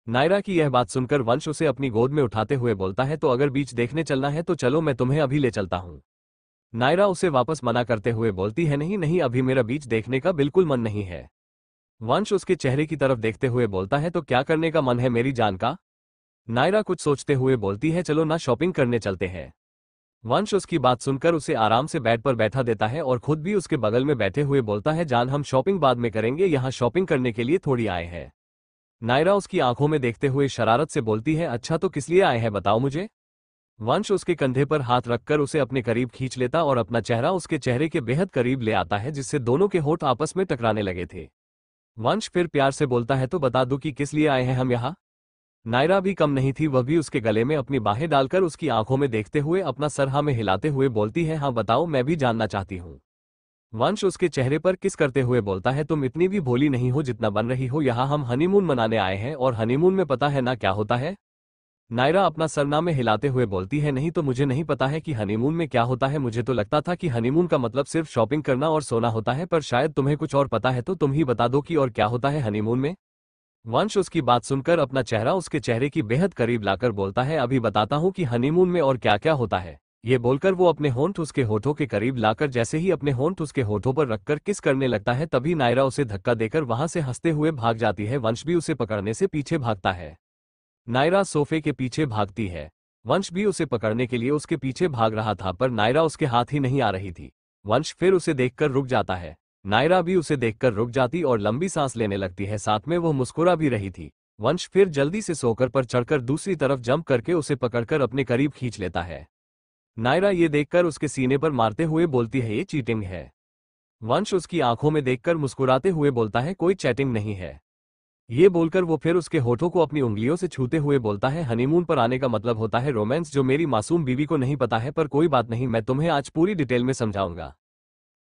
नायरा की यह बात सुनकर वंश उसे अपनी गोद में उठाते हुए बोलता है, तो अगर बीच देखने चलना है तो चलो, मैं तुम्हें अभी ले चलता हूँ। नायरा उसे वापस मना करते हुए बोलती है, नहीं नहीं, अभी मेरा बीच देखने का बिल्कुल मन नहीं है। वंश उसके चेहरे की तरफ देखते हुए बोलता है, तो क्या करने का मन है मेरी जान का। नायरा कुछ सोचते हुए बोलती है, चलो ना शॉपिंग करने चलते हैं। वंश उसकी बात सुनकर उसे आराम से बेड पर बैठा देता है और खुद भी उसके बगल में बैठे हुए बोलता है, जान हम शॉपिंग बाद में करेंगे, यहाँ शॉपिंग करने के लिए थोड़ी आए हैं। नायरा उसकी आंखों में देखते हुए शरारत से बोलती है, अच्छा तो किस लिए आए हैं बताओ मुझे। वंश उसके कंधे पर हाथ रखकर उसे अपने करीब खींच लेता और अपना चेहरा उसके चेहरे के बेहद करीब ले आता है, जिससे दोनों के होठ आपस में टकराने लगे थे। वंश फिर प्यार से बोलता है, तो बता दूं कि किस लिए आए हैं हम यहाँ। नायरा भी कम नहीं थी, वह भी उसके गले में अपनी बाहें डालकर उसकी आंखों में देखते हुए अपना सर हाँ में हिलाते हुए बोलती है, हाँ बताओ, मैं भी जानना चाहती हूँ। वंश उसके चेहरे पर किस करते हुए बोलता है, तुम इतनी भी भोली नहीं हो जितना बन रही हो, यहाँ हम हनीमून मनाने आए हैं और हनीमून में पता है ना क्या होता है। नायरा अपना सरना में हिलाते हुए बोलती है, नहीं तो मुझे नहीं पता है कि हनीमून में क्या होता है, मुझे तो लगता था कि हनीमून का मतलब सिर्फ शॉपिंग करना और सोना होता है, पर शायद तुम्हें कुछ और पता है, तो तुम ही बता दो कि और क्या होता है हनीमून में। वंश उसकी बात सुनकर अपना चेहरा उसके चेहरे की बेहद करीब लाकर बोलता है, अभी बताता हूँ कि हनीमून में और क्या क्या होता है। ये बोलकर वो अपने होंठ उसके होठों के करीब लाकर जैसे ही अपने होंठ उसके होठों पर रखकर किस करने लगता है, तभी नायरा उसे धक्का देकर वहां से हंसते हुए भाग जाती है। वंश भी उसे पकड़ने से पीछे भागता है। नायरा सोफे के पीछे भागती है। वंश भी उसे पकड़ने के लिए उसके पीछे भाग रहा था, पर नायरा उसके हाथ ही नहीं आ रही थी। वंश फिर उसे देखकर रुक जाता है। नायरा भी उसे देखकर रुक जाती और लंबी सांस लेने लगती है, साथ में वो मुस्कुरा भी रही थी। वंश फिर जल्दी से सोकर पर चढ़कर दूसरी तरफ जंप करके उसे पकड़कर अपने करीब खींच लेता है। नायरा ये देखकर उसके सीने पर मारते हुए बोलती है, ये चीटिंग है। वंश उसकी आंखों में देखकर मुस्कुराते हुए बोलता है, कोई चैटिंग नहीं है। ये बोलकर वो फिर उसके होठों को अपनी उंगलियों से छूते हुए बोलता है, हनीमून पर आने का मतलब होता है रोमांस, जो मेरी मासूम बीवी को नहीं पता है, पर कोई बात नहीं, मैं तुम्हें आज पूरी डिटेल में समझाऊंगा।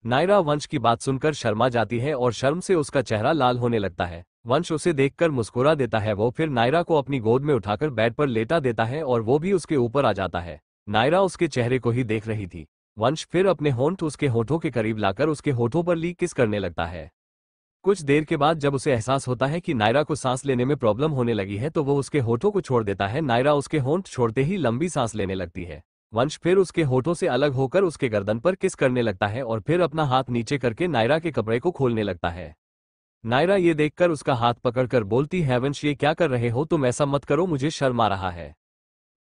नायरा वंश की बात सुनकर शर्मा जाती है और शर्म से उसका चेहरा लाल होने लगता है। वंश उसे देखकर मुस्कुरा देता है। वो फिर नायरा को अपनी गोद में उठाकर बेड पर लेटा देता है और वो भी उसके ऊपर आ जाता है। नायरा उसके चेहरे को ही देख रही थी। वंश फिर अपने होंठ उसके होठों के करीब लाकर उसके होठों पर ली किस करने लगता है। कुछ देर के बाद जब उसे एहसास होता है कि नायरा को सांस लेने में प्रॉब्लम होने लगी है, तो वो उसके होठों को छोड़ देता है। नायरा उसके होंठ छोड़ते ही लंबी सांस लेने लगती है। वंश फिर उसके होठों से अलग होकर उसके गर्दन पर किस करने लगता है और फिर अपना हाथ नीचे करके नायरा के कपड़े को खोलने लगता है। नायरा ये देखकर उसका हाथ पकड़कर बोलती है, वंश ये क्या कर रहे हो, तुम ऐसा मत करो, मुझे शर्म आ रहा है।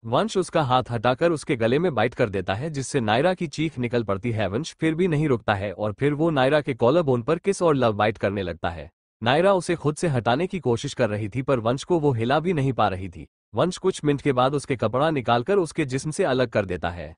वंश उसका हाथ हटाकर उसके गले में बाइट कर देता है, जिससे नायरा की चीख निकल पड़ती है। वंश फिर भी नहीं रुकता है और फिर वो नायरा के कॉलर बोन पर किस और लव बाइट करने लगता है। नायरा उसे खुद से हटाने की कोशिश कर रही थी, पर वंश को वो हिला भी नहीं पा रही थी। वंश कुछ मिनट के बाद उसके कपड़ा निकालकर उसके जिस्म से अलग कर देता है।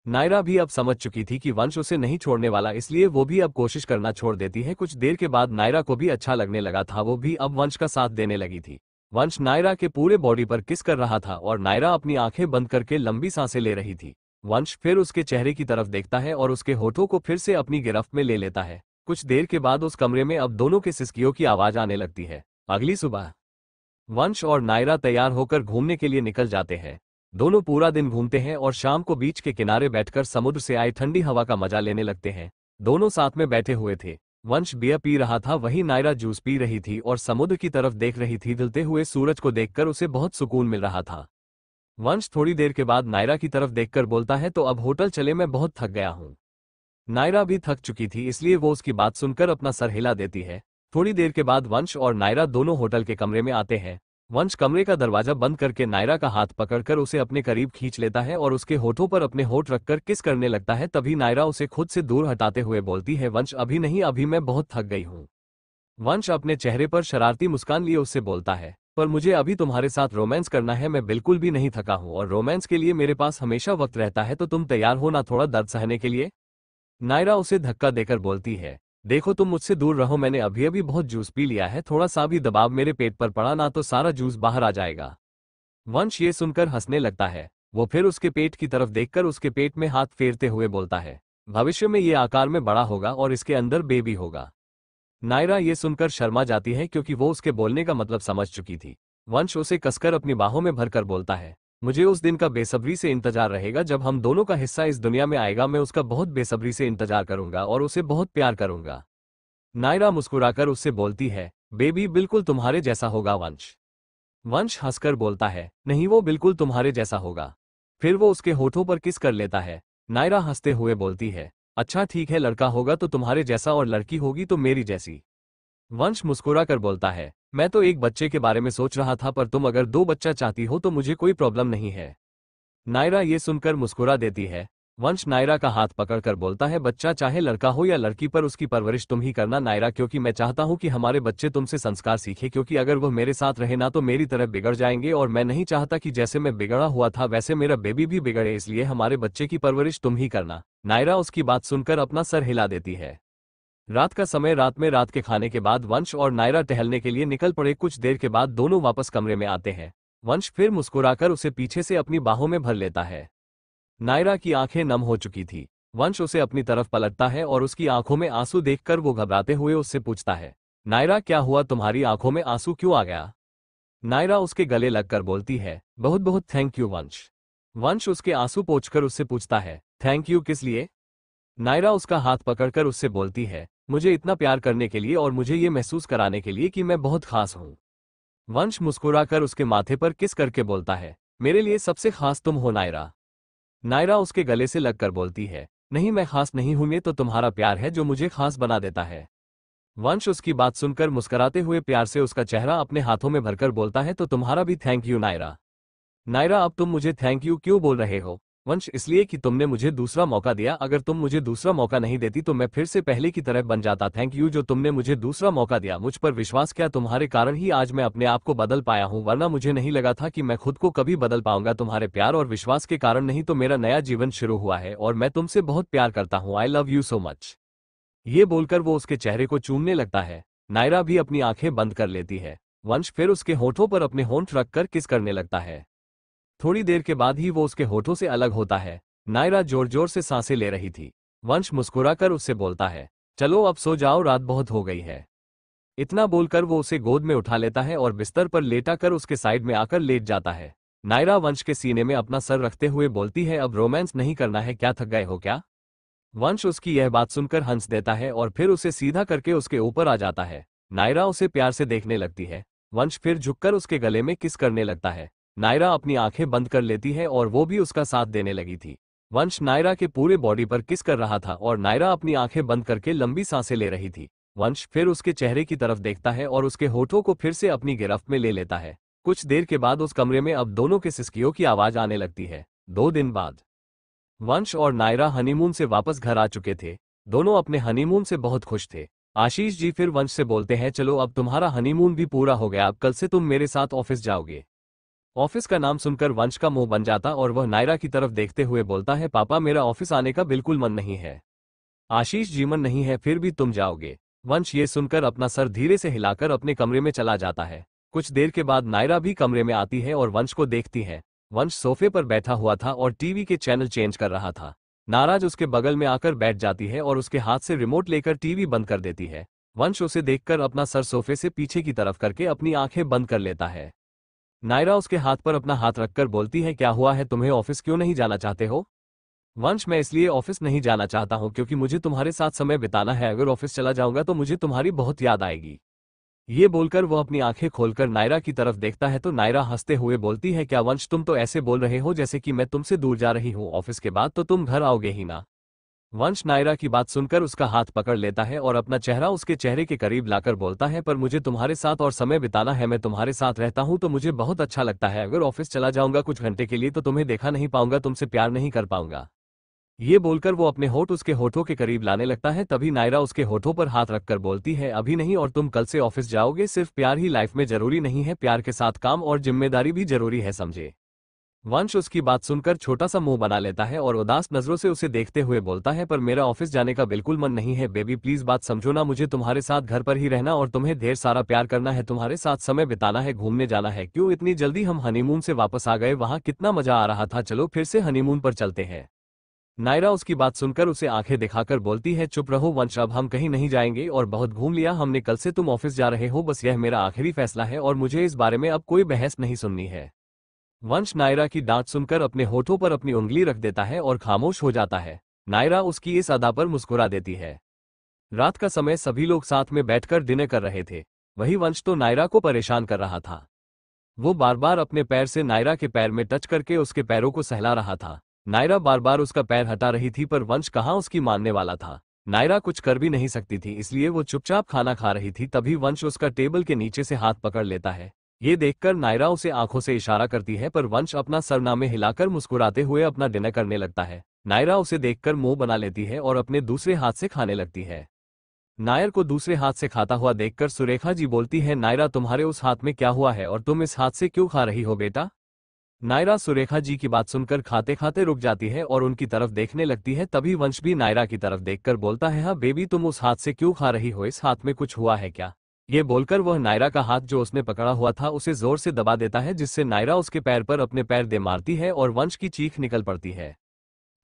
नायरा भी अब समझ चुकी थी कि वंश उसे नहीं छोड़ने वाला, इसलिए वो भी अब कोशिश करना छोड़ देती है। कुछ देर के बाद नायरा को भी अच्छा लगने लगा था, वो भी अब वंश का साथ देने लगी थी। वंश नायरा के पूरे बॉडी पर किस कर रहा था और नायरा अपनी आंखें बंद करके लंबी सांसें ले रही थी। वंश फिर उसके चेहरे की तरफ देखता है और उसके होठों को फिर से अपनी गिरफ्त में ले लेता है। कुछ देर के बाद उस कमरे में अब दोनों के सिसकियों की आवाज आने लगती है। अगली सुबह वंश और नायरा तैयार होकर घूमने के लिए निकल जाते हैं। दोनों पूरा दिन घूमते हैं और शाम को बीच के किनारे बैठकर समुद्र से आई ठंडी हवा का मजा लेने लगते हैं। दोनों साथ में बैठे हुए थे। वंश बियर पी रहा था, वहीं नायरा जूस पी रही थी और समुद्र की तरफ देख रही थी। ढलते हुए सूरज को देखकर उसे बहुत सुकून मिल रहा था। वंश थोड़ी देर के बाद नायरा की तरफ देखकर बोलता है, तो अब होटल चले, मैं बहुत थक गया हूँ। नायरा भी थक चुकी थी, इसलिए वो उसकी बात सुनकर अपना सर हिला देती है। थोड़ी देर के बाद वंश और नायरा दोनों होटल के कमरे में आते हैं। वंश कमरे का दरवाजा बंद करके नायरा का हाथ पकड़कर उसे अपने करीब खींच लेता है और उसके होठों पर अपने होठ रखकर किस करने लगता है। तभी नायरा उसे खुद से दूर हटाते हुए बोलती है, वंश अभी नहीं, अभी मैं बहुत थक गई हूँ। वंश अपने चेहरे पर शरारती मुस्कान लिए उससे बोलता है, पर मुझे अभी तुम्हारे साथ रोमांस करना है, मैं बिल्कुल भी नहीं थका हूँ और रोमांस के लिए मेरे पास हमेशा वक्त रहता है, तो तुम तैयार हो ना थोड़ा दर्द सहने के लिए। नायरा उसे धक्का देकर बोलती है, देखो तुम मुझसे दूर रहो, मैंने अभी अभी बहुत जूस पी लिया है, थोड़ा सा भी दबाव मेरे पेट पर पड़ा ना तो सारा जूस बाहर आ जाएगा। वंश ये सुनकर हंसने लगता है। वो फिर उसके पेट की तरफ देखकर उसके पेट में हाथ फेरते हुए बोलता है, भविष्य में ये आकार में बड़ा होगा और इसके अंदर बेबी होगा। नायरा ये सुनकर शर्मा जाती है क्योंकि वो उसके बोलने का मतलब समझ चुकी थी। वंश उसे कसकर अपनी बाहों में भरकर बोलता है, मुझे उस दिन का बेसब्री से इंतजार रहेगा जब हम दोनों का हिस्सा इस दुनिया में आएगा, मैं उसका बहुत बेसब्री से इंतजार करूंगा और उसे बहुत प्यार करूंगा। नायरा मुस्कुराकर उससे बोलती है, बेबी बिल्कुल तुम्हारे जैसा होगा वंश। वंश हंसकर बोलता है, नहीं वो बिल्कुल तुम्हारे जैसा होगा। फिर वो उसके होठों पर किस कर लेता है। नायरा हंसते हुए बोलती है, अच्छा ठीक है, लड़का होगा तो तुम्हारे जैसा और लड़की होगी तो मेरी जैसी। वंश मुस्कुरा कर बोलता है, मैं तो एक बच्चे के बारे में सोच रहा था, पर तुम अगर दो बच्चा चाहती हो तो मुझे कोई प्रॉब्लम नहीं है। नायरा ये सुनकर मुस्कुरा देती है। वंश नायरा का हाथ पकड़कर बोलता है, बच्चा चाहे लड़का हो या लड़की, पर उसकी परवरिश तुम ही करना नायरा, क्योंकि मैं चाहता हूं कि हमारे बच्चे तुमसे संस्कार सीखे, क्योंकि अगर वह मेरे साथ रहे ना तो मेरी तरह बिगड़ जाएंगे और मैं नहीं चाहता कि जैसे मैं बिगड़ा हुआ था वैसे मेरा बेबी भी बिगड़े, इसलिए हमारे बच्चे की परवरिश तुम ही करना। नायरा उसकी बात सुनकर अपना सर हिला देती है। रात का समय, रात में रात के खाने के बाद वंश और नायरा टहलने के लिए निकल पड़े। कुछ देर के बाद दोनों वापस कमरे में आते हैं। वंश फिर मुस्कुराकर उसे पीछे से अपनी बाहों में भर लेता है। नायरा की आंखें नम हो चुकी थी। वंश उसे अपनी तरफ पलटता है और उसकी आंखों में आंसू देखकर वो घबराते हुए उससे पूछता है, नायरा क्या हुआ, तुम्हारी आंखों में आंसू क्यों आ गया। नायरा उसके गले लगकर बोलती है, बहुत बहुत थैंक यू वंश। वंश उसके आंसू पोंछकर उससे पूछता है, थैंक यू किस लिए। नायरा उसका हाथ पकड़कर उससे बोलती है, मुझे इतना प्यार करने के लिए और मुझे ये महसूस कराने के लिए कि मैं बहुत खास हूँ। वंश मुस्कुराकर उसके माथे पर किस करके बोलता है, मेरे लिए सबसे खास तुम हो नायरा। नायरा उसके गले से लगकर बोलती है, नहीं मैं खास नहीं हूं, ये तो तुम्हारा प्यार है जो मुझे खास बना देता है। वंश उसकी बात सुनकर मुस्कुराते हुए प्यार से उसका चेहरा अपने हाथों में भरकर बोलता है, तो तुम्हारा भी थैंक यू नायरा। नायरा अब तुम मुझे थैंक यू क्यों बोल रहे हो। वंश इसलिए कि तुमने मुझे दूसरा मौका दिया, अगर तुम मुझे दूसरा मौका नहीं देती तो मैं फिर से पहले की तरह बन जाता। थैंक यू जो तुमने मुझे दूसरा मौका दिया, मुझ पर विश्वास किया, तुम्हारे कारण ही आज मैं अपने आप को बदल पाया हूं, वरना मुझे नहीं लगा था कि मैं खुद को कभी बदल पाऊंगा। तुम्हारे प्यार और विश्वास के कारण नहीं तो मेरा नया जीवन शुरू हुआ है और मैं तुमसे बहुत प्यार करता हूं। आई लव यू सो मच। ये बोलकर वो उसके चेहरे को चूमने लगता है। नायरा भी अपनी आंखें बंद कर लेती है। वंश फिर उसके होठों पर अपने होंठ रखकर किस करने लगता है। थोड़ी देर के बाद ही वो उसके होठों से अलग होता है। नायरा जोर जोर से सांसें ले रही थी। वंश मुस्कुराकर उससे बोलता है, चलो अब सो जाओ, रात बहुत हो गई है। इतना बोलकर वो उसे गोद में उठा लेता है और बिस्तर पर लेटा कर उसके साइड में आकर लेट जाता है। नायरा वंश के सीने में अपना सर रखते हुए बोलती है, अब रोमांस नहीं करना है क्या, थक गए हो क्या। वंश उसकी यह बात सुनकर हंस देता है और फिर उसे सीधा करके उसके ऊपर आ जाता है। नायरा उसे प्यार से देखने लगती है। वंश फिर झुककर उसके गले में किस करने लगता है। नायरा अपनी आंखें बंद कर लेती है और वो भी उसका साथ देने लगी थी। वंश नायरा के पूरे बॉडी पर किस कर रहा था और नायरा अपनी आंखें बंद करके लंबी सांसें ले रही थी। वंश फिर उसके चेहरे की तरफ देखता है और उसके होठों को फिर से अपनी गिरफ्त में ले लेता है। कुछ देर के बाद उस कमरे में अब दोनों के सिसकियों की आवाज आने लगती है। 2 दिन बाद वंश और नायरा हनीमून से वापस घर आ चुके थे। दोनों अपने हनीमून से बहुत खुश थे। आशीष जी फिर वंश से बोलते हैं, चलो अब तुम्हारा हनीमून भी पूरा हो गया, अब कल से तुम मेरे साथ ऑफिस जाओगे। ऑफिस का नाम सुनकर वंश का मुंह बन जाता और वह नायरा की तरफ देखते हुए बोलता है, पापा मेरा ऑफिस आने का बिल्कुल मन नहीं है। आशीष जी मन नहीं है, फिर भी तुम जाओगे। वंश ये सुनकर अपना सर धीरे से हिलाकर अपने कमरे में चला जाता है। कुछ देर के बाद नायरा भी कमरे में आती है और वंश को देखती है। वंश सोफे पर बैठा हुआ था और टीवी के चैनल चेंज कर रहा था। नाराज उसके बगल में आकर बैठ जाती है और उसके हाथ से रिमोट लेकर टीवी बंद कर देती है। वंश उसे देखकर अपना सर सोफे से पीछे की तरफ करके अपनी आंखें बंद कर लेता है। नायरा उसके हाथ पर अपना हाथ रखकर बोलती है, क्या हुआ है, तुम्हें ऑफिस क्यों नहीं जाना चाहते हो। वंश मैं इसलिए ऑफिस नहीं जाना चाहता हूं क्योंकि मुझे तुम्हारे साथ समय बिताना है, अगर ऑफिस चला जाऊंगा तो मुझे तुम्हारी बहुत याद आएगी। ये बोलकर वो अपनी आंखें खोलकर नायरा की तरफ देखता है तो नायरा हंसते हुए बोलती है, क्या वंश तुम तो ऐसे बोल रहे हो जैसे कि मैं तुमसे दूर जा रही हूँ, ऑफिस के बाद तो तुम घर आओगे ही ना। वंश नायरा की बात सुनकर उसका हाथ पकड़ लेता है और अपना चेहरा उसके चेहरे के करीब लाकर बोलता है, पर मुझे तुम्हारे साथ और समय बिताना है, मैं तुम्हारे साथ रहता हूँ तो मुझे बहुत अच्छा लगता है, अगर ऑफिस चला जाऊंगा कुछ घंटे के लिए तो तुम्हें देखा नहीं पाऊंगा, तुमसे प्यार नहीं कर पाऊंगा। ये बोलकर वो अपने होठ उसके होठों के करीब लाने लगता है, तभी नायरा उसके होठों पर हाथ रखकर बोलती है, अभी नहीं, और तुम कल से ऑफिस जाओगे, सिर्फ प्यार ही लाइफ में जरूरी नहीं है, प्यार के साथ काम और जिम्मेदारी भी जरूरी है, समझे। वंश उसकी बात सुनकर छोटा सा मुंह बना लेता है और उदास नजरों से उसे देखते हुए बोलता है, पर मेरा ऑफिस जाने का बिल्कुल मन नहीं है बेबी, प्लीज बात समझो ना, मुझे तुम्हारे साथ घर पर ही रहना और तुम्हें ढेर सारा प्यार करना है, तुम्हारे साथ समय बिताना है, घूमने जाना है, क्यों इतनी जल्दी, हम हनीमून से वापस आ गए, वहां कितना मजा आ रहा था, चलो फिर से हनीमून पर चलते हैं। नायरा उसकी बात सुनकर उसे आंखें दिखाकर बोलती है, चुप रहो वंश, अब हम कहीं नहीं जाएंगे और बहुत घूम लिया हमने, कल से तुम ऑफिस जा रहे हो, बस यह मेरा आखिरी फैसला है और मुझे इस बारे में अब कोई बहस नहीं सुननी है। वंश नायरा की डांट सुनकर अपने होठों पर अपनी उंगली रख देता है और खामोश हो जाता है। नायरा उसकी इस अदा पर मुस्कुरा देती है। रात का समय सभी लोग साथ में बैठकर डिनर कर रहे थे। वही वंश तो नायरा को परेशान कर रहा था। वो बार बार अपने पैर से नायरा के पैर में टच करके उसके पैरों को सहला रहा था। नायरा बार बार उसका पैर हटा रही थी पर वंश कहाँ उसकी मानने वाला था। नायरा कुछ कर भी नहीं सकती थी, इसलिए वो चुपचाप खाना खा रही थी। तभी वंश उसका टेबल के नीचे से हाथ पकड़ लेता है। ये देखकर नायरा उसे आंखों से इशारा करती है पर वंश अपना सरनामे हिलाकर मुस्कुराते हुए अपना डिनर करने लगता है। नायरा उसे देखकर मुंह बना लेती है और अपने दूसरे हाथ से खाने लगती है। नायर को दूसरे हाथ से खाता हुआ देखकर सुरेखा जी बोलती है, नायरा तुम्हारे उस हाथ में क्या हुआ है और तुम इस हाथ से क्यों खा रही हो बेटा। नायरा सुरेखा जी की बात सुनकर खाते खाते रुक जाती है और उनकी तरफ देखने लगती है। तभी वंश भी नायरा की तरफ देखकर बोलता है, हाँ बेबी तुम उस हाथ से क्यों खा रही हो, इस हाथ में कुछ हुआ है क्या। ये बोलकर वह नायरा का हाथ जो उसने पकड़ा हुआ था उसे जोर से दबा देता है, जिससे नायरा उसके पैर पर अपने पैर दे मारती है और वंश की चीख निकल पड़ती है।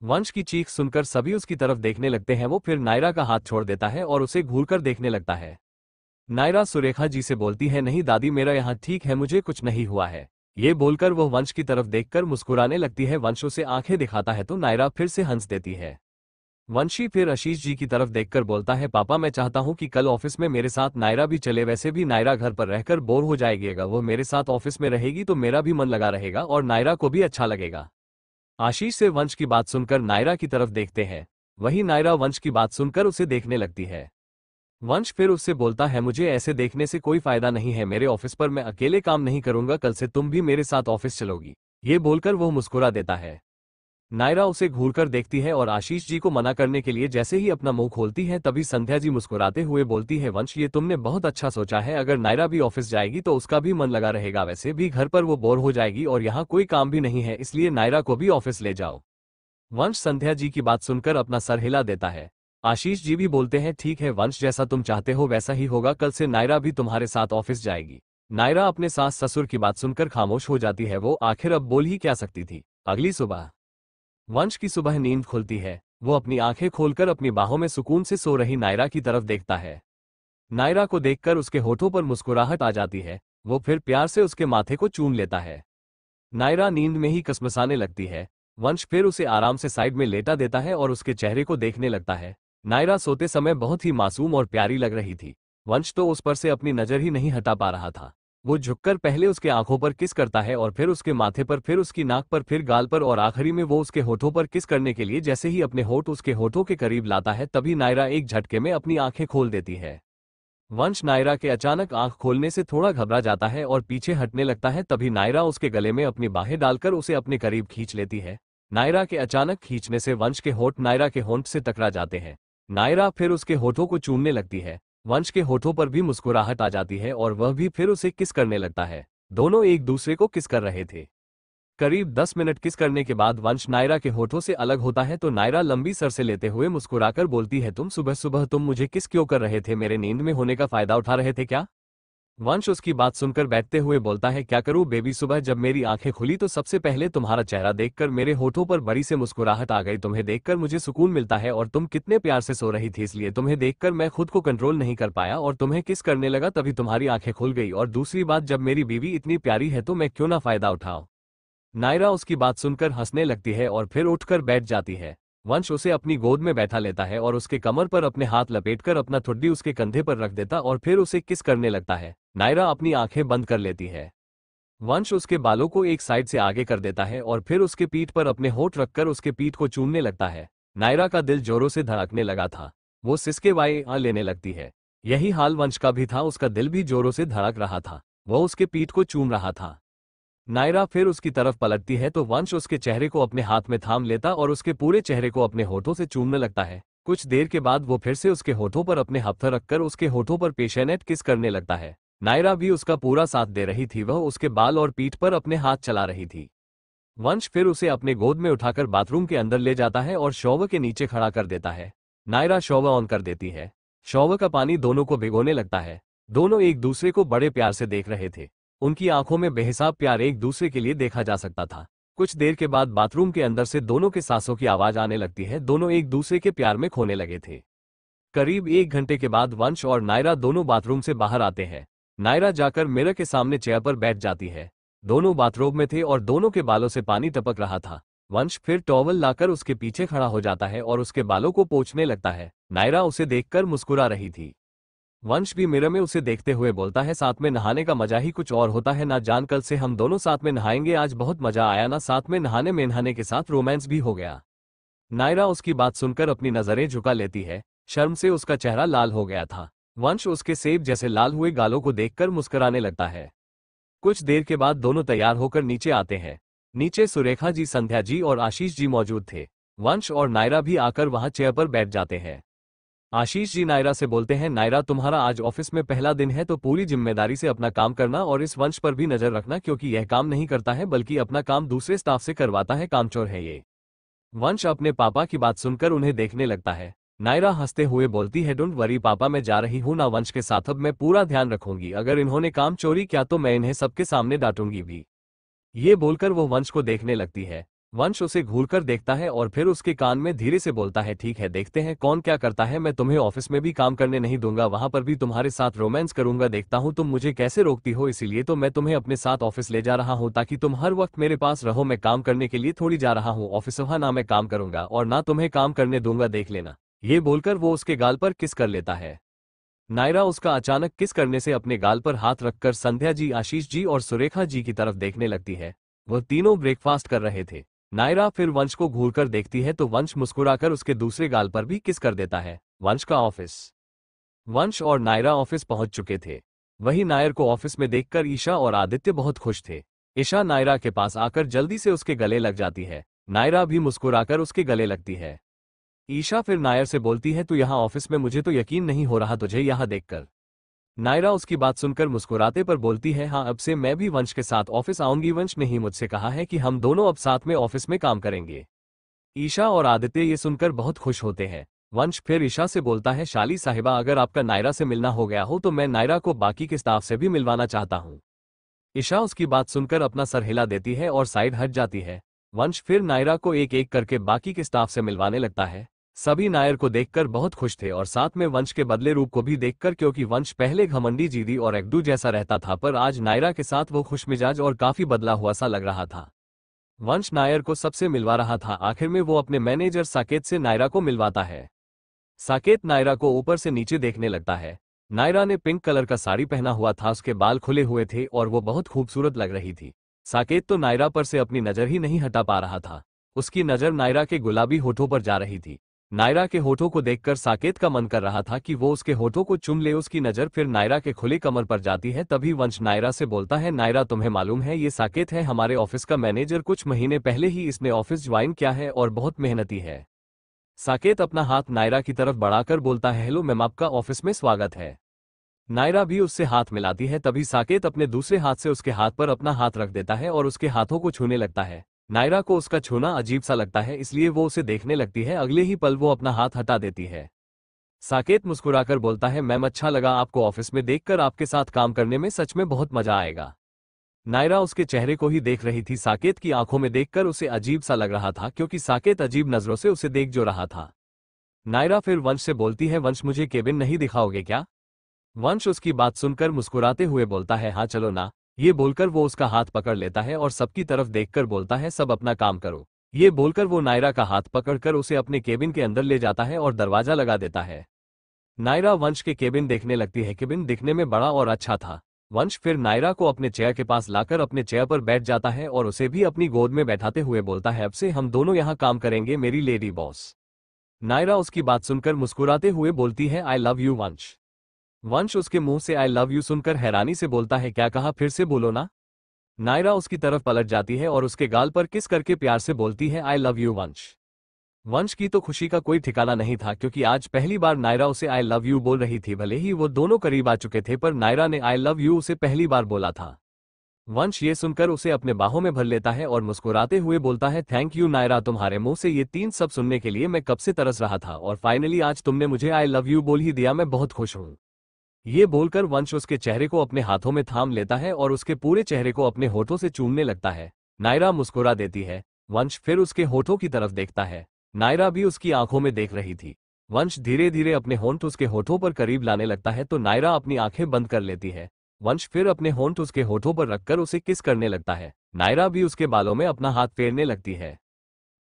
वंश की चीख सुनकर सभी उसकी तरफ देखने लगते हैं। वो फिर नायरा का हाथ छोड़ देता है और उसे घूरकर देखने लगता है। नायरा सुरेखा जी से बोलती है, नहीं दादी मेरा यहाँ ठीक है, मुझे कुछ नहीं हुआ है। ये बोलकर वह वंश की तरफ देखकर मुस्कुराने लगती है। वंश उसे आंखें दिखाता है तो नायरा फिर से हंस देती है। वंशी फिर आशीष जी की तरफ देखकर बोलता है, पापा मैं चाहता हूँ कि कल ऑफिस में मेरे साथ नायरा भी चले, वैसे भी नायरा घर पर रहकर बोर हो जाएगी, अगर वो मेरे साथ ऑफिस में रहेगी तो मेरा भी मन लगा रहेगा और नायरा को भी अच्छा लगेगा। आशीष से वंश की बात सुनकर नायरा की तरफ देखते हैं। वही नायरा वंश की बात सुनकर उसे देखने लगती है। वंश फिर उससे बोलता है, मुझे ऐसे देखने से कोई फायदा नहीं है, मेरे ऑफिस पर मैं अकेले काम नहीं करूंगा, कल से तुम भी मेरे साथ ऑफिस चलोगी। ये बोलकर वो मुस्कुरा देता है। नायरा उसे घूरकर देखती है और आशीष जी को मना करने के लिए जैसे ही अपना मुंह खोलती है तभी संध्या जी मुस्कुराते हुए बोलती है, वंश ये तुमने बहुत अच्छा सोचा है, अगर नायरा भी ऑफिस जाएगी तो उसका भी मन लगा रहेगा, वैसे भी घर पर वो बोर हो जाएगी और यहाँ कोई काम भी नहीं है, इसलिए नायरा को भी ऑफिस ले जाओ। वंश संध्या जी की बात सुनकर अपना सर हिला देता है। आशीष जी भी बोलते हैं, ठीक है वंश, जैसा तुम चाहते हो वैसा ही होगा, कल से नायरा भी तुम्हारे साथ ऑफिस जाएगी। नायरा अपने सास ससुर की बात सुनकर खामोश हो जाती है। वो आखिर अब बोल ही क्या सकती थी। अगली सुबह वंश की सुबह नींद खुलती है। वो अपनी आंखें खोलकर अपनी बाहों में सुकून से सो रही नायरा की तरफ देखता है। नायरा को देखकर उसके होठों पर मुस्कुराहट आ जाती है। वो फिर प्यार से उसके माथे को चूम लेता है। नायरा नींद में ही कसमसाने लगती है। वंश फिर उसे आराम से साइड में लेटा देता है और उसके चेहरे को देखने लगता है। नायरा सोते समय बहुत ही मासूम और प्यारी लग रही थी। वंश तो उस पर से अपनी नजर ही नहीं हटा पा रहा था। वो झुककर पहले उसके आंखों पर किस करता है और फिर उसके माथे पर, फिर उसकी नाक पर, फिर गाल पर और आखिरी में वो उसके होठों पर किस करने के लिए जैसे ही अपने होठ उसके होठों के करीब लाता है तभी नायरा एक झटके में अपनी आंखें खोल देती है। वंश नायरा के अचानक आंख खोलने से थोड़ा घबरा जाता है और पीछे हटने लगता है। तभी नायरा उसके गले में अपनी बाहें डालकर उसे अपने करीब खींच लेती है। नायरा के अचानक खींचने से वंश के होठ नायरा के होंठ से टकरा जाते हैं। नायरा फिर उसके होठों को चूमने लगती है। वंश के होठों पर भी मुस्कुराहट आ जाती है और वह भी फिर उसे किस करने लगता है। दोनों एक दूसरे को किस कर रहे थे। करीब 10 मिनट किस करने के बाद वंश नायरा के होठों से अलग होता है तो नायरा लंबी सांसें लेते हुए मुस्कुराकर बोलती है, तुम सुबह सुबह तुम मुझे किस क्यों कर रहे थे, मेरे नींद में होने का फायदा उठा रहे थे क्या। वंश उसकी बात सुनकर बैठते हुए बोलता है, क्या करूं बेबी, सुबह जब मेरी आंखें खुली तो सबसे पहले तुम्हारा चेहरा देखकर मेरे होठों पर बड़ी से मुस्कुराहट आ गई। तुम्हें देखकर मुझे सुकून मिलता है और तुम कितने प्यार से सो रही थी, इसलिए तुम्हें देखकर मैं खुद को कंट्रोल नहीं कर पाया और तुम्हें किस करने लगा, तभी तुम्हारी आंखें खुल गई। और दूसरी बात, जब मेरी बीवी इतनी प्यारी है तो मैं क्यों ना फायदा उठाऊं। नायरा उसकी बात सुनकर हंसने लगती है और फिर उठकर बैठ जाती है। वंश उसे अपनी गोद में बैठा लेता है और उसके कमर पर अपने हाथ लपेटकर अपना ठुड्डी उसके कंधे पर रख देता और फिर उसे किस करने लगता है। नायरा अपनी आंखें बंद कर लेती है। वंश उसके बालों को एक साइड से आगे कर देता है और फिर उसके पीठ पर अपने होंठ रखकर उसके पीठ को चूमने लगता है। नायरा का दिल जोरों से धड़कने लगा था। वो सिसके वाए आ लेने लगती है। यही हाल वंश का भी था, उसका दिल भी जोरों से धड़क रहा था। वह उसके पीठ को चूम रहा था। नायरा फिर उसकी तरफ पलटती है तो वंश उसके चेहरे को अपने हाथ में थाम लेता और उसके पूरे चेहरे को अपने होठों से चूमने लगता है। कुछ देर के बाद वो फिर से उसके होठों पर अपने हत्था रखकर उसके होठों पर पेशेनेट किस करने लगता है। नायरा भी उसका पूरा साथ दे रही थी, वह उसके बाल और पीठ पर अपने हाथ चला रही थी। वंश फिर उसे अपने गोद में उठाकर बाथरूम के अंदर ले जाता है और शॉवर के नीचे खड़ा कर देता है। नायरा शॉवर ऑन कर देती है। शॉवर का पानी दोनों को भिगोने लगता है। दोनों एक दूसरे को बड़े प्यार से देख रहे थे। उनकी आंखों में बेहिसाब प्यार एक दूसरे के लिए देखा जा सकता था। कुछ देर के बाद बाथरूम के अंदर से दोनों के सांसों की आवाज आने लगती है। दोनों एक दूसरे के प्यार में खोने लगे थे। करीब 1 घंटे के बाद वंश और नायरा दोनों बाथरूम से बाहर आते हैं। नायरा जाकर मिरर के सामने चेयर पर बैठ जाती है। दोनों बाथरोब में थे और दोनों के बालों से पानी टपक रहा था। वंश फिर टॉवल लाकर उसके पीछे खड़ा हो जाता है और उसके बालों को पोंछने लगता है। नायरा उसे देखकर मुस्कुरा रही थी। वंश भी मिरर में उसे देखते हुए बोलता है, साथ में नहाने का मजा ही कुछ और होता है ना जान, कल से हम दोनों साथ में नहाएंगे। आज बहुत मजा आया ना, साथ में नहाने में नहाने के साथ रोमांस भी हो गया। नायरा उसकी बात सुनकर अपनी नजरें झुका लेती है। शर्म से उसका चेहरा लाल हो गया था। वंश उसके सेब जैसे लाल हुए गालों को देखकर मुस्कुराने लगता है। कुछ देर के बाद दोनों तैयार होकर नीचे आते हैं। नीचे सुरेखा जी, संध्या जी और आशीष जी मौजूद थे। वंश और नायरा भी आकर वहां चेयर पर बैठ जाते हैं। आशीष जी नायरा से बोलते हैं, नायरा तुम्हारा आज ऑफिस में पहला दिन है तो पूरी जिम्मेदारी से अपना काम करना और इस वंश पर भी नजर रखना, क्योंकि यह काम नहीं करता है बल्कि अपना काम दूसरे स्टाफ से करवाता है, कामचोर है ये। वंश अपने पापा की बात सुनकर उन्हें देखने लगता है। नायरा हंसते हुए बोलती है, डोंट वरी पापा, मैं जा रही हूं ना वंश के साथ, अब मैं पूरा ध्यान रखूंगी। अगर इन्होंने काम चोरी किया तो मैं इन्हें सबके सामने डांटूंगी भी। ये बोलकर वो वंश को देखने लगती है। वंश उसे घूरकर देखता है और फिर उसके कान में धीरे से बोलता है, ठीक है देखते हैं कौन क्या करता है। मैं तुम्हें ऑफिस में भी काम करने नहीं दूंगा, वहां पर भी तुम्हारे साथ रोमांस करूंगा। देखता हूं तुम मुझे कैसे रोकती हो, इसीलिए तो मैं तुम्हें अपने साथ ऑफिस ले जा रहा हूं ताकि तुम हर वक्त मेरे पास रहो। मैं काम करने के लिए थोड़ी जा रहा हूं ऑफिस, वहां ना मैं काम करूंगा और ना तुम्हें काम करने दूंगा, देख लेना। ये बोलकर वो उसके गाल पर किस कर लेता है। नायरा उसका अचानक किस करने से अपने गाल पर हाथ रखकर संध्या जी, आशीष जी और सुरेखा जी की तरफ देखने लगती है। वह तीनों ब्रेकफास्ट कर रहे थे। नायरा फिर वंश को घूरकर देखती है तो वंश मुस्कुराकर उसके दूसरे गाल पर भी किस कर देता है। वंश का ऑफिस। वंश और नायरा ऑफिस पहुंच चुके थे। वही नायर को ऑफिस में देखकर ईशा और आदित्य बहुत खुश थे। ईशा नायरा के पास आकर जल्दी से उसके गले लग जाती है। नायरा भी मुस्कुराकर उसके गले लगती है। ईशा फिर नायर से बोलती है, तू यहाँ ऑफिस में, मुझे तो यकीन नहीं हो रहा तुझे यहाँ देखकर। नायरा उसकी बात सुनकर मुस्कुराते पर बोलती है, हाँ अब से मैं भी वंश के साथ ऑफिस आऊंगी। वंश ने ही मुझसे कहा है कि हम दोनों अब साथ में ऑफिस में काम करेंगे। ईशा और आदित्य ये सुनकर बहुत खुश होते हैं। वंश फिर ईशा से बोलता है, शाली साहिबा अगर आपका नायरा से मिलना हो गया हो तो मैं नायरा को बाकी के स्टाफ से भी मिलवाना चाहता हूँ। ईशा उसकी बात सुनकर अपना सर हिला देती है और साइड हट जाती है। वंश फिर नायरा को एक एक करके बाकी के स्टाफ से मिलवाने लगता है। सभी नायर को देखकर बहुत खुश थे और साथ में वंश के बदले रूप को भी देखकर, क्योंकि वंश पहले घमंडी, जिदी और एक्डू जैसा रहता था पर आज नायरा के साथ वो खुशमिजाज और काफी बदला हुआ सा लग रहा था। वंश नायर को सबसे मिलवा रहा था। आखिर में वो अपने मैनेजर साकेत से नायरा को मिलवाता है। साकेत नायरा को ऊपर से नीचे देखने लगता है। नायरा ने पिंक कलर का साड़ी पहना हुआ था, उसके बाल खुले हुए थे और वो बहुत खूबसूरत लग रही थी। साकेत तो नायरा पर से अपनी नजर ही नहीं हटा पा रहा था। उसकी नजर नायरा के गुलाबी होठों पर जा रही थी। नायरा के होठों को देखकर साकेत का मन कर रहा था कि वो उसके होठों को चूम ले। उसकी नजर फिर नायरा के खुले कमर पर जाती है। तभी वंश नायरा से बोलता है, नायरा तुम्हें मालूम है ये साकेत है हमारे ऑफिस का मैनेजर, कुछ महीने पहले ही इसने ऑफिस ज्वाइन किया है और बहुत मेहनती है। साकेत अपना हाथ नायरा की तरफ बढ़ाकर बोलता है, हेलो मैम, आपका ऑफिस में स्वागत है। नायरा भी उससे हाथ मिलाती है। तभी साकेत अपने दूसरे हाथ से उसके हाथ पर अपना हाथ रख देता है और उसके हाथों को छूने लगता है। नायरा को उसका छूना अजीब सा लगता है, इसलिए वो उसे देखने लगती है। अगले ही पल वो अपना हाथ हटा देती है। साकेत मुस्कुराकर बोलता है, मैम अच्छा लगा आपको ऑफिस में देखकर, आपके साथ काम करने में सच में बहुत मजा आएगा। नायरा उसके चेहरे को ही देख रही थी। साकेत की आंखों में देखकर उसे अजीब सा लग रहा था, क्योंकि साकेत अजीब नजरों से उसे देख जो रहा था। नायरा फिर वंश से बोलती है, वंश मुझे केबिन नहीं दिखाओगे क्या? वंश उसकी बात सुनकर मुस्कुराते हुए बोलता है, हाँ चलो ना। ये बोलकर वो उसका हाथ पकड़ लेता है और सबकी तरफ देखकर बोलता है, सब अपना काम करो। ये बोलकर वो नायरा का हाथ पकड़कर उसे अपने केबिन के अंदर ले जाता है और दरवाजा लगा देता है। नायरा वंश के केबिन देखने लगती है। केबिन दिखने में बड़ा और अच्छा था। वंश फिर नायरा को अपने चेयर के पास लाकर अपने चेयर पर बैठ जाता है और उसे भी अपनी गोद में बैठाते हुए बोलता है, अब से हम दोनों यहाँ काम करेंगे मेरी लेडी बॉस। नायरा उसकी बात सुनकर मुस्कुराते हुए बोलती है, आई लव यू वंश। वंश उसके मुंह से आई लव यू सुनकर हैरानी से बोलता है, क्या कहा, फिर से बोलो ना। नायरा उसकी तरफ पलट जाती है और उसके गाल पर किस करके प्यार से बोलती है, आई लव यू वंश। वंश की तो खुशी का कोई ठिकाना नहीं था, क्योंकि आज पहली बार नायरा उसे आई लव यू बोल रही थी। भले ही वो दोनों करीब आ चुके थे, पर नायरा ने आई लव यू उसे पहली बार बोला था। वंश ये सुनकर उसे अपने बाहों में भर लेता है और मुस्कुराते हुए बोलता है, थैंक यू नायरा, तुम्हारे मुंह से ये तीन सब सुनने के लिए मैं कब से तरस रहा था, और फाइनली आज तुमने मुझे आई लव यू बोल ही दिया, मैं बहुत खुश हूँ। ये बोलकर वंश उसके चेहरे को अपने हाथों में थाम लेता है और उसके पूरे चेहरे को अपने होठों से चूमने लगता है। नायरा मुस्कुरा देती है। वंश फिर उसके होठों की तरफ देखता है। नायरा भी उसकी आंखों में देख रही थी। वंश धीरे धीरे अपने होंठ उसके होठों पर करीब लाने लगता है तो नायरा अपनी आंखें बंद कर लेती है। वंश फिर अपने होंठ उसके होठों पर रखकर उसे किस करने लगता है। नायरा भी उसके बालों में अपना हाथ फेरने लगती है।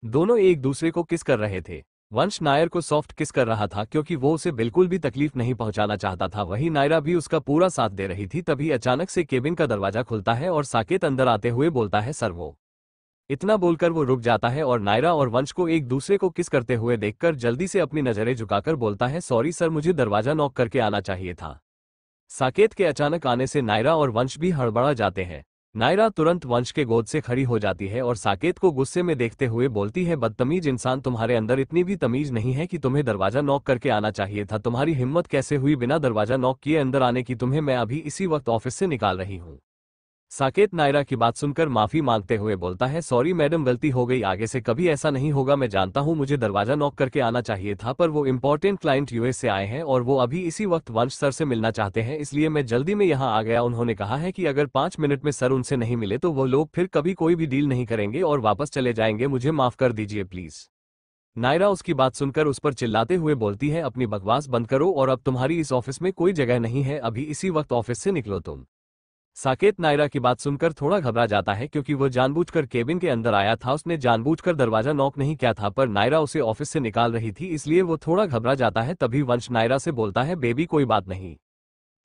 दोनों एक दूसरे को किस कर रहे थे। वंश नायर को सॉफ्ट किस कर रहा था, क्योंकि वो उसे बिल्कुल भी तकलीफ नहीं पहुंचाना चाहता था। वहीं नायरा भी उसका पूरा साथ दे रही थी। तभी अचानक से केबिन का दरवाजा खुलता है और साकेत अंदर आते हुए बोलता है, सर वो। इतना बोलकर वो रुक जाता है और नायरा और वंश को एक दूसरे को किस करते हुए देखकर जल्दी से अपनी नजरें झुकाकर बोलता है, सॉरी सर, मुझे दरवाजा नॉक करके आना चाहिए था। साकेत के अचानक आने से नायरा और वंश भी हड़बड़ा जाते हैं। नायरा तुरंत वंश के गोद से खड़ी हो जाती है और साकेत को गुस्से में देखते हुए बोलती है, बदतमीज इंसान, तुम्हारे अंदर इतनी भी तमीज नहीं है कि तुम्हें दरवाजा नॉक करके आना चाहिए था। तुम्हारी हिम्मत कैसे हुई बिना दरवाजा नॉक किए अंदर आने की? तुम्हें मैं अभी इसी वक्त ऑफिस से निकाल रही हूँ। साकेत नायरा की बात सुनकर माफी मांगते हुए बोलता है, सॉरी मैडम, गलती हो गई, आगे से कभी ऐसा नहीं होगा। मैं जानता हूँ मुझे दरवाजा नॉक करके आना चाहिए था, पर वो इंपॉर्टेंट क्लाइंट यूएस से आए हैं और वो अभी इसी वक्त वंश सर से मिलना चाहते हैं, इसलिए मैं जल्दी में यहाँ आ गया। उन्होंने कहा है कि अगर 5 मिनट में सर उनसे नहीं मिले तो वो लोग फिर कभी कोई भी डील नहीं करेंगे और वापस चले जाएंगे। मुझे माफ कर दीजिए प्लीज। नायरा उसकी बात सुनकर उस पर चिल्लाते हुए बोलती है, अपनी बकवास बंद करो और अब तुम्हारी इस ऑफिस में कोई जगह नहीं है, अभी इसी वक्त ऑफिस से निकलो तुम। साकेत नायरा की बात सुनकर थोड़ा घबरा जाता है, क्योंकि वो जानबूझकर केबिन के अंदर आया था। उसने जानबूझकर दरवाजा नॉक नहीं किया था, पर नायरा उसे ऑफिस से निकाल रही थी, इसलिए वो थोड़ा घबरा जाता है। तभी वंश नायरा से बोलता है, बेबी कोई बात नहीं।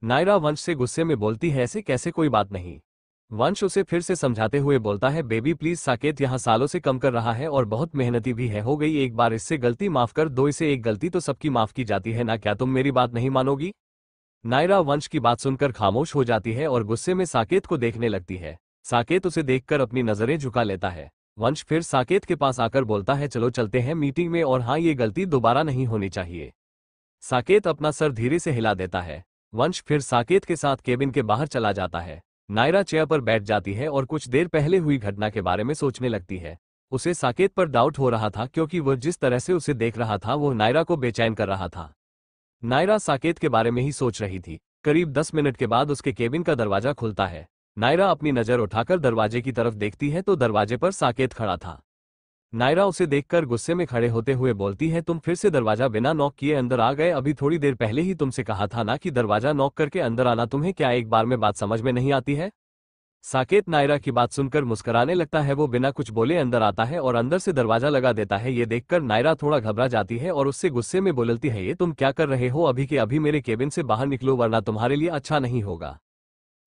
नायरा वंश से गुस्से में बोलती है, ऐसे कैसे कोई बात नहीं। वंश उसे फिर से समझाते हुए बोलता है, बेबी प्लीज, साकेत यहाँ सालों से कम कर रहा है और बहुत मेहनती भी है। हो गई एक बार, इससे गलती माफ कर दो इसे, एक गलती तो सबकी माफ की जाती है ना, क्या तुम मेरी बात नहीं मानोगी? नायरा वंश की बात सुनकर खामोश हो जाती है और गुस्से में साकेत को देखने लगती है। साकेत उसे देखकर अपनी नजरें झुका लेता है। वंश फिर साकेत के पास आकर बोलता है, चलो चलते हैं मीटिंग में, और हाँ, ये गलती दोबारा नहीं होनी चाहिए। साकेत अपना सर धीरे से हिला देता है। वंश फिर साकेत के साथ केबिन के बाहर चला जाता है। नायरा चेयर पर बैठ जाती है और कुछ देर पहले हुई घटना के बारे में सोचने लगती है। उसे साकेत पर डाउट हो रहा था, क्योंकि वह जिस तरह से उसे देख रहा था वो नायरा को बेचैन कर रहा था। नायरा साकेत के बारे में ही सोच रही थी। करीब 10 मिनट के बाद उसके केबिन का दरवाजा खुलता है। नायरा अपनी नजर उठाकर दरवाजे की तरफ देखती है तो दरवाजे पर साकेत खड़ा था। नायरा उसे देखकर गुस्से में खड़े होते हुए बोलती है, तुम फिर से दरवाजा बिना नॉक किए अंदर आ गए। अभी थोड़ी देर पहले ही तुमसे कहा था ना कि दरवाजा नॉक करके अंदर आना। तुम्हें क्या एक बार में बात समझ में नहीं आती है? साकेत नायरा की बात सुनकर मुस्कुराने लगता है। वो बिना कुछ बोले अंदर आता है और अंदर से दरवाजा लगा देता है। ये देखकर नायरा थोड़ा घबरा जाती है और उससे गुस्से में बोलती है, ये तुम क्या कर रहे हो? अभी के अभी मेरे केबिन से बाहर निकलो, वरना तुम्हारे लिए अच्छा नहीं होगा।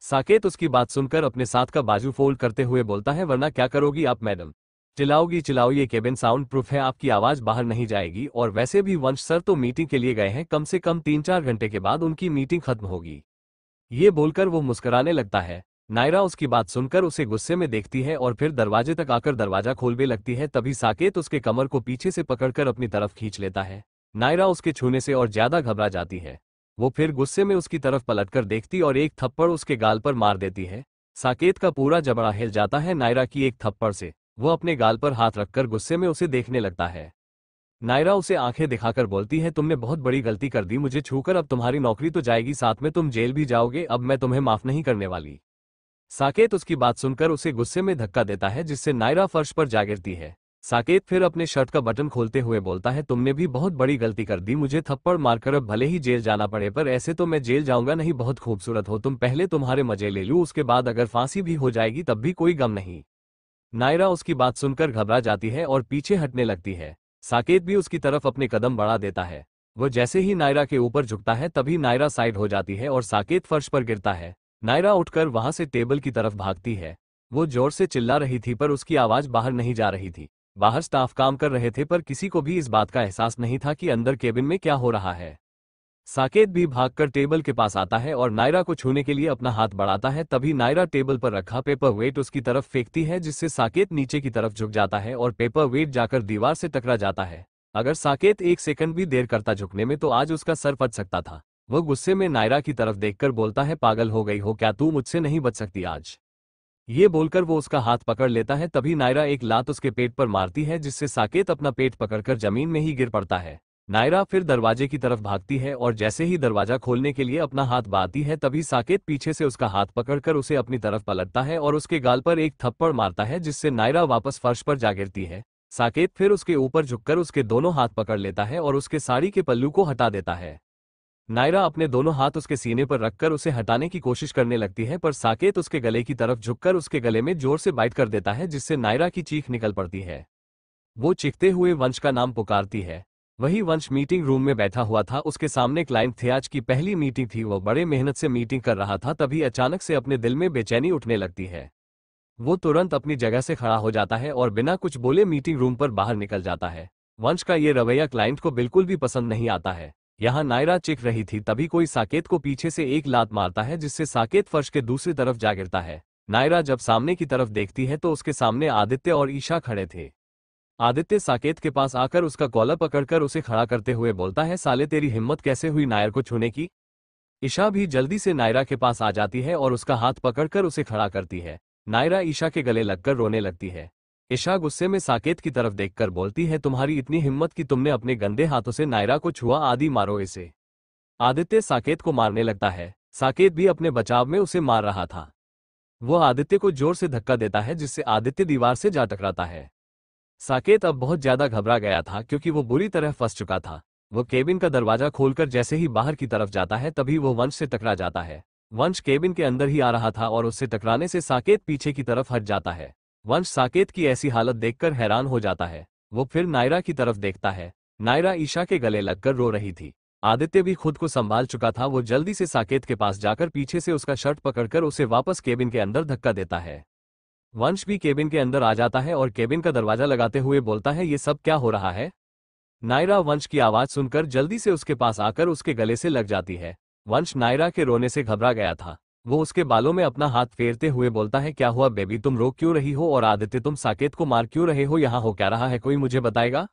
साकेत उसकी बात सुनकर अपने साथ का बाजू फोल्ड करते हुए बोलता है, वरना क्या करोगी आप मैडम? चिल्लाओगी? चिल्लाओ, ये केबिन साउंड प्रूफ है, आपकी आवाज बाहर नहीं जाएगी। और वैसे भी वंश सर तो मीटिंग के लिए गए हैं, कम से कम 3-4 घंटे के बाद उनकी मीटिंग खत्म होगी। ये बोलकर वो मुस्कुराने लगता है। नायरा उसकी बात सुनकर उसे गुस्से में देखती है और फिर दरवाजे तक आकर दरवाजा खोलने लगती है। तभी साकेत उसके कमर को पीछे से पकड़कर अपनी तरफ खींच लेता है। नायरा उसके छूने से और ज्यादा घबरा जाती है। वो फिर गुस्से में उसकी तरफ पलटकर देखती और एक थप्पड़ उसके गाल पर मार देती है। साकेत का पूरा जबड़ा हिल जाता है नायरा की एक थप्पड़ से। वो अपने गाल पर हाथ रखकर गुस्से में उसे देखने लगता है। नायरा उसे आंखें दिखाकर बोलती है, तुमने बहुत बड़ी गलती कर दी मुझे छूकर। अब तुम्हारी नौकरी तो जाएगी, साथ में तुम जेल भी जाओगे। अब मैं तुम्हें माफ नहीं करने वाली। साकेत उसकी बात सुनकर उसे गुस्से में धक्का देता है, जिससे नायरा फर्श पर जा गिरती है। साकेत फिर अपने शर्ट का बटन खोलते हुए बोलता है, तुमने भी बहुत बड़ी गलती कर दी मुझे थप्पड़ मारकर। अब भले ही जेल जाना पड़े, पर ऐसे तो मैं जेल जाऊंगा नहीं। बहुत खूबसूरत हो तुम, पहले तुम्हारे मजे ले लूं, उसके बाद अगर फांसी भी हो जाएगी तब भी कोई गम नहीं। नायरा उसकी बात सुनकर घबरा जाती है और पीछे हटने लगती है। साकेत भी उसकी तरफ अपने कदम बढ़ा देता है। वो जैसे ही नायरा के ऊपर झुकता है तभी नायरा साइड हो जाती है और साकेत फर्श पर गिरता है। नायरा उठकर वहां से टेबल की तरफ भागती है। वो जोर से चिल्ला रही थी पर उसकी आवाज बाहर नहीं जा रही थी। बाहर स्टाफ काम कर रहे थे पर किसी को भी इस बात का एहसास नहीं था कि अंदर केबिन में क्या हो रहा है। साकेत भी भागकर टेबल के पास आता है और नायरा को छूने के लिए अपना हाथ बढ़ाता है। तभी नायरा टेबल पर रखा पेपर वेट उसकी तरफ फेंकती है जिससे साकेत नीचे की तरफ झुक जाता है और पेपर वेट जाकर दीवार से टकरा जाता है। अगर साकेत एक सेकंड भी देर करता झुकने में तो आज उसका सर फट सकता था। वो गुस्से में नायरा की तरफ देखकर बोलता है, पागल हो गई हो क्या, तू मुझसे नहीं बच सकती आज। ये बोलकर वो उसका हाथ पकड़ लेता है। तभी नायरा एक लात उसके पेट पर मारती है जिससे साकेत अपना पेट पकड़कर जमीन में ही गिर पड़ता है। नायरा फिर दरवाजे की तरफ भागती है और जैसे ही दरवाजा खोलने के लिए अपना हाथ बढ़ाती है तभी साकेत पीछे से उसका हाथ पकड़कर उसे अपनी तरफ पलटता है और उसके गाल पर एक थप्पड़ मारता है जिससे नायरा वापस फर्श पर जा गिरती है। साकेत फिर उसके ऊपर झुककर उसके दोनों हाथ पकड़ लेता है और उसके साड़ी के पल्लू को हटा देता है। नायरा अपने दोनों हाथ उसके सीने पर रखकर उसे हटाने की कोशिश करने लगती है पर साकेत उसके गले की तरफ झुककर उसके गले में जोर से बाइट कर देता है जिससे नायरा की चीख निकल पड़ती है। वो चीखते हुए वंश का नाम पुकारती है। वही वंश मीटिंग रूम में बैठा हुआ था। उसके सामने क्लाइंट थे। आज की पहली मीटिंग थी। वो बड़े मेहनत से मीटिंग कर रहा था तभी अचानक से अपने दिल में बेचैनी उठने लगती है। वो तुरंत अपनी जगह से खड़ा हो जाता है और बिना कुछ बोले मीटिंग रूम पर बाहर निकल जाता है। वंश का ये रवैया क्लाइंट को बिल्कुल भी पसंद नहीं आता है। यहाँ नायरा चीख रही थी तभी कोई साकेत को पीछे से एक लात मारता है जिससे साकेत फर्श के दूसरी तरफ जा गिरता है। नायरा जब सामने की तरफ देखती है तो उसके सामने आदित्य और ईशा खड़े थे। आदित्य साकेत के पास आकर उसका कॉलर पकड़कर उसे खड़ा करते हुए बोलता है, साले तेरी हिम्मत कैसे हुई नायर को छूने की। ईशा भी जल्दी से नायरा के पास आ जाती है और उसका हाथ पकड़कर उसे खड़ा करती है। नायरा ईशा के गले लगकर रोने लगती है। ईशा गुस्से में साकेत की तरफ देखकर बोलती है, तुम्हारी इतनी हिम्मत कि तुमने अपने गंदे हाथों से नायरा को छुआ, आदि मारो इसे। आदित्य साकेत को मारने लगता है। साकेत भी अपने बचाव में उसे मार रहा था। वो आदित्य को जोर से धक्का देता है जिससे आदित्य दीवार से जा टकराता है। साकेत अब बहुत ज्यादा घबरा गया था क्योंकि वो बुरी तरह फंस चुका था। वो केबिन का दरवाजा खोलकर जैसे ही बाहर की तरफ जाता है तभी वो वंश से टकरा जाता है। वंश केबिन के अंदर ही आ रहा था और उससे टकराने से साकेत पीछे की तरफ हट जाता है। वंश साकेत की ऐसी हालत देखकर हैरान हो जाता है। वो फिर नायरा की तरफ देखता है। नायरा ईशा के गले लगकर रो रही थी। आदित्य भी खुद को संभाल चुका था। वो जल्दी से साकेत के पास जाकर पीछे से उसका शर्ट पकड़कर उसे वापस केबिन के अंदर धक्का देता है। वंश भी केबिन के अंदर आ जाता है और केबिन का दरवाजा लगाते हुए बोलता है, ये सब क्या हो रहा है। नायरा वंश की आवाज सुनकर जल्दी से उसके पास आकर उसके गले से लग जाती है। वंश नायरा के रोने से घबरा गया था। वो उसके बालों में अपना हाथ फेरते हुए बोलता है, क्या हुआ बेबी, तुम रो क्यों रही हो, और आदित्य तुम साकेत को मार क्यों रहे हो, यहाँ हो क्या रहा है, कोई मुझे बताएगा।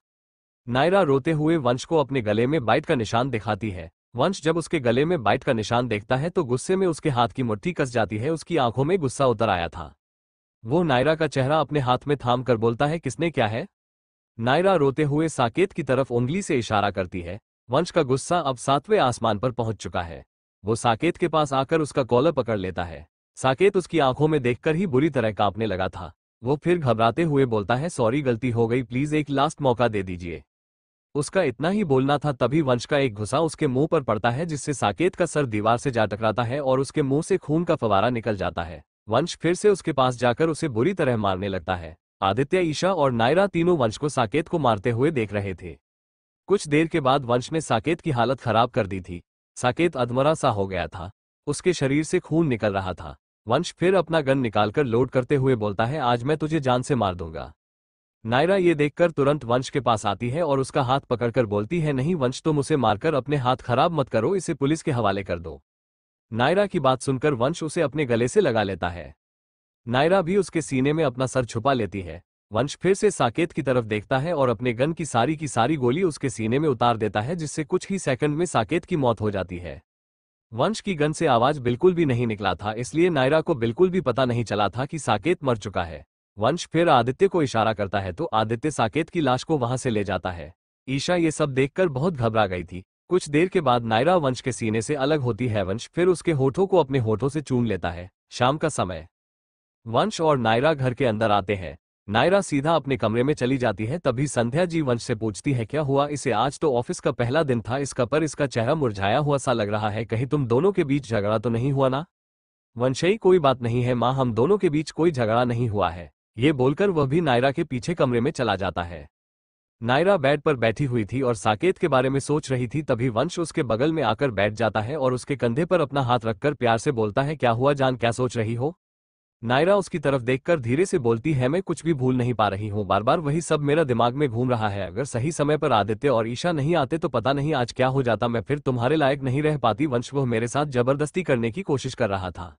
नायरा रोते हुए वंश को अपने गले में बाइट का निशान दिखाती है। वंश जब उसके गले में बाइट का निशान देखता है तो गुस्से में उसके हाथ की मुट्ठी कस जाती है। उसकी आंखों में गुस्सा उतर आया था। वो नायरा का चेहरा अपने हाथ में थाम कर बोलता है, किसने, क्या है। नायरा रोते हुए साकेत की तरफ उंगली से इशारा करती है। वंश का गुस्सा अब 7वें आसमान पर पहुंच चुका है। वो साकेत के पास आकर उसका कॉलर पकड़ लेता है। साकेत उसकी आंखों में देखकर ही बुरी तरह कांपने लगा था। वो फिर घबराते हुए बोलता है, सॉरी गलती हो गई, प्लीज एक लास्ट मौका दे दीजिए। उसका इतना ही बोलना था तभी वंश का एक घुसा उसके मुंह पर पड़ता है जिससे साकेत का सर दीवार से जा टकराता है और उसके मुंह से खून का फवारा निकल जाता है। वंश फिर से उसके पास जाकर उसे बुरी तरह मारने लगता है। आदित्य, ईशा और नायरा तीनों वंश को साकेत को मारते हुए देख रहे थे। कुछ देर के बाद वंश ने साकेत की हालत खराब कर दी थी। साकेत अधमरा सा हो गया था। उसके शरीर से खून निकल रहा था। वंश फिर अपना गन निकालकर लोड करते हुए बोलता है, आज मैं तुझे जान से मार दूंगा। नायरा ये देखकर तुरंत वंश के पास आती है और उसका हाथ पकड़कर बोलती है, नहीं वंश, तुम उसे मारकर अपने हाथ खराब मत करो, इसे पुलिस के हवाले कर दो। नायरा की बात सुनकर वंश उसे अपने गले से लगा लेता है। नायरा भी उसके सीने में अपना सर छुपा लेती है। वंश फिर से साकेत की तरफ देखता है और अपने गन की सारी गोली उसके सीने में उतार देता है जिससे कुछ ही सेकंड में साकेत की मौत हो जाती है। वंश की गन से आवाज बिल्कुल भी नहीं निकला था, इसलिए नायरा को बिल्कुल भी पता नहीं चला था कि साकेत मर चुका है। वंश फिर आदित्य को इशारा करता है तो आदित्य साकेत की लाश को वहां से ले जाता है। ईशा ये सब देखकर बहुत घबरा गई थी। कुछ देर के बाद नायरा वंश के सीने से अलग होती है। वंश फिर उसके होठों को अपने होठों से चूम लेता है। शाम का समय। वंश और नायरा घर के अंदर आते हैं। नायरा सीधा अपने कमरे में चली जाती है। तभी संध्या जी वंश से पूछती है, क्या हुआ इसे, आज तो ऑफिस का पहला दिन था इसका, पर इसका चेहरा मुरझाया हुआ सा लग रहा है, कहीं तुम दोनों के बीच झगड़ा तो नहीं हुआ ना। वंशई, कोई बात नहीं है माँ, हम दोनों के बीच कोई झगड़ा नहीं हुआ है। ये बोलकर वह भी नायरा के पीछे कमरे में चला जाता है। नायरा बेड पर बैठी हुई थी और साकेत के बारे में सोच रही थी, तभी वंश उसके बगल में आकर बैठ जाता है और उसके कंधे पर अपना हाथ रखकर प्यार से बोलता है, क्या हुआ जान, क्या सोच रही हो? नायरा उसकी तरफ देखकर धीरे से बोलती है, मैं कुछ भी भूल नहीं पा रही हूँ, बार बार वही सब मेरा दिमाग में घूम रहा है। अगर सही समय पर आदित्य और ईशा नहीं आते तो पता नहीं आज क्या हो जाता, मैं फिर तुम्हारे लायक नहीं रह पाती। वंश वह मेरे साथ जबरदस्ती करने की कोशिश कर रहा था।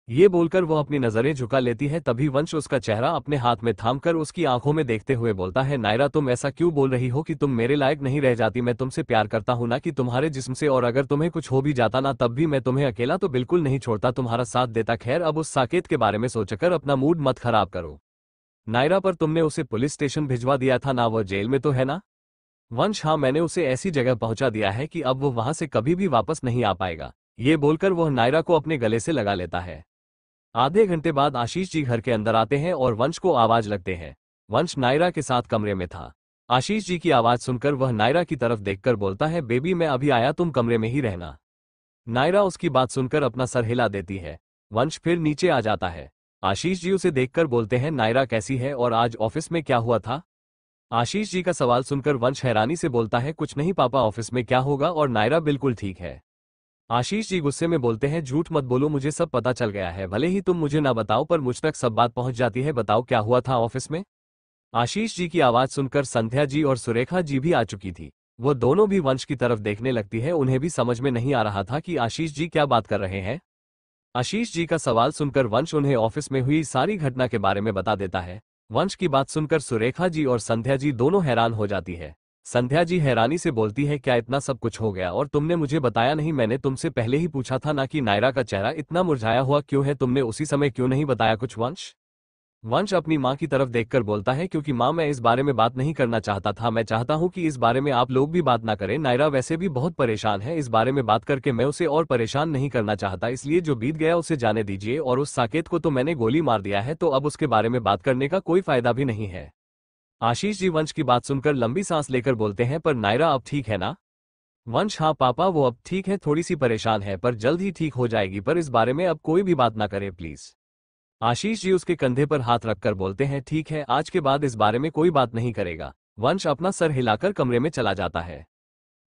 ये बोलकर वो अपनी नजरें झुका लेती है, तभी वंश उसका चेहरा अपने हाथ में थामकर उसकी आंखों में देखते हुए बोलता है, नायरा तुम ऐसा क्यों बोल रही हो कि तुम मेरे लायक नहीं रह जाती? मैं तुमसे प्यार करता हूं ना कि तुम्हारे जिस्म से, और अगर तुम्हें कुछ हो भी जाता ना तब भी मैं तुम्हें अकेला तो बिल्कुल नहीं छोड़ता, तुम्हारा साथ देता। खैर अब उस साकेत के बारे में सोचकर अपना मूड मत खराब करो। नायरा पर तुमने उसे पुलिस स्टेशन भिजवा दिया था ना, वह जेल में तो है ना? वंश, हाँ मैंने उसे ऐसी जगह पहुंचा दिया है कि अब वो वहां से कभी भी वापस नहीं आ पाएगा। ये बोलकर वह नायरा को अपने गले से लगा लेता है। आधे घंटे बाद आशीष जी घर के अंदर आते हैं और वंश को आवाज लगते हैं। वंश नायरा के साथ कमरे में था। आशीष जी की आवाज सुनकर वह नायरा की तरफ देखकर बोलता है, बेबी मैं अभी आया, तुम कमरे में ही रहना। नायरा उसकी बात सुनकर अपना सर हिला देती है। वंश फिर नीचे आ जाता है। आशीष जी उसे देखकर बोलते हैं, नायरा कैसी है और आज ऑफिस में क्या हुआ था? आशीष जी का सवाल सुनकर वंश हैरानी से बोलता है, कुछ नहीं पापा, ऑफिस में क्या होगा, और नायरा बिल्कुल ठीक है। आशीष जी गुस्से में बोलते हैं, झूठ मत बोलो, मुझे सब पता चल गया है, भले ही तुम मुझे ना बताओ पर मुझ तक सब बात पहुंच जाती है, बताओ क्या हुआ था ऑफिस में? आशीष जी की आवाज सुनकर संध्या जी और सुरेखा जी भी आ चुकी थी। वो दोनों भी वंश की तरफ देखने लगती है, उन्हें भी समझ में नहीं आ रहा था कि आशीष जी क्या बात कर रहे हैं। आशीष जी का सवाल सुनकर वंश उन्हें ऑफिस में हुई सारी घटना के बारे में बता देता है। वंश की बात सुनकर सुरेखा जी और संध्या जी दोनों हैरान हो जाती है। संध्या जी हैरानी से बोलती है, क्या इतना सब कुछ हो गया और तुमने मुझे बताया नहीं? मैंने तुमसे पहले ही पूछा था ना कि नायरा का चेहरा इतना मुरझाया हुआ क्यों है, तुमने उसी समय क्यों नहीं बताया कुछ? वंश वंश अपनी माँ की तरफ देखकर बोलता है, क्योंकि माँ मैं इस बारे में बात नहीं करना चाहता था, मैं चाहता हूँ कि इस बारे में आप लोग भी बात ना करें। नायरा वैसे भी बहुत परेशान है, इस बारे में बात करके मैं उसे और परेशान नहीं करना चाहता, इसलिए जो बीत गया उसे जाने दीजिए, और उस साकेत को तो मैंने गोली मार दिया है, तो अब उसके बारे में बात करने का कोई फायदा भी नहीं है। आशीष जी वंश की बात सुनकर लंबी सांस लेकर बोलते हैं, पर नायरा अब ठीक है ना? वंश, हाँ पापा वो अब ठीक है, थोड़ी सी परेशान है पर जल्द ही ठीक हो जाएगी, पर इस बारे में अब कोई भी बात ना करे प्लीज। आशीष जी उसके कंधे पर हाथ रखकर बोलते हैं, ठीक है आज के बाद इस बारे में कोई बात नहीं करेगा। वंश अपना सर हिलाकर कमरे में चला जाता है।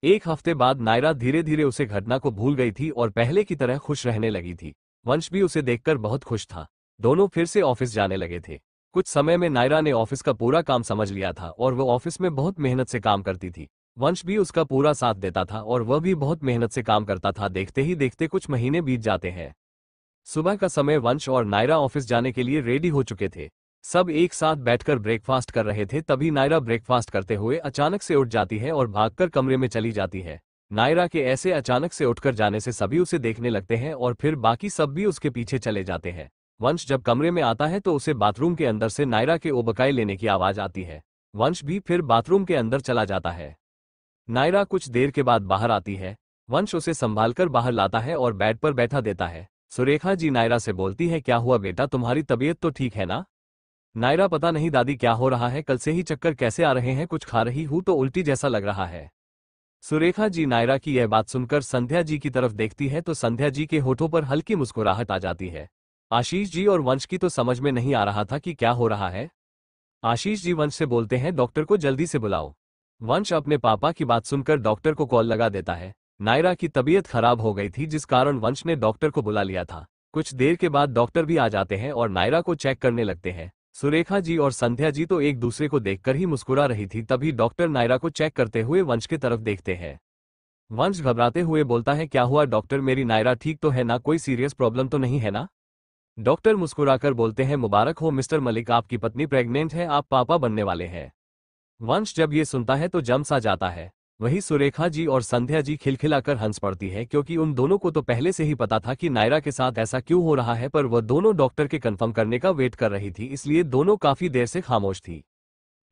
एक हफ्ते बाद नायरा धीरे धीरे उसे घटना को भूल गई थी और पहले की तरह खुश रहने लगी थी। वंश भी उसे देखकर बहुत खुश था। दोनों फिर से ऑफिस जाने लगे थे। कुछ समय में नायरा ने ऑफिस का पूरा काम समझ लिया था और वह ऑफिस में बहुत मेहनत से काम करती थी। वंश भी उसका पूरा साथ देता था और वह भी बहुत मेहनत से काम करता था। देखते ही देखते कुछ महीने बीत जाते हैं। सुबह का समय वंश और नायरा ऑफिस जाने के लिए रेडी हो चुके थे। सब एक साथ बैठकर ब्रेकफास्ट कर रहे थे, तभी नायरा ब्रेकफास्ट करते हुए अचानक से उठ जाती है और भागकर कमरे में चली जाती है। नायरा के ऐसे अचानक से उठकर जाने से सभी उसे देखने लगते हैं और फिर बाकी सब भी उसके पीछे चले जाते हैं। वंश जब कमरे में आता है तो उसे बाथरूम के अंदर से नायरा के ओबकाई लेने की आवाज आती है। वंश भी फिर बाथरूम के अंदर चला जाता है। नायरा कुछ देर के बाद बाहर आती है। वंश उसे संभालकर बाहर लाता है और बेड पर बैठा देता है। सुरेखा जी नायरा से बोलती है, क्या हुआ बेटा, तुम्हारी तबीयत तो ठीक है ना? नायरा, पता नहीं दादी क्या हो रहा है, कल से ही चक्कर कैसे आ रहे हैं, कुछ खा रही हूं तो उल्टी जैसा लग रहा है। सुरेखा जी नायरा की यह बात सुनकर संध्या जी की तरफ देखती है तो संध्या जी के होठों पर हल्की मुस्कुराहट आ जाती है। आशीष जी और वंश की तो समझ में नहीं आ रहा था कि क्या हो रहा है। आशीष जी वंश से बोलते हैं, डॉक्टर को जल्दी से बुलाओ। वंश अपने पापा की बात सुनकर डॉक्टर को कॉल लगा देता है। नायरा की तबीयत खराब हो गई थी जिस कारण वंश ने डॉक्टर को बुला लिया था। कुछ देर के बाद डॉक्टर भी आ जाते हैं और नायरा को चेक करने लगते हैं। सुरेखा जी और संध्या जी तो एक दूसरे को देखकर ही मुस्कुरा रही थी, तभी डॉक्टर नायरा को चेक करते हुए वंश की तरफ देखते हैं। वंश घबराते हुए बोलता है, क्या हुआ डॉक्टर, मेरी नायरा ठीक तो है ना, कोई सीरियस प्रॉब्लम तो नहीं है ना? डॉक्टर मुस्कुराकर बोलते हैं, मुबारक हो मिस्टर मलिक, आपकी पत्नी प्रेग्नेंट है, आप पापा बनने वाले हैं। वंश जब ये सुनता है तो जम सा जाता है। वहीं सुरेखा जी और संध्या जी खिलखिलाकर हंस पड़ती है, क्योंकि उन दोनों को तो पहले से ही पता था कि नायरा के साथ ऐसा क्यों हो रहा है, पर वह दोनों डॉक्टर के कंफर्म करने का वेट कर रही थी, इसलिए दोनों काफी देर से खामोश थी।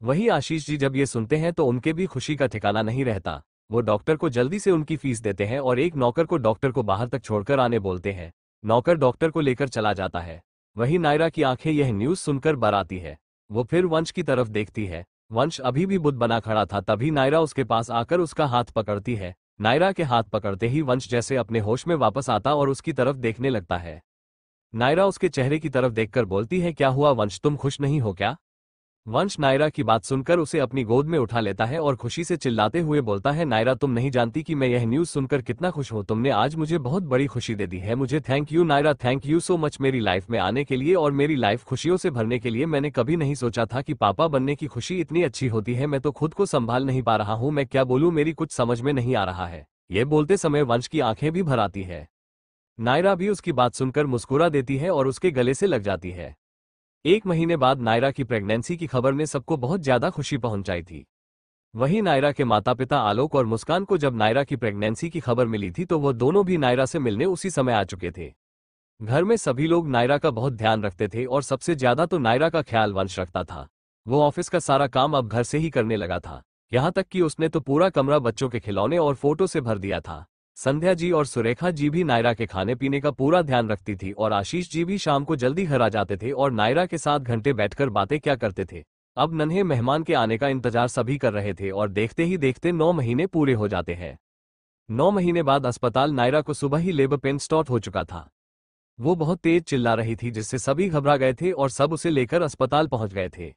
वहीं आशीष जी जब ये सुनते हैं तो उनके भी खुशी का ठिकाना नहीं रहता। वो डॉक्टर को जल्दी से उनकी फीस देते हैं और एक नौकर को डॉक्टर को बाहर तक छोड़कर आने बोलते हैं। नौकर डॉक्टर को लेकर चला जाता है। वहीं नायरा की आंखें यह न्यूज सुनकर भर आती है। वो फिर वंश की तरफ देखती है। वंश अभी भी बुत बना खड़ा था, तभी नायरा उसके पास आकर उसका हाथ पकड़ती है। नायरा के हाथ पकड़ते ही वंश जैसे अपने होश में वापस आता और उसकी तरफ देखने लगता है। नायरा उसके चेहरे की तरफ देखकर बोलती है, क्या हुआ वंश, तुम खुश नहीं हो क्या? वंश नायरा की बात सुनकर उसे अपनी गोद में उठा लेता है और खुशी से चिल्लाते हुए बोलता है, नायरा तुम नहीं जानती कि मैं यह न्यूज़ सुनकर कितना खुश हूँ। तुमने आज मुझे बहुत बड़ी खुशी दे दी है। मुझे thank you Naira, thank you so much मेरी लाइफ में आने के लिए और मेरी लाइफ खुशियों से भरने के लिए। मैंने कभी नहीं सोचा था कि पापा बनने की खुशी इतनी अच्छी होती है। मैं तो खुद को संभाल नहीं पा रहा हूँ, मैं क्या बोलूँ, मेरी कुछ समझ में नहीं आ रहा है। ये बोलते समय वंश की आंखें भी भर आती है। नायरा भी उसकी बात सुनकर मुस्कुरा देती है और उसके गले से लग जाती है। 1 महीने बाद नायरा की प्रेगनेंसी की खबर ने सबको बहुत ज्यादा खुशी पहुंचाई थी। वहीं नायरा के माता पिता आलोक और मुस्कान को जब नायरा की प्रेगनेंसी की खबर मिली थी तो वो दोनों भी नायरा से मिलने उसी समय आ चुके थे। घर में सभी लोग नायरा का बहुत ध्यान रखते थे और सबसे ज्यादा तो नायरा का ख्याल वंश रखता था। वो ऑफिस का सारा काम अब घर से ही करने लगा था। यहाँ तक कि उसने तो पूरा कमरा बच्चों के खिलौने और फोटो से भर दिया था। संध्या जी और सुरेखा जी भी नायरा के खाने पीने का पूरा ध्यान रखती थी और आशीष जी भी शाम को जल्दी घर आ जाते थे और नायरा के साथ घंटे बैठकर बातें क्या करते थे। अब नन्हे मेहमान के आने का इंतजार सभी कर रहे थे और देखते ही देखते 9 महीने पूरे हो जाते हैं। 9 महीने बाद अस्पताल नायरा को सुबह ही लेबर पेन स्टार्ट हो चुका था। वो बहुत तेज चिल्ला रही थी जिससे सभी घबरा गए थे और सब उसे लेकर अस्पताल पहुंच गए थे।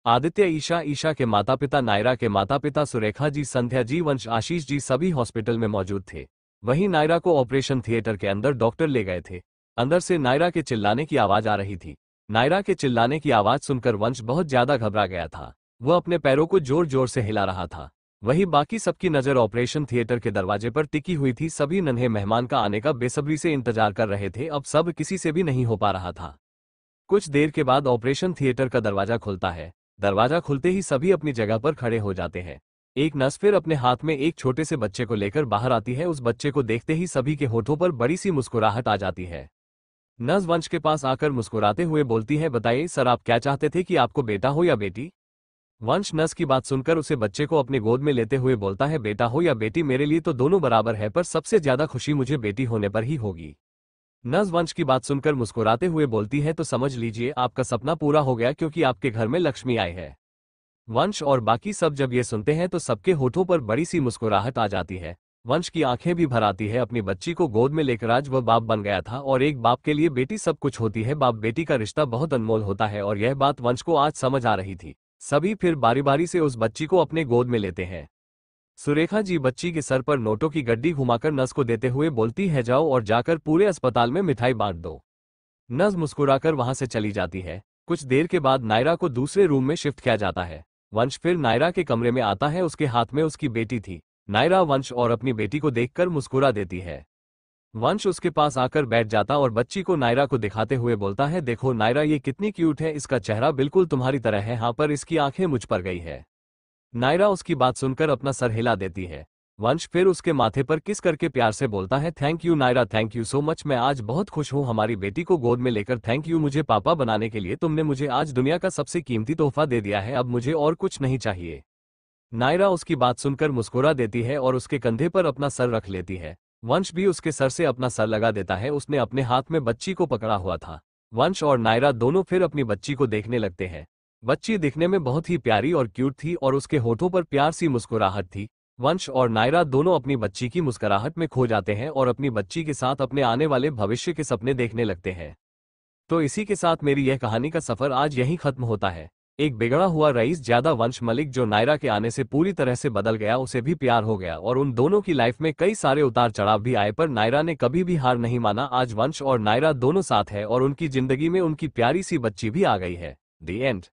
आदित्य, ईशा के माता पिता, नायरा के माता पिता, सुरेखा जी, संध्या जी, वंश, आशीष जी सभी हॉस्पिटल में मौजूद थे। वहीं नायरा को ऑपरेशन थिएटर के अंदर डॉक्टर ले गए थे। अंदर से नायरा के चिल्लाने की आवाज आ रही थी। नायरा के चिल्लाने की आवाज सुनकर वंश बहुत ज्यादा घबरा गया था। वो अपने पैरों को जोर जोर से हिला रहा था। वहीं बाकी सबकी नजर ऑपरेशन थिएटर के दरवाजे पर टिकी हुई थी। सभी नन्हे मेहमान का आने का बेसब्री से इंतजार कर रहे थे। अब सब किसी से भी नहीं हो पा रहा था। कुछ देर के बाद ऑपरेशन थिएटर का दरवाजा खुलता है। दरवाजा खुलते ही सभी अपनी जगह पर खड़े हो जाते हैं। एक नर्स फिर अपने हाथ में एक छोटे से बच्चे को लेकर बाहर आती है। उस बच्चे को देखते ही सभी के होठों पर बड़ी सी मुस्कुराहट आ जाती है। नर्स वंश के पास आकर मुस्कुराते हुए बोलती है, बताइए सर, आप क्या चाहते थे कि आपको बेटा हो या बेटी? वंश नर्स की बात सुनकर उसे बच्चे को अपने गोद में लेते हुए बोलता है, बेटा हो या बेटी मेरे लिए तो दोनों बराबर है, पर सबसे ज्यादा खुशी मुझे बेटी होने पर ही होगी। नर्स वंश की बात सुनकर मुस्कुराते हुए बोलती है, तो समझ लीजिए आपका सपना पूरा हो गया क्योंकि आपके घर में लक्ष्मी आई है। वंश और बाकी सब जब ये सुनते हैं तो सबके होठों पर बड़ी सी मुस्कुराहट आ जाती है। वंश की आंखें भी भर आती है। अपनी बच्ची को गोद में लेकर आज वह बाप बन गया था और एक बाप के लिए बेटी सब कुछ होती है। बाप बेटी का रिश्ता बहुत अनमोल होता है और यह बात वंश को आज समझ आ रही थी। सभी फिर बारी बारी से उस बच्ची को अपने गोद में लेते हैं। सुरेखा जी बच्ची के सर पर नोटों की गड्डी घुमाकर नर्स को देते हुए बोलती है, जाओ और जाकर पूरे अस्पताल में मिठाई बांट दो। नर्स मुस्कुराकर वहां से चली जाती है। कुछ देर के बाद नायरा को दूसरे रूम में शिफ्ट किया जाता है। वंश फिर नायरा के कमरे में आता है। उसके हाथ में उसकी बेटी थी। नायरा वंश और अपनी बेटी को देखकर मुस्कुरा देती है। वंश उसके पास आकर बैठ जाता और बच्ची को नायरा को दिखाते हुए बोलता है, देखो नायरा, ये कितनी क्यूट है, इसका चेहरा बिल्कुल तुम्हारी तरह है, हाँ पर इसकी आंखें मुझ पर गई है। नायरा उसकी बात सुनकर अपना सर हिला देती है। वंश फिर उसके माथे पर किस करके प्यार से बोलता है, thank you Naira, thank you so much, मैं आज बहुत खुश हूँ हमारी बेटी को गोद में लेकर। थैंक यू मुझे पापा बनाने के लिए। तुमने मुझे आज दुनिया का सबसे कीमती तोहफा दे दिया है। अब मुझे और कुछ नहीं चाहिए। नायरा उसकी बात सुनकर मुस्कुरा देती है और उसके कंधे पर अपना सर रख लेती है। वंश भी उसके सर से अपना सर लगा देता है। उसने अपने हाथ में बच्ची को पकड़ा हुआ था। वंश और नायरा दोनों फिर अपनी बच्ची को देखने लगते हैं। बच्ची दिखने में बहुत ही प्यारी और क्यूट थी और उसके होठों पर प्यार सी मुस्कुराहट थी। वंश और नायरा दोनों अपनी बच्ची की मुस्कुराहट में खो जाते हैं और अपनी बच्ची के साथ अपने आने वाले भविष्य के सपने देखने लगते हैं। तो इसी के साथ मेरी यह कहानी का सफर आज यहीं खत्म होता है। एक बिगड़ा हुआ रईस ज्यादा वंश मलिक जो नायरा के आने से पूरी तरह से बदल गया, उसे भी प्यार हो गया और उन दोनों की लाइफ में कई सारे उतार चढ़ाव भी आए, पर नायरा ने कभी भी हार नहीं माना। आज वंश और नायरा दोनों साथ है और उनकी जिंदगी में उनकी प्यारी सी बच्ची भी आ गई है। The end.